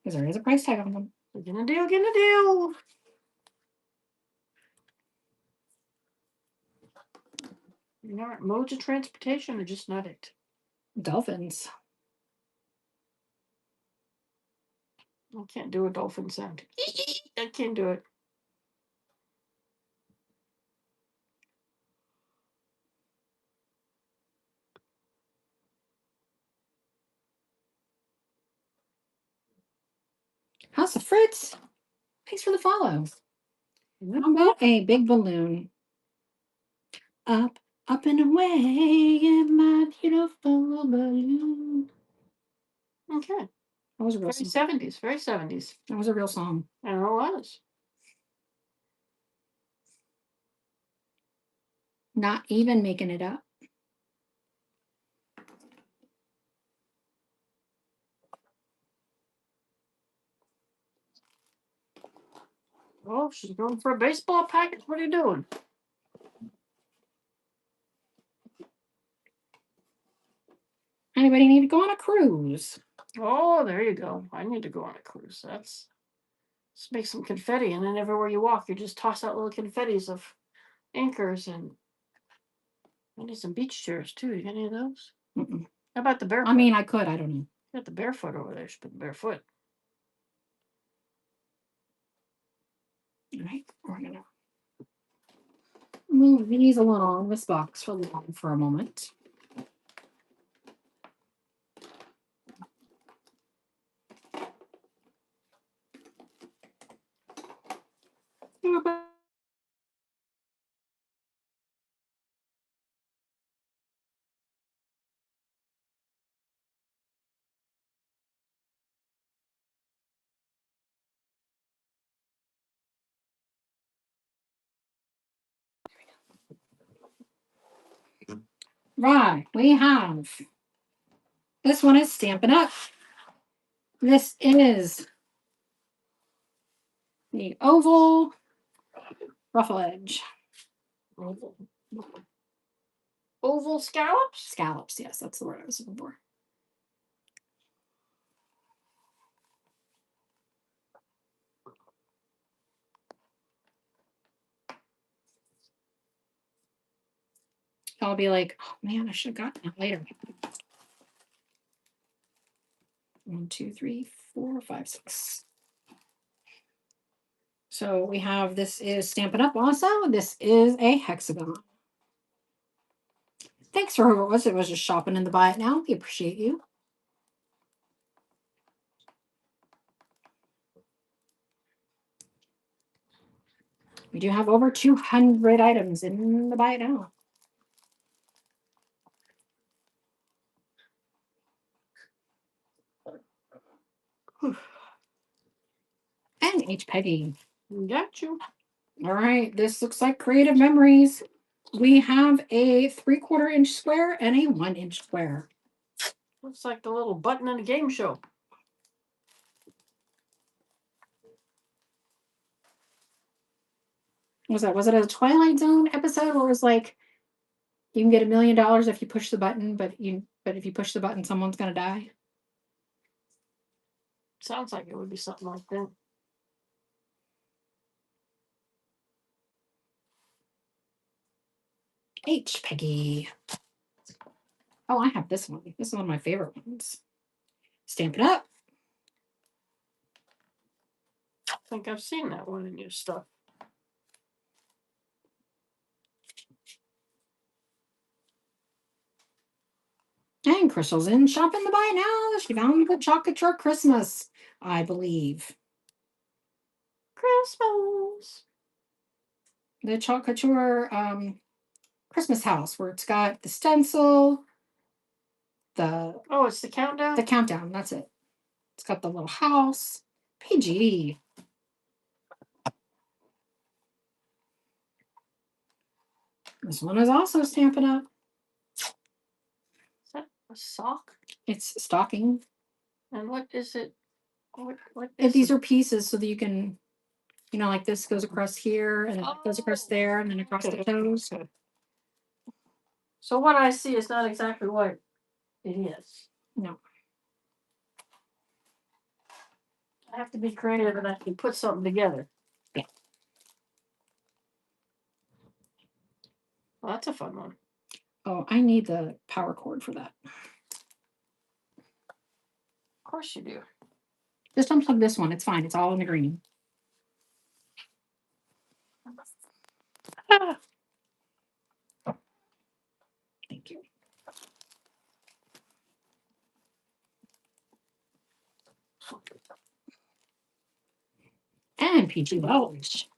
Because there is a price tag on them. Getting a deal, getting a deal. You know, modes of transportation are just not it. Dolphins. I can't do a dolphin sound. I can't do it. House of Fritz. Thanks for the follow. How about a big balloon? Up, up and away in my beautiful balloon. Okay. That was a real Very song. 70s, very 70s. That was a real song. I know it was. Not even making it up. Oh, she's going for a baseball package. What are you doing? Anybody need to go on a cruise? Oh, there you go. I need to go on a cruise. Let's make some confetti, and then everywhere you walk, you just toss out little confettis of anchors, and I need some beach chairs too. You got any of those? Mm-mm. How about the barefoot? I mean, I could. I don't know. You got the barefoot over there. You should put the barefoot. All right, we're gonna move these along this box for a moment. Right, we have this one is Stampin' Up. This is the oval ruffle edge. Oval scallops? Scallops, yes, that's the word I was looking for. I'll be like, oh man, I should have gotten that later. 1, 2, 3, 4, 5, 6. So we have this is Stampin' Up also. This is a hexagon. Thanks for whoever it was. It was just shopping in the buy it now. We appreciate you. We do have over 200 items in the buy it now. Whew. And H. Peggy. Got you. All right, this looks like Creative Memories. We have a 3/4 inch square and a 1 inch square. Looks like the little button in a game show. Was it a Twilight Zone episode where it was like you can get $1 million if you push the button, but if you push the button, someone's gonna die? Sounds like it would be something like that. H. Peggy. Oh, I have this one. This is one of my favorite ones. Stampin' Up. I think I've seen that one in your stuff. And Crystal's in shopping the buy now. She found the chocolate truck Christmas, I believe. Christmas. The chocolate Couture Christmas house where it's got the stencil, it's the countdown. The countdown. That's it. It's got the little house. PG. This one is also Stampin' Up. Is that a sock? It's stocking. And what is it? What And is these it? are pieces so that you can, like this goes across here and then it goes across there and then across the toes. So what I see is not exactly what it is. No. I have to be creative and I can put something together. Yeah. Well, that's a fun one. Oh, I need the power cord for that. Of course you do. Just unplug this one. It's fine. It's all in the green. Ah. Thank you. And PG Welch.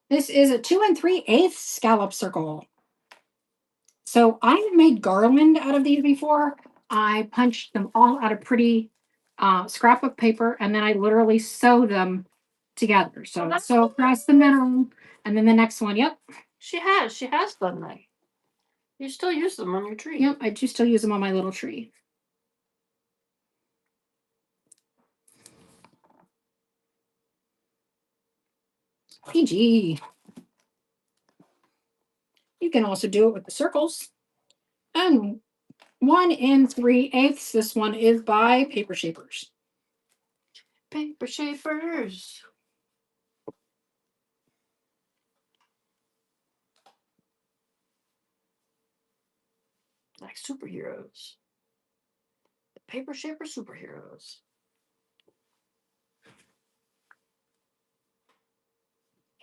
This is a 2 3/8 scallop circle. So I've made garland out of these before. I punched them all out of pretty scrapbook paper, and then I literally sew them together. So sew across the middle, and then the next one. Yep. She has done that. You still use them on your tree. Yep, I do still use them on my little tree. PG. You can also do it with the circles. And 1 3/8. This one is by Paper Shapers. Paper Shapers. Like superheroes. The Paper Shaper superheroes.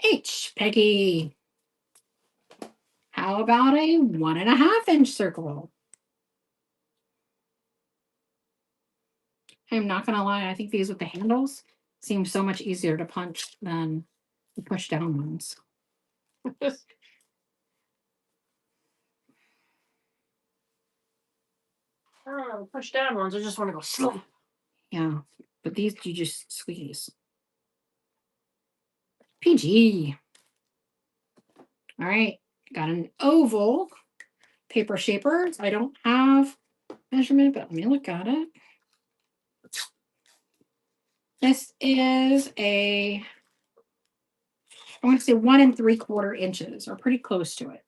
H, Peggy. How about a 1.5-inch circle? I'm not going to lie. I think these with the handles seem so much easier to punch than the push down ones. I don't know. Push down ones. I just want to go slap. Yeah, but these you just squeeze. PG. All right, got an oval Paper Shapers. I don't have measurement, but let me look at it. This is I want to say 1 3/4 inches, or pretty close to it.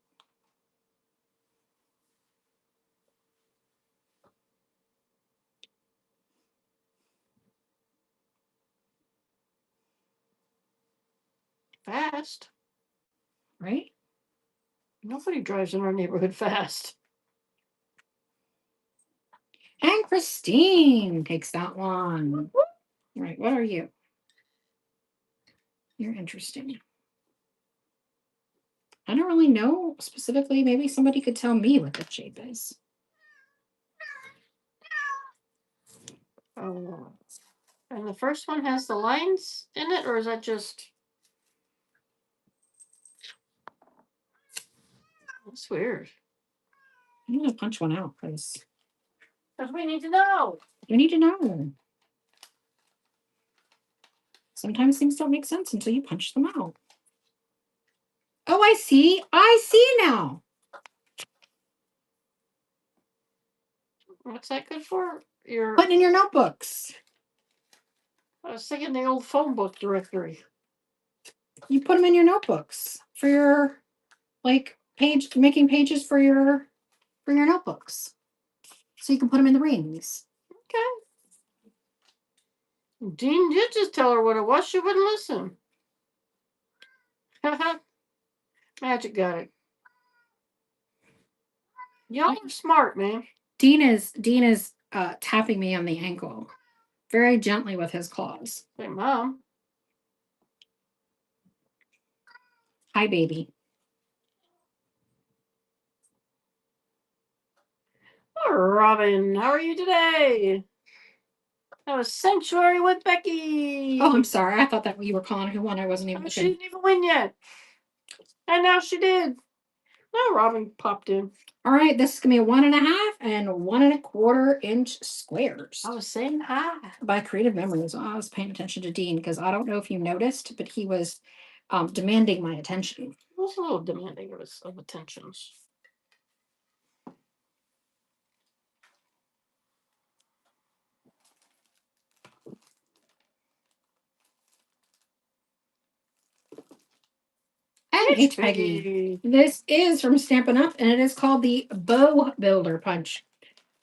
Fast. Right? Nobody drives in our neighborhood fast. And Christine takes that one. All right, what are you? You're interesting. I don't really know specifically. Maybe somebody could tell me what the shape is. Oh. And the first one has the lines in it, or is that just... That's weird. I'm going to punch one out because we need to know. you need to know. Sometimes things don't make sense until you punch them out. Oh, I see. I see now. What's that good for? Putting in your notebooks. I was thinking the old phone book directory. You put them in your notebooks for your making pages for your notebooks. So you can put them in the rings. Okay. Dean did just tell her what it was. She wouldn't listen. Magic got it. Y'all are smart, man. Dean is tapping me on the ankle very gently with his claws. Hey, Mom. Hi, baby. Oh, Robin, how are you today? That was Sanctuary with Becky. Oh, I'm sorry. I thought that you were calling who won. I wasn't even. She didn't even win yet. And now she did. No, Robin popped in. All right, this is gonna be a 1.5 and 1 1/4 inch squares. I was saying hi. By Creative Memories. I was paying attention to Dean because I don't know if you noticed, but he was demanding my attention. He was a little demanding of attentions. And H Peggy. This is from Stampin' Up, and it is called the Bow Builder Punch,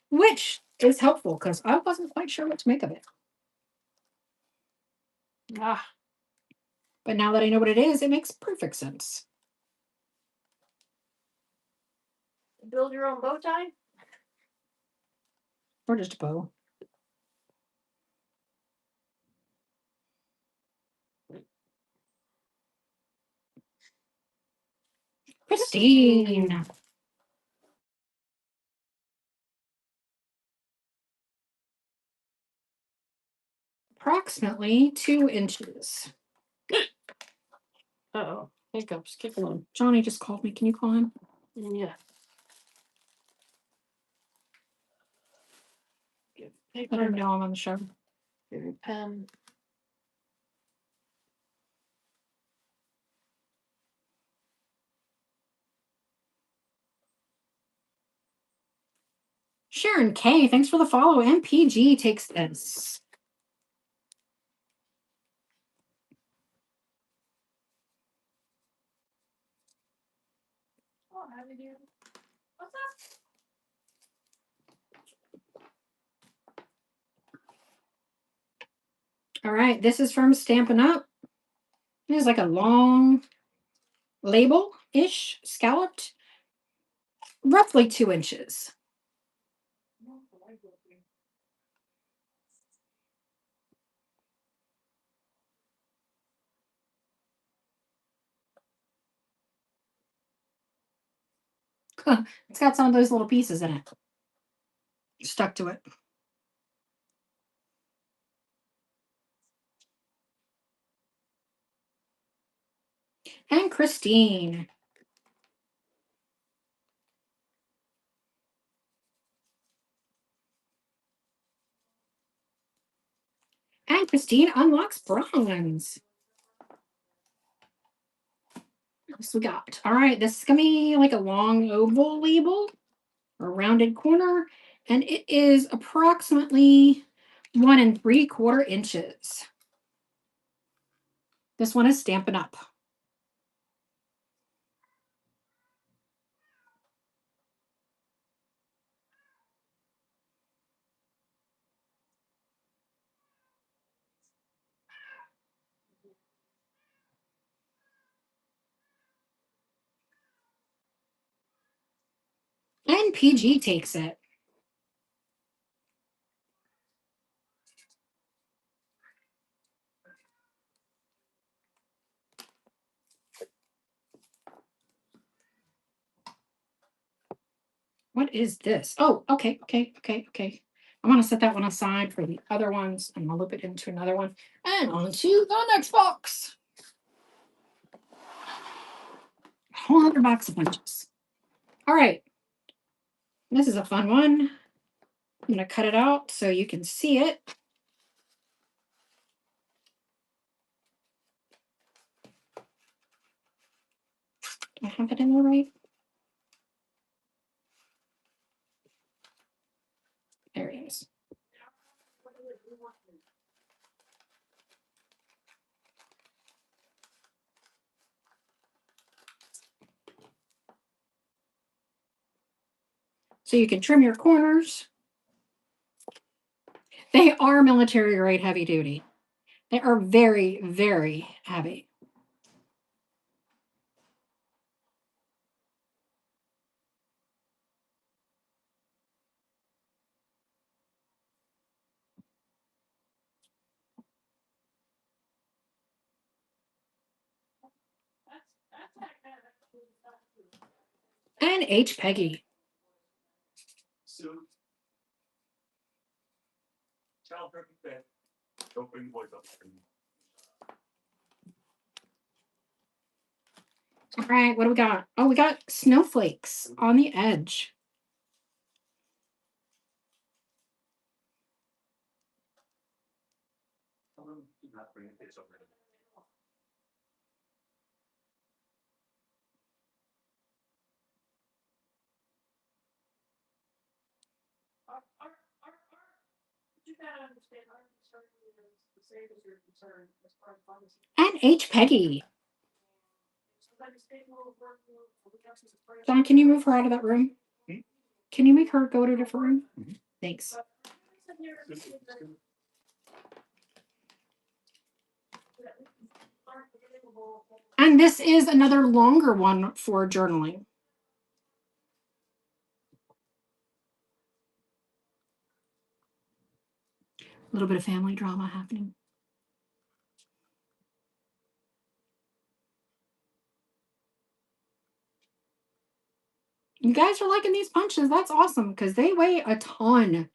which is helpful because I wasn't quite sure what to make of it. Ah. But now that I know what it is, it makes perfect sense. Build your own bow tie? Or just a bow. Christine. Approximately 2 inches. Uh-oh. Hiccups. Kick on. Johnny just called me. Can you call him? Yeah. Let him know I'm on the show. Give your pen. Sharon K, thanks for the follow. MPG takes this. Oh, how did you... What's that? All right, this is from Stampin' Up. It is like a long label-ish, scalloped, roughly 2 inches. It's got some of those little pieces in it stuck to it. And Christine. And Christine unlocks bronze. What else we got? All right, this is going to be like a long oval label or rounded corner. And it is approximately 1 3/4 inches. This one is Stampin' Up. And PG takes it. What is this? Oh, okay. I want to set that one aside for the other ones, and I'll loop it into another one. And on to the next box. A whole other box of punches. All right. This is a fun one. I'm going to cut it out so you can see it. Do I have it in there right? There it is. So you can trim your corners. They are military grade heavy duty. They are very, very heavy. And H. Peggy. All right, what do we got? Oh, we got snowflakes on the edge. And H. Peggy. John, can you move her out of that room? Can you make her go to a different room? Thanks. And this is another longer one for journaling. A little bit of family drama happening. You guys are liking these punches. That's awesome because they weigh a ton.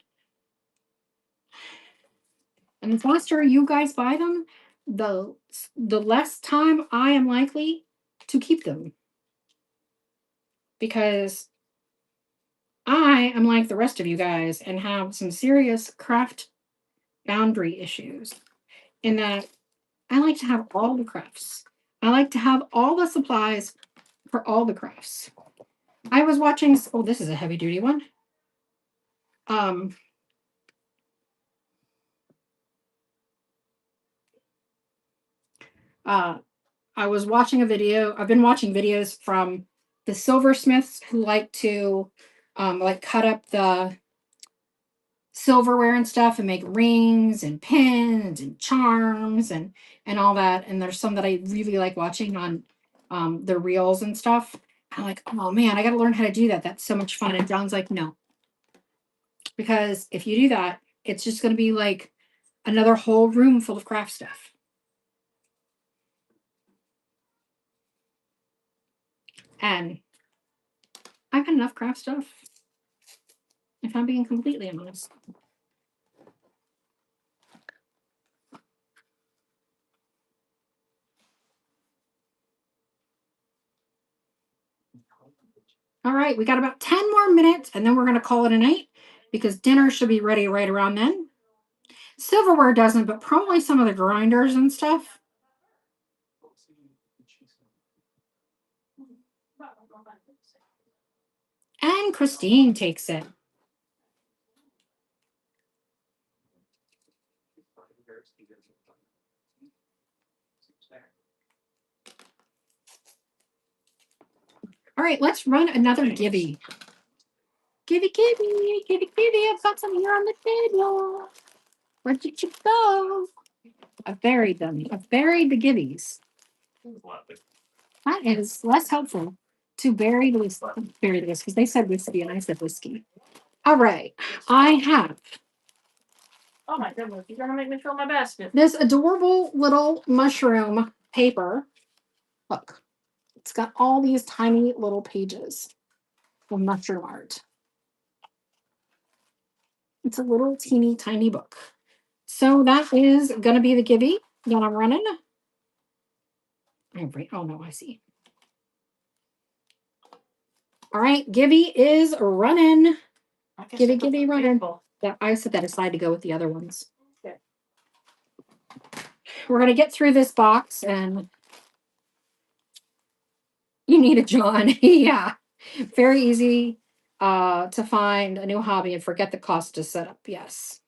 And the faster you guys buy them, the less time I am likely to keep them. Because I am like the rest of you guys and have some serious craft boundary issues in that I like to have all the crafts. I like to have all the supplies for all the crafts. I was watching, oh, this is a heavy duty one. I was watching a video. I've been watching videos from the silversmiths who like to cut up the silverware and stuff and make rings and pins decorations and charms and all that. And there's some that I really like watching on the reels and stuff. I'm like, oh man, I got to learn how to do that. That's so much fun. And John's like, no, because if you do that, it's just going to be like another whole room full of craft stuff. And I've had enough craft stuff, if I'm being completely honest. All right, we got about 10 more minutes and then we're going to call it a night because dinner should be ready right around then. Silverware doesn't, but probably some of the grinders and stuff. And Christine takes it. All right, let's run another Gibby. Gibby, Gibby, Gibby, Gibby. I've got some here on the table. Where did you go? I buried them. I buried the Gibbies. That is less helpful to bury the whiskey because they said whiskey and I said whiskey. All right, I have. Oh my goodness, you're gonna make me fill my basket. This adorable little mushroom paper. Look, it's got all these tiny little pages of mushroom art. It's a little teeny tiny book. So that is going to be the Gibby that I'm running. Oh no, I see. All right, Gibby is running. Gibby running. Yeah, I set that aside to go with the other ones. Okay. We're going to get through this box and you need a John. Yeah. Very easy to find a new hobby and forget the cost to set up. Yes.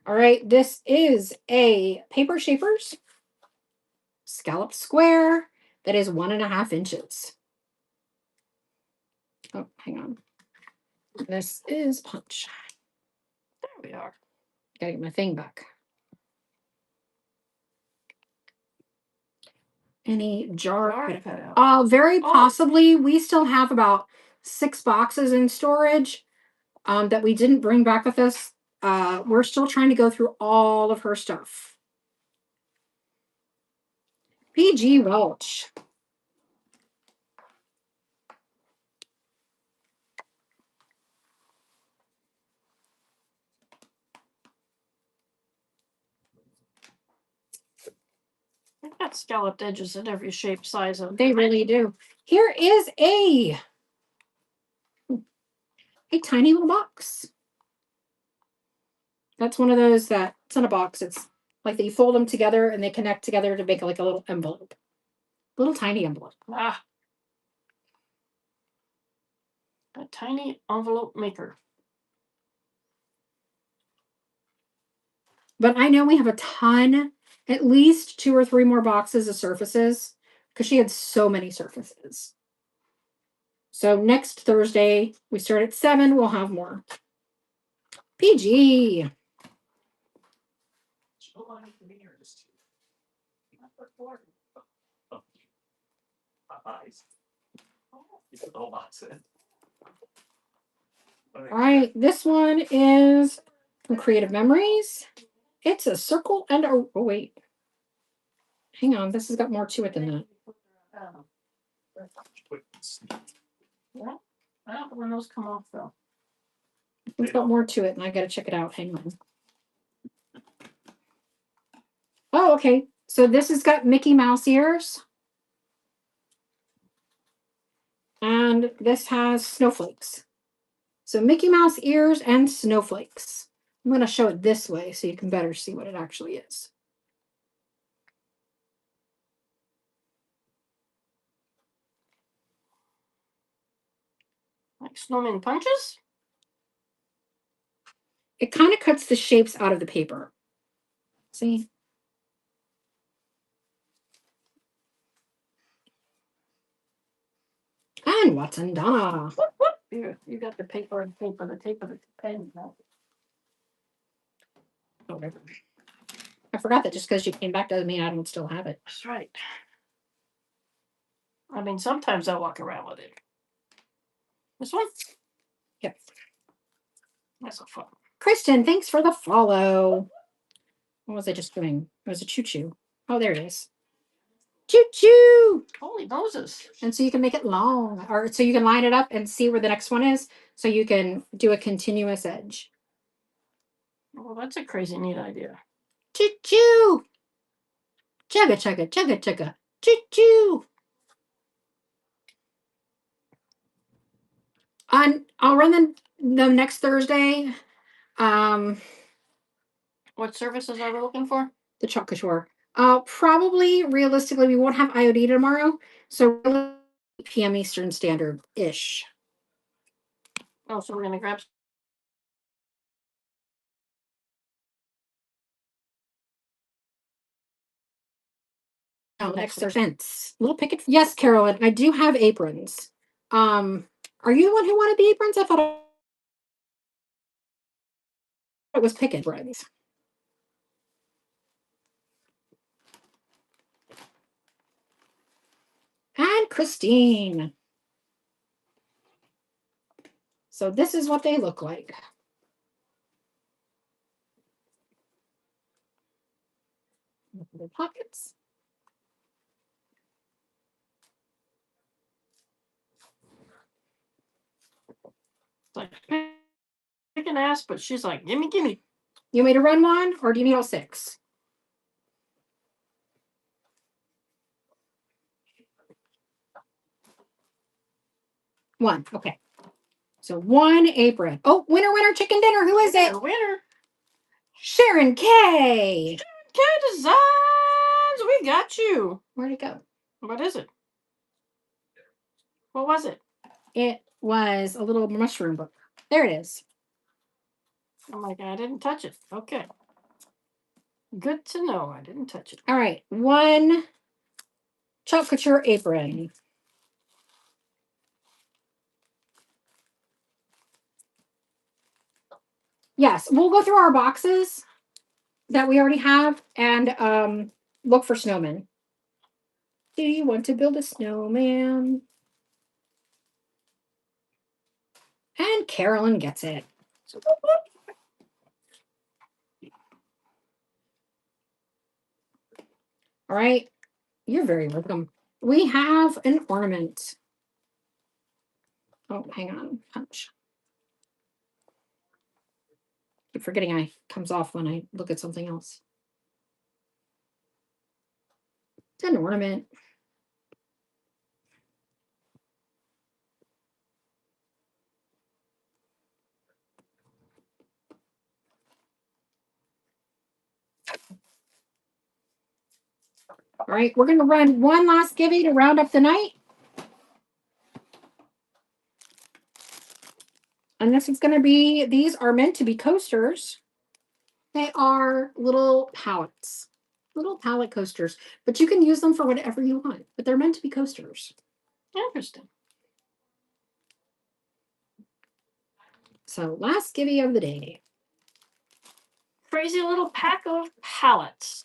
All right. This is a Paper Shapers scallop square that is 1.5 inches. Oh, hang on. This is punch. There we are. Gotta get my thing back. Any jar cutout? Very possibly. We still have about 6 boxes in storage that we didn't bring back with us. We're still trying to go through all of her stuff. PG Welch. They've got scalloped edges in every shape, size of. They really do. Here is a tiny little box. That's one of those that it's in a box. It's like that you fold them together and they connect together to make like a little envelope. Little tiny envelope. Ah. A tiny envelope maker. But I know we have a ton, at least 2 or 3 more boxes of surfaces because she had so many surfaces. So next Thursday, we start at 7, we'll have more. PG. All right, this one is from Creative Memories. It's a circle and a, oh wait. Hang on, this has got more to it than that. Well, I don't know when those come off though. It's got more to it and I gotta check it out. Hang on. Oh, okay. So this has got Mickey Mouse ears. And this has snowflakes. So Mickey Mouse ears and snowflakes. I'm going to show it this way so you can better see what it actually is. Like snowman punches? It kind of cuts the shapes out of the paper. See? And Watson Donna. Here, you got the paper and paper, the tape of the pen. whatever. I forgot that just because you came back doesn't mean I don't still have it. That's right. I mean, sometimes I walk around with it. This one? Yep. That's a fun. Kristen, thanks for the follow. What was I just doing? It was a choo-choo. Oh, there it is. Choo-choo! Holy Moses. And so you can make it long, or so you can line it up and see where the next one is, so you can do a continuous edge. Well, that's a crazy neat idea. Choo-choo! Chugga, chugga, chugga, chugga. Choo-choo! I'll run them the next Thursday. What services are we looking for? The Couture. Probably realistically, we won't have IOD tomorrow, so 8 p.m. Eastern Standard ish. Oh, so we're gonna grab. Oh, next fence. Little picket. Yes, Carolyn, I do have aprons. Are you the one who wanted the aprons? I thought it was picket breads. And Christine. So this is what they look like. The pockets. Like pick an ass, but she's like, gimme, gimme. You want me to run one, or do you need all 6? One. Okay. So 1 apron. Oh, winner, winner, chicken dinner. Who is it? Winner. Sharon K. K Designs. We got you. Where'd it go? What is it? What was it? It was a little mushroom book. There it is. Oh my God, I didn't touch it. Okay. Good to know. I didn't touch it. All right. 1 Chalk Couture apron. Yes, we'll go through our boxes that we already have and look for snowmen. Do you want to build a snowman? And Carolyn gets it. All right. You're very welcome. We have an ornament. Oh, hang on. Punch. Keep forgetting I comes off when I look at something else. It's an ornament. All right, we're going to run one last givey to round up the night. And this is going to be, these are meant to be coasters. They are little palettes, little palette coasters, but you can use them for whatever you want, but they're meant to be coasters. Interesting. So last givey of the day. Crazy little pack of palettes.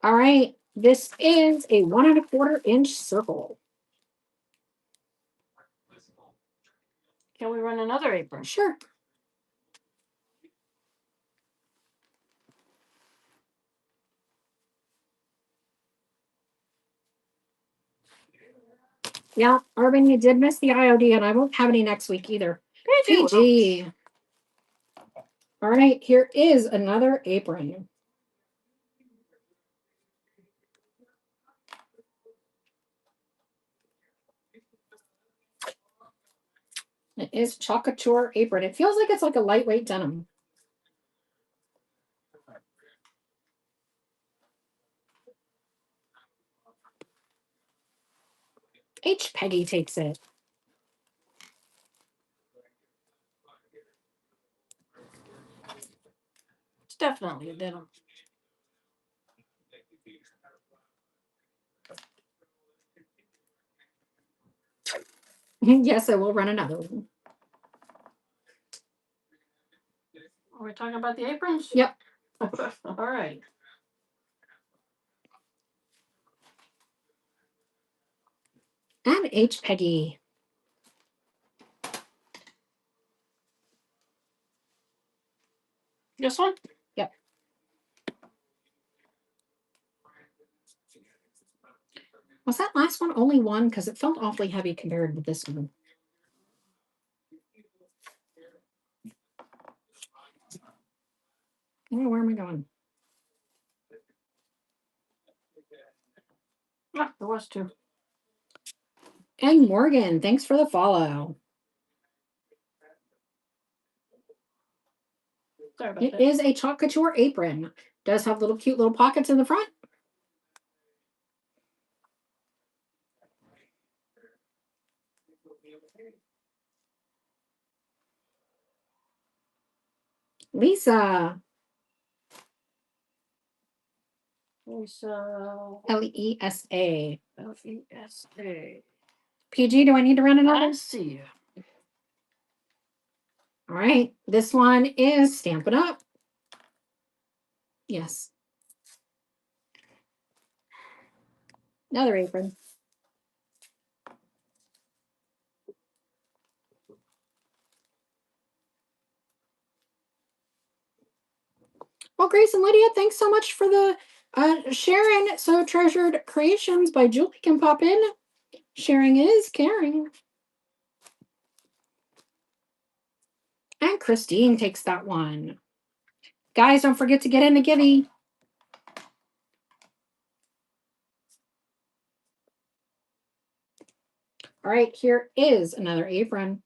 All right, this is a 1 1/4 inch circle. Can we run another apron? Sure. Yeah, Arvin, you did miss the IOD, and I won't have any next week either. PG. All right, here is another apron. It is Chalk Couture apron. It feels like it's like a lightweight denim. H. Peggy takes it. It's definitely a denim. Yes, I will run another one. Are we talking about the aprons? Yep. All right. And H. Peggy. This one? Yep. Was that last one only one? Because it felt awfully heavy compared with this one. Oh, where am I going? Ah, there was two. And Morgan, thanks for the follow. Sorry about It that. is a Chalk Couture apron. Does have little cute little pockets in the front. Lisa. Lisa. Lesa. Lesa. PG, do I need to run another? I see you. All right. This one is Stamp It Up. Yes. Another apron. Well, Grace and Lydia, thanks so much for the sharing. So Treasured Creations by Julie can pop in. Sharing is caring. And Christine takes that one. Guys, don't forget to get in the givey. All right, here is another apron.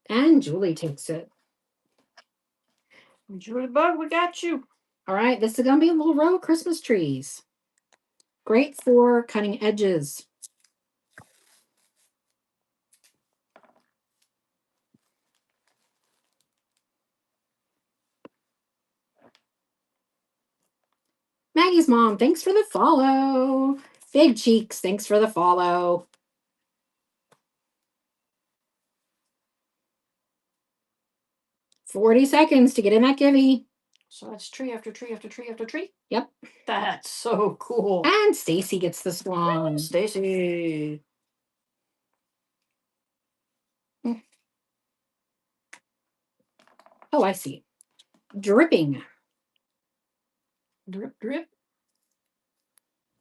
And Julie takes it. Julie Bug, we got you. All right, this is going to be a little row of Christmas trees. Great for cutting edges. Maggie's mom, thanks for the follow. Big Cheeks, thanks for the follow. $40 seconds to get in that givey. So that's tree after tree after tree after tree? Yep. That's so cool. And Stacy gets the swan. Stacy. Oh, I see. Dripping. Drip, drip.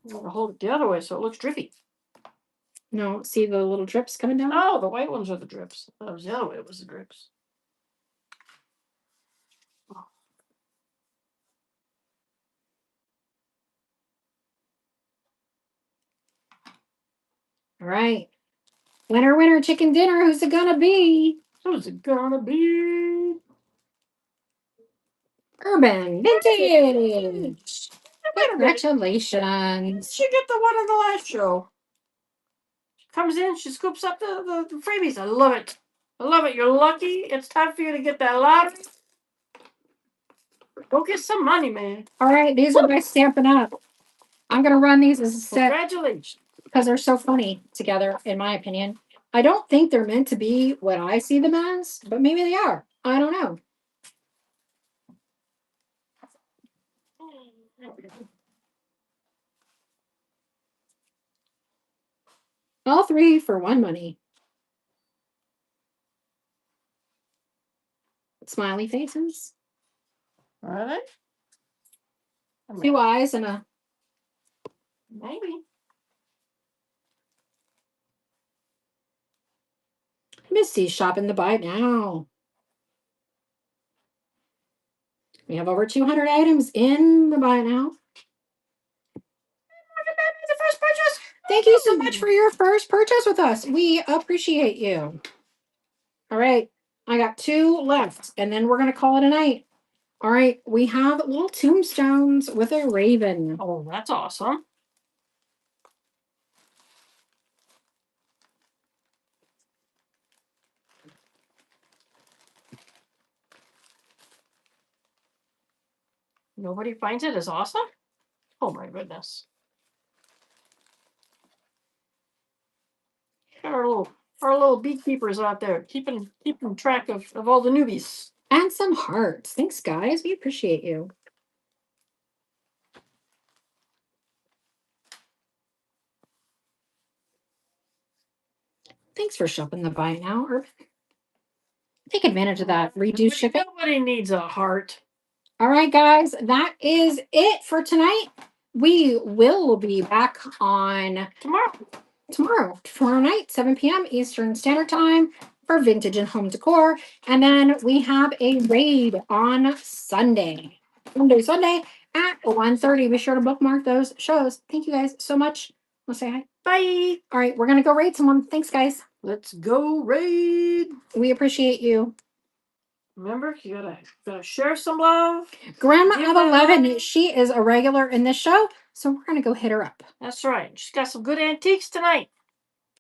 I'm going to hold it the other way so it looks drippy. No, see the little drips coming down? Oh, the white ones are the drips. That was the other way, it was the drips. All right. Winner, winner, chicken dinner. Who's it gonna be? Who's it gonna be? Urban Vintage. Congratulations. She get the one in the last show. She comes in, she scoops up the freebies. I love it. I love it. You're lucky. It's time for you to get that lottery. Go get some money, man. All right, these are by Stampin' Up. I'm gonna run these as a set Congratulations. because they're so funny together, in my opinion. I don't think they're meant to be what I see them as, but maybe they are. I don't know. All three for one money. Smiley faces. Are they? Two eyes and a Maybe. Misty's shopping to buy now. We have over 200 items in the buy now. The first purchase. Thank you so much for your first purchase with us. We appreciate you. All right. I got 2 left, and then we're gonna call it a night. All right, we have little tombstones with a raven. Oh, that's awesome. Nobody finds it as awesome? Oh my goodness. Got our little beekeepers out there keeping track of all the newbies. And some hearts. Thanks, guys. We appreciate you. Thanks for shopping the buy now, Urban. Take advantage of that reduced shipping. Nobody needs a heart. All right, guys, that is it for tonight. We will be back on tomorrow night, 7 p.m. Eastern Standard Time for Vintage and Home Decor. And then we have a raid on Sunday at 1:30. Be sure to bookmark those shows. Thank you guys so much. We'll say hi. Bye. All right, we're going to go raid someone. Thanks, guys. Let's go raid. We appreciate you. Remember, you gotta share some love. Grandma of 11, she is a regular in this show, so we're going to go hit her up. That's right. She's got some good antiques tonight.